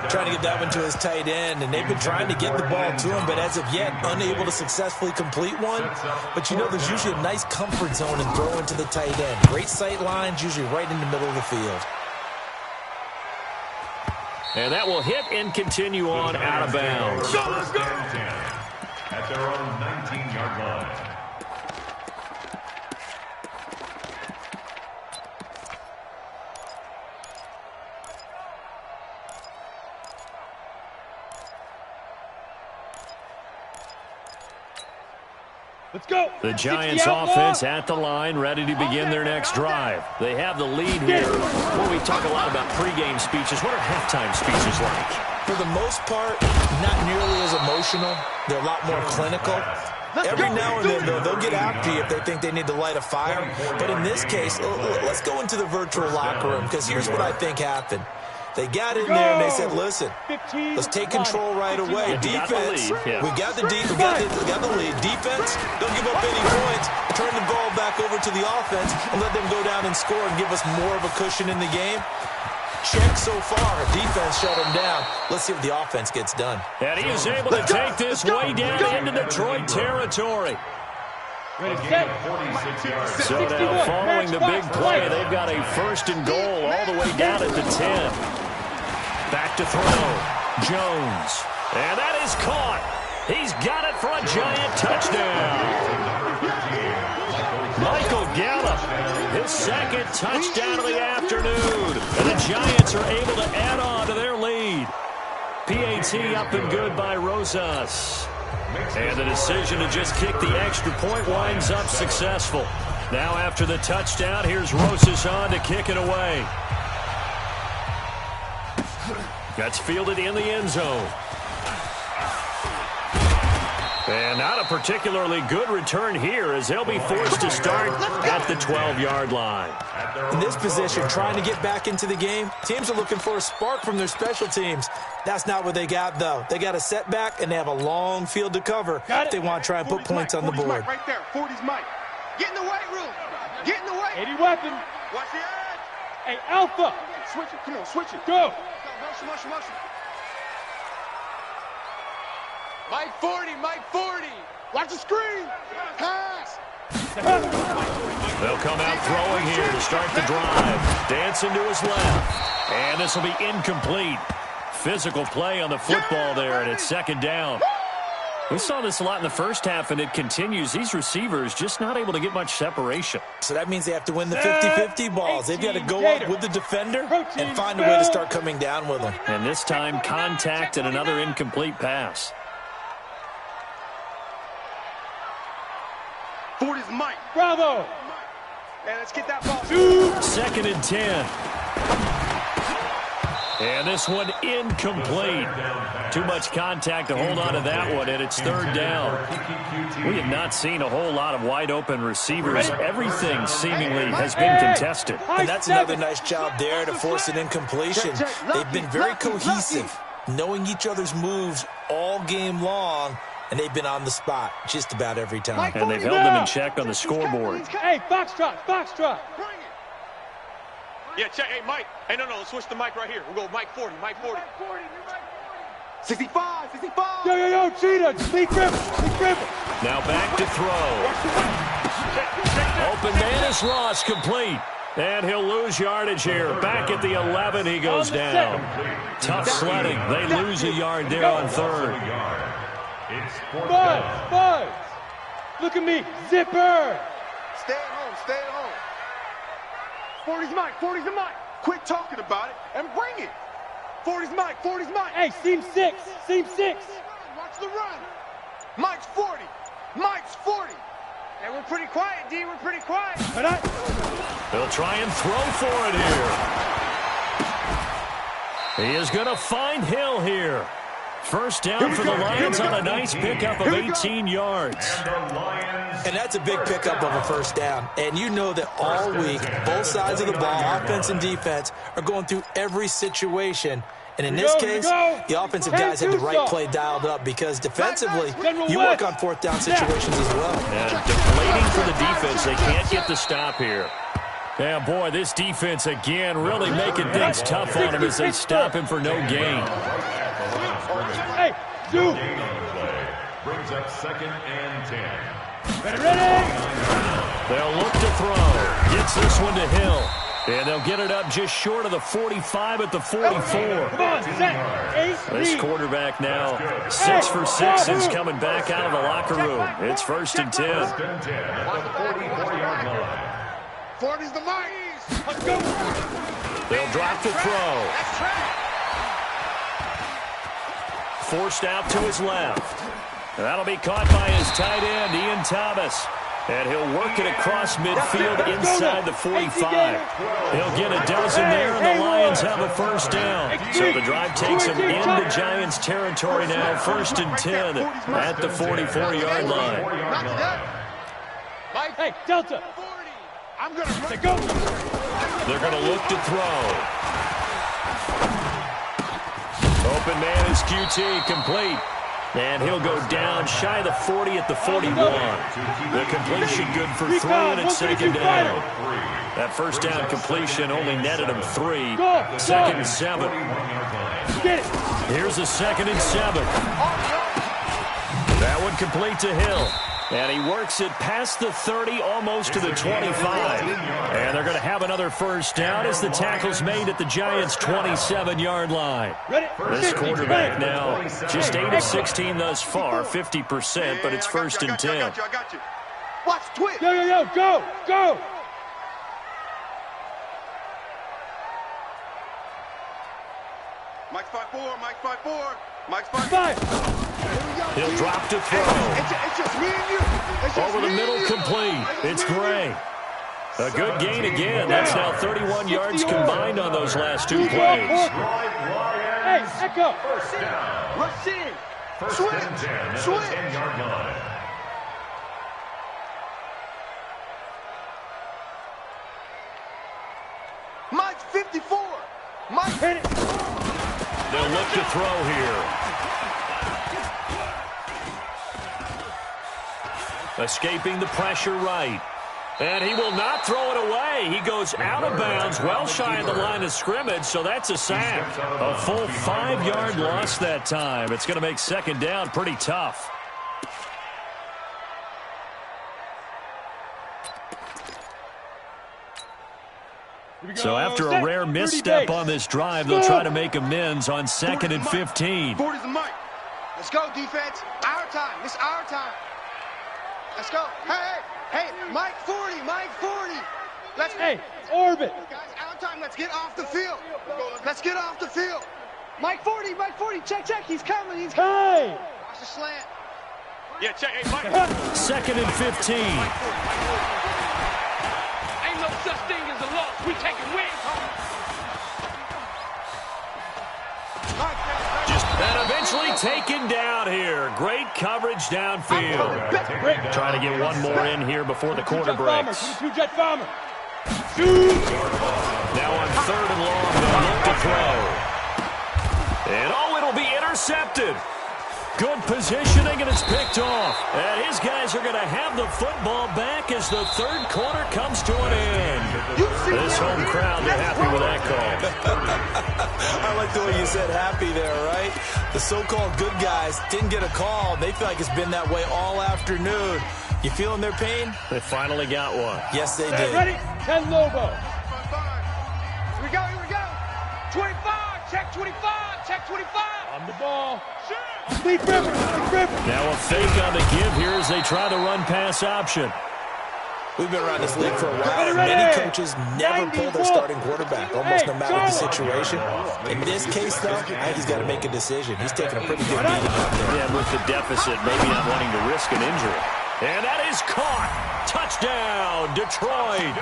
S3: Trying to get that one to his tight end, and they've been trying to get the ball to him, but as of yet, unable to successfully complete one. But you know, there's usually a nice comfort zone in throwing to the tight end. Great sight lines, usually right in the middle of the field.
S1: And that will hit and continue on out of bounds.
S4: First and 10 at their own 19-yard line.
S5: Let's go.
S1: The Giants offense at the line, ready to begin their next drive. They have the lead here. When we talk a lot about pregame speeches, what are halftime speeches like?
S3: For the most part, not nearly as emotional. They're a lot more clinical. Every now and then, though, they'll get after you if they think they need to light a fire. But in this case, let's go into the virtual locker room, because here's what I think happened. They got in there and they said, listen, let's take control right away. Defense, we got the lead. Defense, don't give up any points. Turn the ball back over to the offense and let them go down and score and give us more of a cushion in the game. Check so far. Defense shut them down. Let's see if the offense gets done.
S1: And he is able to take this way down into Detroit territory. So now, following the big play, they've got a first and goal all the way down at the 10. Back to throw. Jones. And that is caught. He's got it for a Giant touchdown. Michael Gallup, his second touchdown of the afternoon. And the Giants are able to add on to their lead. PAT up and good by Rosas. And the decision to just kick the extra point winds up successful. Now after the touchdown, here's Rosas on to kick it away. That's fielded in the end zone. And not a particularly good return here as they'll be forced to start at the 12-yard line.
S3: In this position, trying to get back into the game, teams are looking for a spark from their special teams. That's not what they got, though. They got a setback, and they have a long field to cover if they want to try and put points on the board.
S2: Right there, 40's Mike. Get in the weight room. Get in the weight.
S5: 80 weapon.
S2: Watch the edge.
S5: Hey, Alpha.
S2: Switch it. Come on, switch it.
S5: Go.
S2: Motion. Mike 40, Mike 40. Watch the screen. Pass.
S1: They'll come out throwing here to start the drive. Dancing to his left. And this will be incomplete. physical play on the football there, and it's second down. We saw this a lot in the first half, and it continues. These receivers just not able to get much separation.
S3: So that means they have to win the 50-50 balls. They've got to go up with the defender and find a way to start coming down with them.
S1: And this time, contact and another incomplete pass.
S2: 40's Mike.
S5: Bravo.
S2: And let's get that ball.
S1: 2nd and 10. And this one incomplete. Too much contact to hold on to that one, and it's 3rd down. We have not seen a whole lot of wide-open receivers. Everything seemingly has been contested.
S3: And that's another nice job there to force an incompletion. They've been very cohesive, knowing each other's moves all game long, and they've been on the spot just about every time.
S1: And they've held them in check on the scoreboard.
S5: Hey, foxtrot, foxtrot.
S7: Yeah, check. Hey, Mike. Hey, no, let's switch the mic right here. We'll go Mike 40, Mike 40.
S2: 65, 65.
S5: Yo, cheetah. Sneak dribble.
S1: Now back to throw. Open man is lost, complete. And he'll lose yardage here. Back at the 11, he goes down. Tough sledding. They lose a yard there on 3rd.
S5: Buzz. Look at me. Zipper.
S2: Stay at home. 40's Mike. Quit talking about it and bring it. 40's Mike.
S5: Hey, seam 6.
S2: Watch the run. Mike's 40.
S7: Hey, we're pretty quiet, D. We're pretty quiet.
S1: They'll try and throw for it here. He is going to find Hill here. First down for the Lions on a nice pickup of 18 yards.
S3: And that's a big pickup of a first down. And you know that all week, both sides of the ball, offense and defense, are going through every situation. And in this case, the offensive guys had the right play dialed up because defensively, you work on 4th down situations as well.
S1: And deflating for the defense. They can't get the stop here. Yeah, boy, this defense again really making things tough on him as they stop him for no gain.
S5: Hey, dude.
S4: Brings up 2nd and 10.
S5: Ready?
S1: They'll look to throw. Gets this one to Hill. And they'll get it up just short of the 45 at the 44.
S5: Come on, set.
S1: This quarterback now 6 for 6 since coming back out of the locker room. It's 1st and 10.
S4: 1st and 10 at the 44-yard line.
S2: 40's the Mike.
S5: Let's go.
S1: They'll drop the throw. Forced out to his left. And that'll be caught by his tight end, Ian Thomas. And he'll work it across midfield inside the 45. He'll get a dozen there, and the Lions have a first down. So the drive takes them into Giants territory now, 1st and 10 at the 44-yard line.
S5: Hey, Delta.
S2: I'm going to
S5: go.
S1: They're going to look to throw. Open man is QT, complete. And he'll go down shy of the 40 at the 41. The completion good for 3, and it's 2nd down. That first down completion only netted him 3. 2nd and 7. Here's a 2nd and 7. That one complete to Hill. And he works it past the 30, almost to the 25. And they're going to have another first down as the tackle's made at the Giants' 27-yard line. This quarterback now just 8 of 16 thus far, 50%, but it's 1st and 10.
S2: I got you. Watch twitch.
S5: Yo, go.
S2: Mike's 5'4", Mike's 5'4".
S1: He'll drop to throw.
S2: It's just me and you.
S1: Over the middle, complete. It's Gray. A good gain again. That's now 31 yards combined on those last 2 plays.
S5: Hey, Echo.
S4: First down.
S2: Rush in.
S4: 1st and 10 at the 10-yard line.
S2: Mike's 54. Mike.
S5: Hit it.
S1: They'll look to throw here. Escaping the pressure right. And he will not throw it away. He goes out of bounds, well shy of the line of scrimmage, so that's a sack. A full 5-yard loss that time. It's going to make 2nd down pretty tough. So after a rare misstep on this drive, they'll try to make amends on 2nd and 15.
S2: 40's the mic. Let's go, defense. Our time. This is our time. Let's go. Hey, Mike 40, Mike 40. Let's
S5: orbit.
S2: Guys, our time. Let's get off the field. Let's get off the field. Mike 40, check. He's coming.
S5: Hey!
S2: Watch the slant.
S7: Yeah, check. Hey, Mike.
S1: 2nd and 15.
S7: Ain't no such thing as a loss. We taking wins, homie.
S1: And eventually taken down here. Great coverage downfield. Trying to get one more in here before the quarter breaks.
S5: 22 jet bomber.
S1: Now on 3rd and long, they'll look to throw. And it'll be intercepted. Good positioning, and it's picked off. And his guys are going to have the football back as the 3rd quarter comes to an end. This home crowd, they're happy with that call.
S3: I like the way you said happy there, right? The so-called good guys didn't get a call. They feel like it's been that way all afternoon. You feeling their pain?
S1: They finally got one.
S3: Yes, they did.
S5: Ready? 10 Lobo.
S2: Here we go. 25. Check 25. Check 25.
S5: On the ball. Lead River.
S1: Now a fake on the give here as they try the run-pass option.
S3: We've been around this league for a while, and many coaches never pull their starting quarterback, almost no matter the situation. In this case, though, I think he's got to make a decision. He's taking a pretty good beating out there.
S1: Yeah, with the deficit, maybe not wanting to risk an injury. And that is caught. Touchdown, Detroit.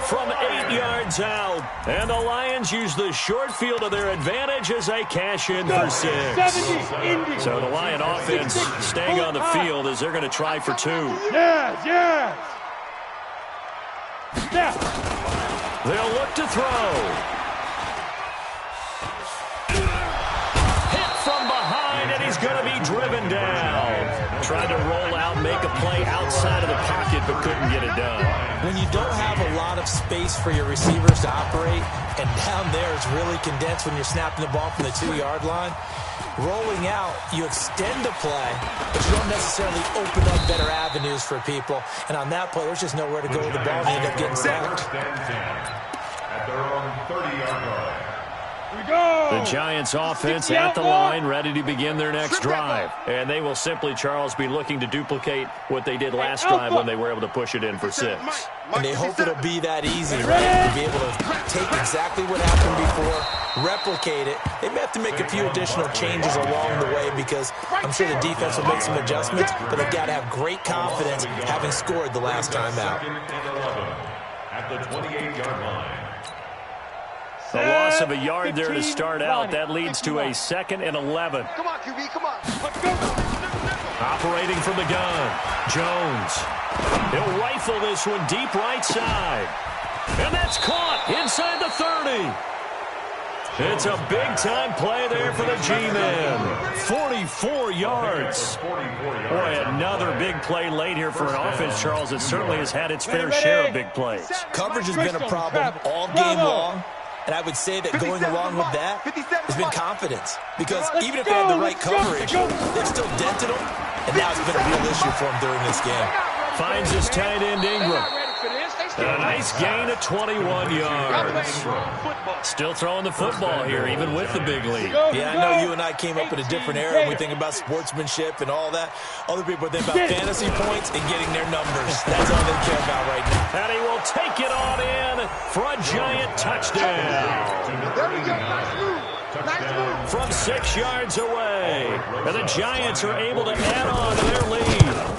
S1: From 8 yards out. And the Lions use the short field to their advantage as they cash in for 6. So the Lion offense staying on the field as they're going to try for 2.
S5: Yes.
S1: They'll look to throw. Hit from behind, and he's going to be driven down. Tried to roll out, make a play outside of the pocket, but couldn't get it done.
S3: When you don't have a lot of space for your receivers to operate, and down there it's really condensed when you're snapping the ball from the 2-yard line, rolling out, you extend the play, but you don't necessarily open up better avenues for people. And on that play, there's just nowhere to go with the ball, and they end up getting sacked.
S4: At their own 30-yard line.
S1: The Giants offense at the line, ready to begin their next drive. And they will simply, Charles, be looking to duplicate what they did last drive when they were able to push it in for 6.
S3: And they hope it'll be that easy, right? To be able to take exactly what happened before, replicate it. They may have to make a few additional changes along the way because I'm sure the defense will make some adjustments, but they've got to have great confidence having scored the last time out.
S4: At the 28-yard line.
S1: A loss of a yard there to start out. That leads to a 2nd and 11.
S2: Come on, QB, come on. Let's go.
S1: Operating from the gun, Jones. He'll rifle this one deep right side. And that's caught inside the 30. It's a big-time play there for the G-Men. 44 yards. Boy, another big play late here for an offense, Charles, that certainly has had its fair share of big plays.
S3: Coverage has been a problem all game long. And I would say that going along with that has been confidence. Because even if they had the right coverage, they've still dented them. And now it's been a real issue for them during this game.
S1: Finds his tight end, Ingram. And a nice gain of 21 yards. Still throwing the football here, even with the big lead.
S3: Yeah, I know you and I came up in a different era when we think about sportsmanship and all that. Other people think about fantasy points and getting their numbers. That's all they care about right now.
S1: And he will take it on in for a giant touchdown.
S2: There we go. Nice move. Nice move.
S1: From 6 yards away. And the Giants are able to add on to their lead.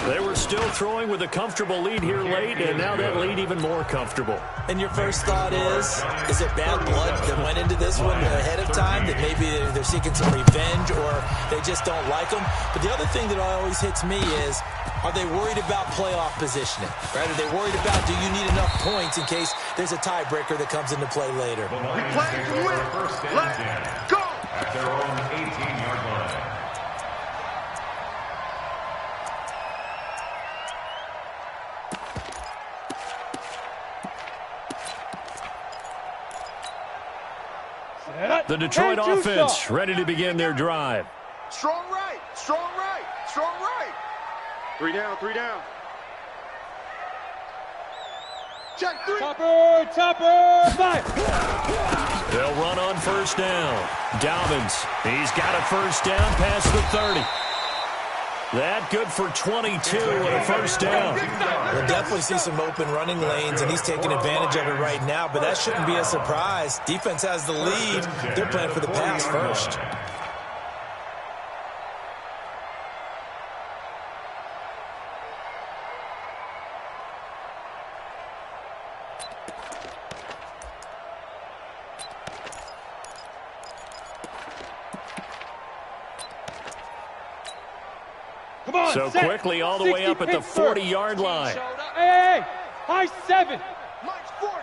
S1: They were still throwing with a comfortable lead here late, and now that lead even more comfortable.
S3: And your first thought is it bad blood that went into this one ahead of time, that maybe they're seeking some revenge or they just don't like them? But the other thing that always hits me is, are they worried about playoff positioning? Right? Are they worried about, do you need enough points in case there's a tiebreaker that comes into play later?
S4: We play to win. Let's go. At their own 18-yard line.
S1: The Detroit offense ready to begin their drive.
S2: Strong right. Strong right. Strong right.
S7: 3 down, 3 down.
S2: check 3.
S5: Topper, 5.
S1: They'll run on first down. Dobbins, he's got a first down past the 30. That good for 22 and a first down.
S3: We'll definitely see some open running lanes, and he's taking advantage of it right now, but that shouldn't be a surprise. Defense has the lead. They're playing for the pass first.
S1: So quickly all the way up at the 40-yard line.
S5: Hey, high 7.
S2: Mike's 40.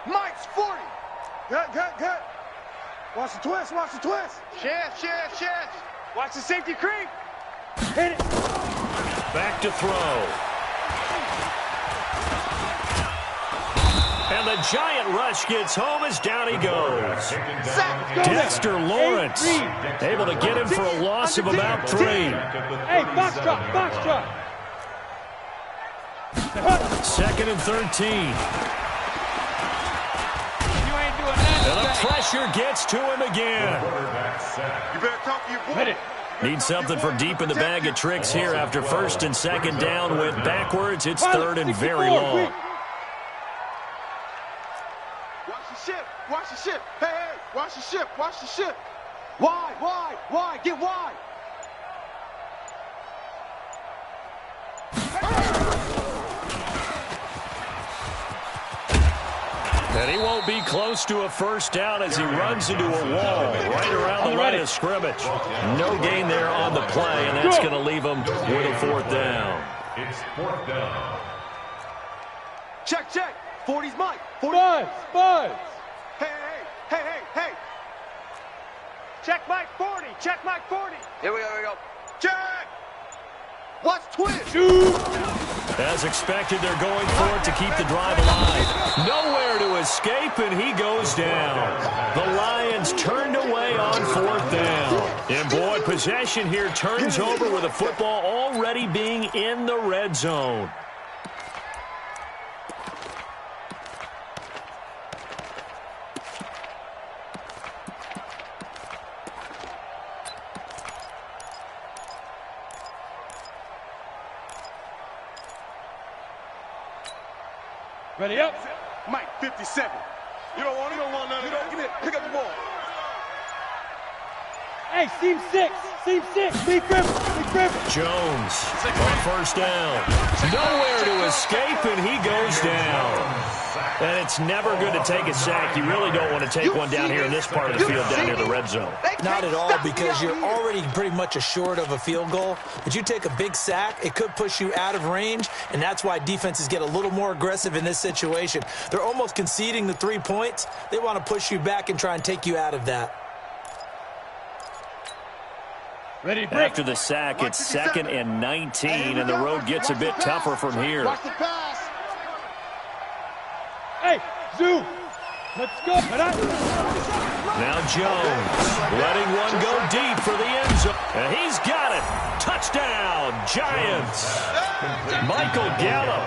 S2: Mike's 40. Good. Watch the twist. Chest.
S7: Watch the safety creep.
S5: Hit it.
S1: Back to throw. And the giant rush gets home as down he goes. Dexter Lawrence able to get him for a loss of about 3.
S5: Hey, box drop.
S1: 2nd and 13.
S5: You ain't doing that.
S1: And the pressure gets to him again.
S2: You better talk to your boy.
S5: Hit it.
S1: Need something for deep in the bag of tricks here after 1st and 2nd down went backwards. It's 3rd and very long.
S2: Watch the ship. Hey, watch the ship. Wide. Get wide.
S1: And he won't be close to a first down as he runs into a wall right around the line of scrimmage. No gain there on the play, and that's going to leave him with a 4th down.
S4: It's 4th down.
S2: Check. 40's Mike.
S5: 40. Buzz.
S2: Hey.
S7: Check Mike 40.
S2: Here we go. Check. Watch twist.
S5: Shoot.
S1: As expected, they're going for it to keep the drive alive. Nowhere to escape, and he goes down. The Lions turned away on 4th down. And boy, possession here turns over with the football already being in the red zone.
S5: Ready up.
S2: Mike 57. You don't want none of that. Give me it. Pick up the ball.
S5: Hey, seam 6. Big grip.
S1: Jones on first down. Nowhere to escape, and he goes down. And it's never good to take a sack. You really don't want to take one down here in this part of the field down near the red zone.
S3: Not at all, because you're already pretty much assured of a field goal. But you take a big sack, it could push you out of range, and that's why defenses get a little more aggressive in this situation. They're almost conceding the 3 points. They want to push you back and try and take you out of that.
S5: Ready, break.
S1: After the sack, it's 2nd and 19, and the road gets a bit tougher from here.
S2: Watch the pass.
S5: Hey, zoom. Let's go.
S1: Now Jones letting one go deep for the end zone. And he's got it. Touchdown, Giants. Michael Gallup,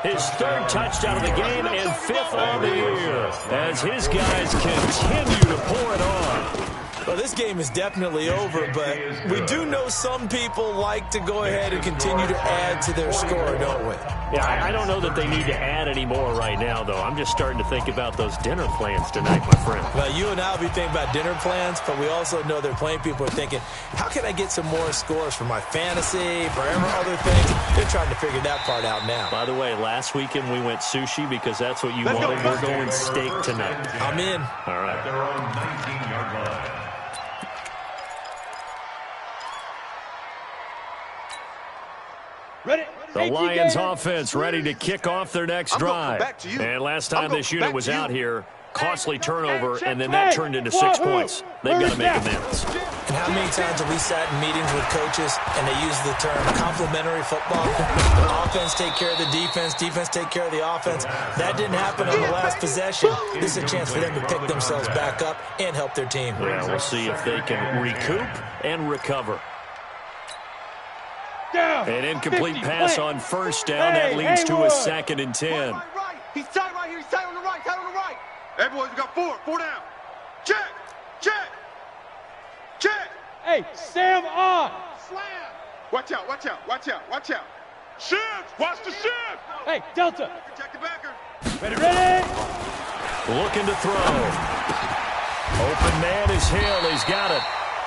S1: his 3rd touchdown of the game and 5th on the year as his guys continue to pour it on.
S3: Well, this game is definitely over, but we do know some people like to go ahead and continue to add to their score, don't we?
S1: Yeah, I don't know that they need to add any more right now, though. I'm just starting to think about those dinner plans tonight, my friend.
S3: Well, you and I will be thinking about dinner plans, but we also know there are plenty of people are thinking, how can I get some more scores for my fantasy, for other things? They're trying to figure that part out now.
S1: By the way, last weekend we went sushi because that's what you wanted. We're going steak tonight.
S3: I'm in.
S1: All right.
S4: At their own 19-yard line.
S5: Ready.
S1: The Lions offense ready to kick off their next drive. And last time this unit was out here, costly turnover, and then that turned into 6 points. They've got to make amends.
S3: And how many times have we sat in meetings with coaches and they use the term complementary football? The offense take care of the defense, defense take care of the offense. That didn't happen on the last possession. This is a chance for them to pick themselves back up and help their team.
S1: Yeah, we'll see if they can recoup and recover. An incomplete pass on first down. That leads to a 2nd and 10.
S2: He's tight right right here. He's tight on the right. Tight on the right. Hey, boys, we got 4. 4 down. Check. Check. Check.
S5: Hey, Sam on.
S2: Slam. Watch out. Watch out. Watch out. Watch out. Shift. Watch the shift.
S5: Hey, Delta.
S2: Protect the backer.
S5: Ready.
S1: Looking to throw. Open man is Hill. He's got it.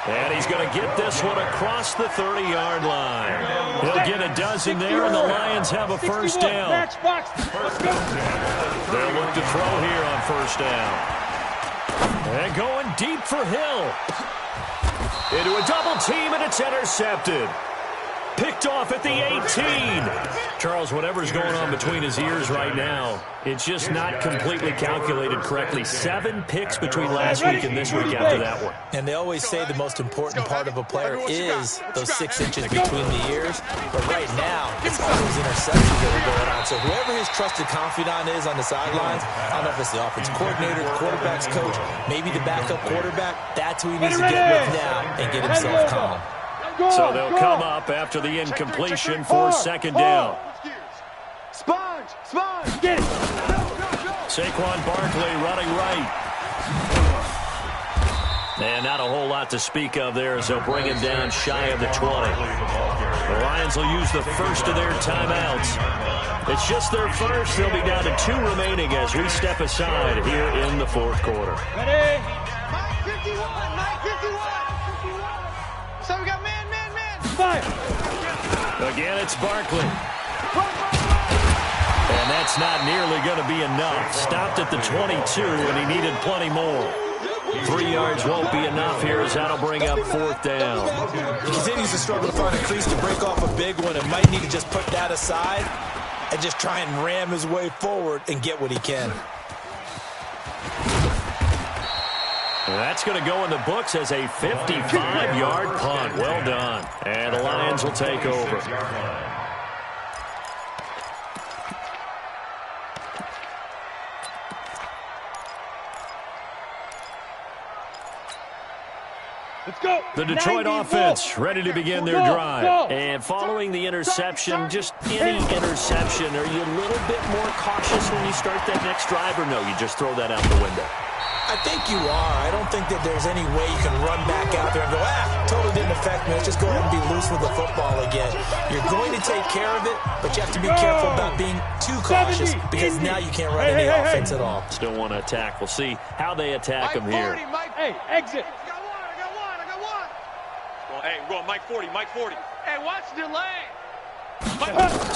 S1: And he's going to get this one across the 30-yard line. He'll get a dozen there, and the Lions have a first down.
S5: Match box. Let's go.
S1: They'll look to throw here on first down. And going deep for Hill. Into a double team, and it's intercepted. Picked off at the 18. Charles, whatever's going on between his ears right now, it's just not completely calculated correctly. 7 picks between last week and this week after that one.
S3: And they always say the most important part of a player is those 6 inches between the ears. But right now, it's all those interceptions that are going on. So whoever his trusted confidant is on the sidelines, I don't know if it's the offensive coordinator, the quarterback's coach, maybe the backup quarterback, that's who he needs to get with now and get himself calm.
S1: So they'll come up after the incompletion for second down.
S2: Sponge.
S5: Get it.
S1: Saquon Barkley running right. And not a whole lot to speak of there as they'll bring him down shy of the 20. The Lions will use the first of their timeouts. It's just their first. They'll be down to 2 remaining as we step aside here in the fourth quarter.
S5: Ready.
S2: Mike 51. So we got man.
S5: Fire.
S1: Again, it's Barkley. And that's not nearly going to be enough. Stopped at the 22, and he needed plenty more. 3 yards won't be enough here as that'll bring up fourth down.
S3: He continues to struggle to find a crease to break off a big one and might need to just put that aside and just try and ram his way forward and get what he can.
S1: That's going to go in the books as a 55-yard punt. Well done. And the Lions will take over.
S5: Let's go.
S1: The Detroit offense ready to begin their drive. And following the interception, just any interception, are you a little bit more cautious when you start that next drive, or no, you just throw that out the window?
S3: I think you are. I don't think that there's any way you can run back out there and go, totally didn't affect me. Let's just go ahead and be loose with the football again. You're going to take care of it, but you have to be careful about being too cautious because now you can't run any offense at all.
S1: Still want to attack. We'll see how they attack him here.
S5: Hey, exit.
S2: I got one.
S7: Well, hey, we're going Mike 40.
S2: Hey, watch the lane.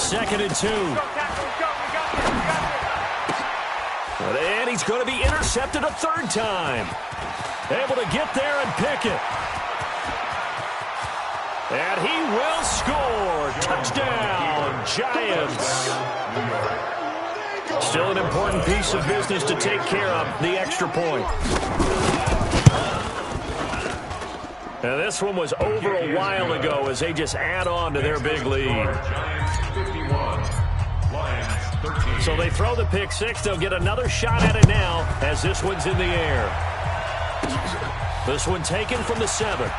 S1: Second and 2.
S2: Go, tackle, go. We got this.
S1: And he's going to be intercepted a third time. Able to get there and pick it. And he will score. Touchdown, Giants. Still an important piece of business to take care of, the extra point. Now this one was over a while ago as they just add on to their big lead.
S4: Giants 51, Lions 13.
S1: So they throw the pick six. They'll get another shot at it now as this one's in the air. This one taken from the 7.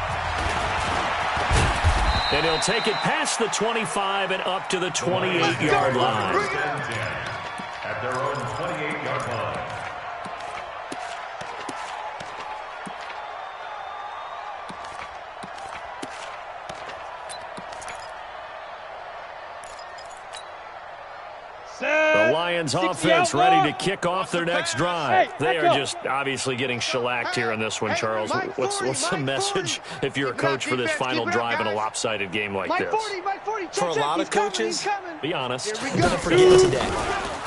S1: And he'll take it past the 25 and up to the 28-yard line.
S4: At their own 28-yard line.
S1: The Lions offense ready to kick off their next drive. They are just obviously getting shellacked here in this one, Charles. What's the message if you're a coach for this final drive in a lopsided game like this?
S3: For a lot of coaches,
S1: be honest.
S3: Don't forget today.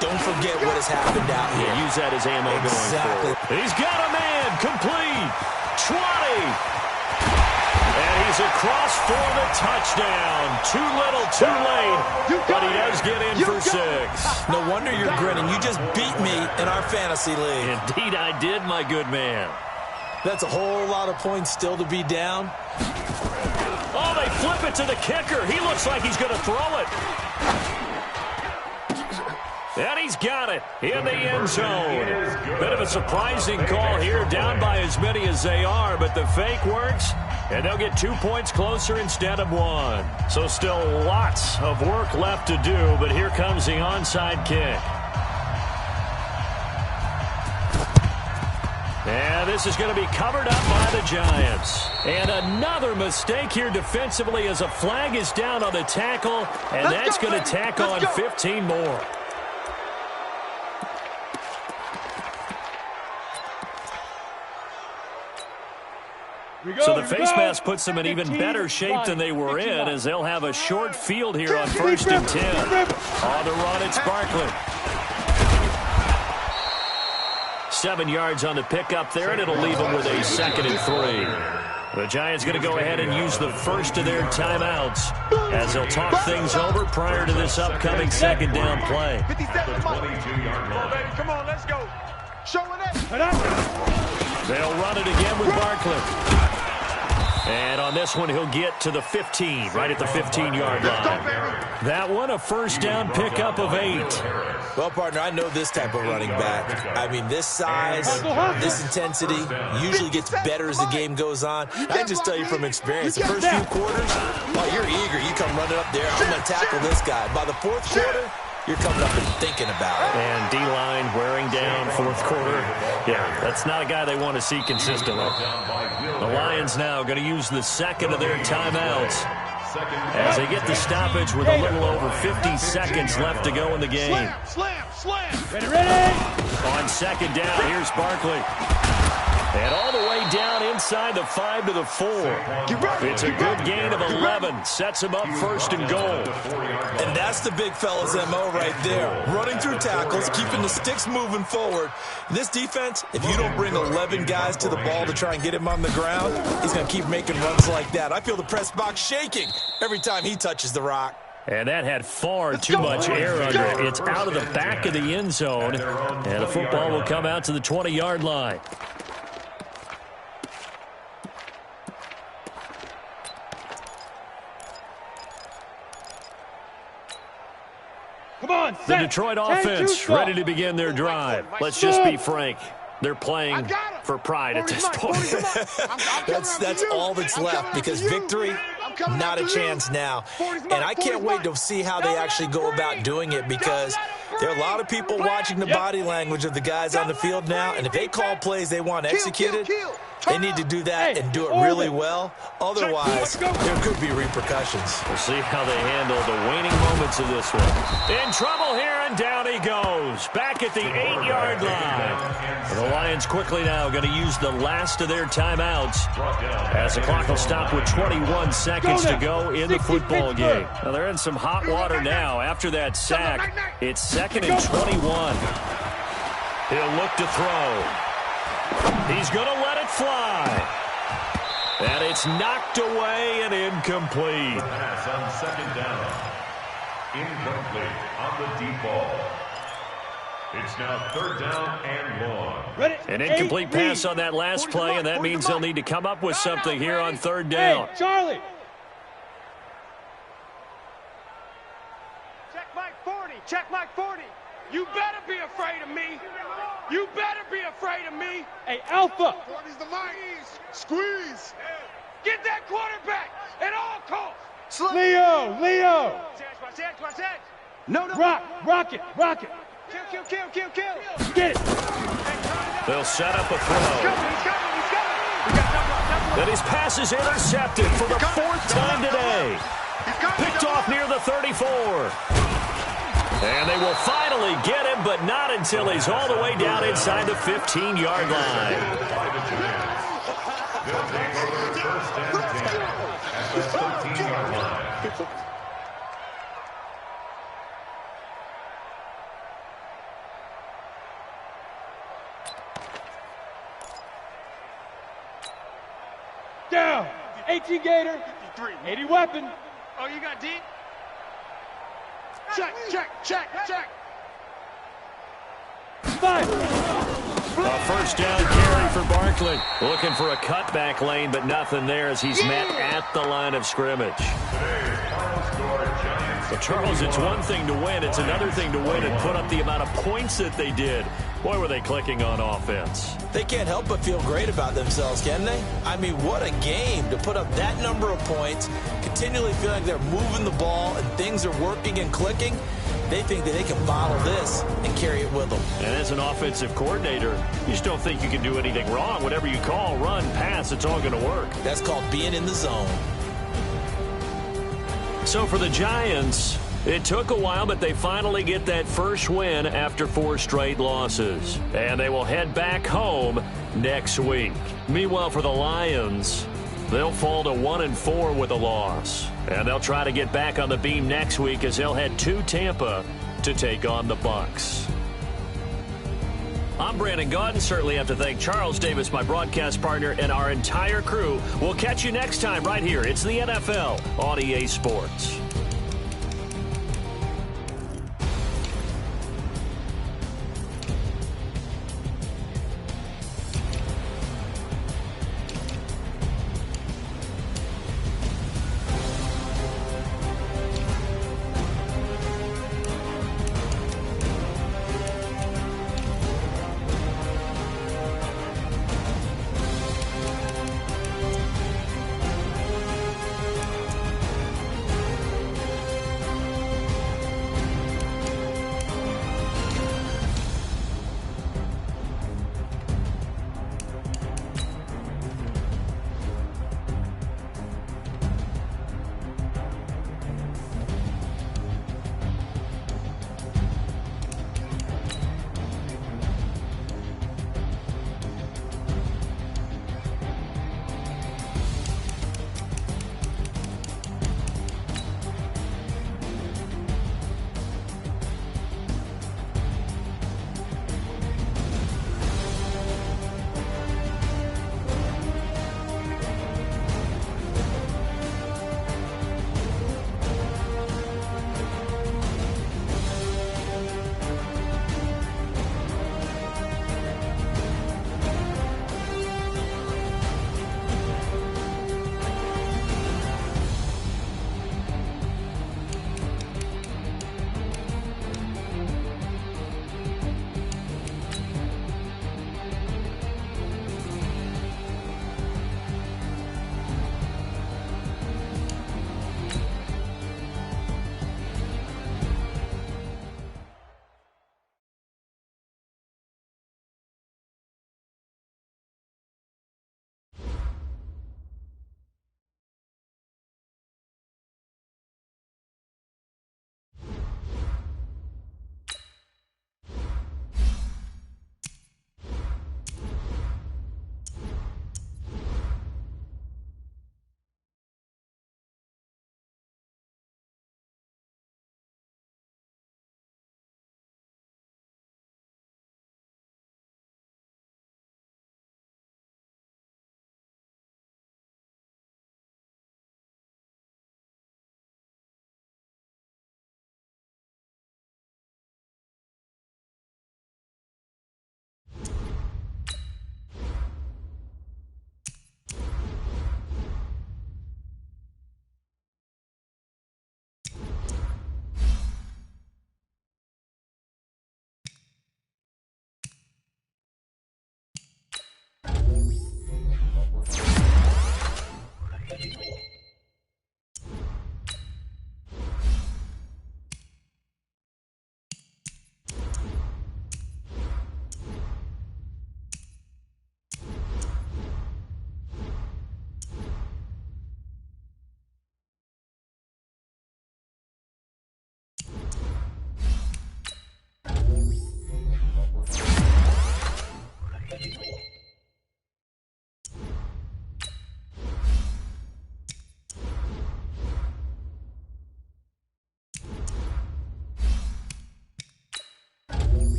S3: Don't forget what has happened out here.
S1: Yeah, use that as ammo going forward. He's got a man, complete, 20. And he's across for the touchdown. Too little, too late, but he does get in for 6.
S3: No wonder you're grinning. You just beat me in our fantasy league.
S1: Indeed I did, my good man.
S3: That's a whole lot of points still to be down.
S1: Oh, they flip it to the kicker. He looks like he's going to throw it. And he's got it in the end zone. Bit of a surprising call here, down by as many as they are, but the fake works, and they'll get 2 points closer instead of 1. So still lots of work left to do, but here comes the onside kick. this is going to be covered up by the Giants. And another mistake here defensively as a flag is down on the tackle, and that's going to tack on 15 more. So the face mask puts them in even better shape than they were in, as they'll have a short field here on 1st and 10. On the run, it's Barkley. 7 yards on the pickup there, and it'll leave them with a 2nd and 3. The Giants going to go ahead and use the first of their timeouts as they'll talk things over prior to this upcoming 2nd down play.
S4: 22-yard line.
S2: Come on, let's go. Show it.
S1: They'll run it again with Barkley. And on this one, he'll get to the 15, right at the 15-yard line. That one, a first down pickup of 8.
S3: Well, partner, I know this type of running back. I mean, this size, this intensity usually gets better as the game goes on. I can just tell you from experience, the first few quarters, oh, you're eager. You come running up there. I'm going to tackle this guy. By the 4th quarter, you're coming up and thinking about it.
S1: And D-line wearing down 4th quarter. Yeah, that's not a guy they want to see consistently. The Lions now going to use the 2nd of their timeouts as they get the stoppage with a little over 50 seconds left to go in the game.
S2: Slam.
S5: Ready.
S1: On 2nd down, here's Barkley. And all the way down inside the 5 to the 4. It's a good gain of 11. Sets him up 1st and goal.
S3: And that's the big fella's MO right there. Running through tackles, keeping the sticks moving forward. This defense, if you don't bring 11 guys to the ball to try and get him on the ground, he's going to keep making runs like that. I feel the press box shaking every time he touches the rock.
S1: And that had far too much air under it. It's out of the back of the end zone. And the football will come out to the 20-yard line. The Detroit offense ready to begin their drive. Let's just be frank. They're playing for pride at this point.
S3: That's all that's left, because victory, not a chance now. And I can't wait to see how they actually go about doing it, because there are a lot of people watching the body language of the guys on the field now, and if they call plays they want executed, they need to do that and do it really well. Otherwise, there could be repercussions.
S1: We'll see how they handle the waning moments of this one. In trouble here, and down he goes. Back at the 8-yard line. The Lions quickly now going to use the last of their timeouts as the clock will stop with 21 seconds to go in the football game. Now they're in some hot water now after that sack. It's 2nd and 21. He'll look to throw. He's going to let it fly. And it's knocked away and incomplete.
S4: Pass on 2nd down. Incomplete on the deep ball. It's now 3rd down and long.
S1: An incomplete pass on that last play, and that means they'll need to come up with something here on 3rd down.
S5: Hey, Charlie.
S2: Check Mike 40. You better be afraid of me. You better be afraid of me.
S5: Hey, Alpha.
S2: 40's the Mike. Squeeze. Get that quarterback at all costs.
S5: Leo.
S2: Watch that. No.
S5: Rock it.
S2: Kill.
S5: Get it.
S1: They'll set up a throw. Then his pass is intercepted for the 4th time today. Picked off near the 34. And they will finally get him, but not until he's all the way down inside the 15-yard line.
S4: They'll take over 1st and 10 at the 13-yard line.
S5: Down. 18 Gator. 80 weapon.
S2: Oh, you got deep? Check.
S5: 5.
S1: A first down carry for Barkley. Looking for a cutback lane, but nothing there as he's met at the line of scrimmage. But Charles, it's one thing to win. It's another thing to win and put up the amount of points that they did. Boy, were they clicking on offense.
S3: They can't help but feel great about themselves, can they? I mean, what a game to put up that number of points, continually feeling like they're moving the ball and things are working and clicking. They think that they can bottle this and carry it with them.
S1: And as an offensive coordinator, you just don't think you can do anything wrong. Whatever you call, run, pass, it's all going to work.
S3: That's called being in the zone.
S1: So for the Giants, it took a while, but they finally get that first win after 4 straight losses. And they will head back home next week. Meanwhile, for the Lions, they'll fall to 1-4 with a loss. And they'll try to get back on the beam next week as they'll head to Tampa to take on the Bucs. I'm Brandon Gaudin. Certainly have to thank Charles Davis, my broadcast partner, and our entire crew. We'll catch you next time right here. It's the NFL on EA Sports.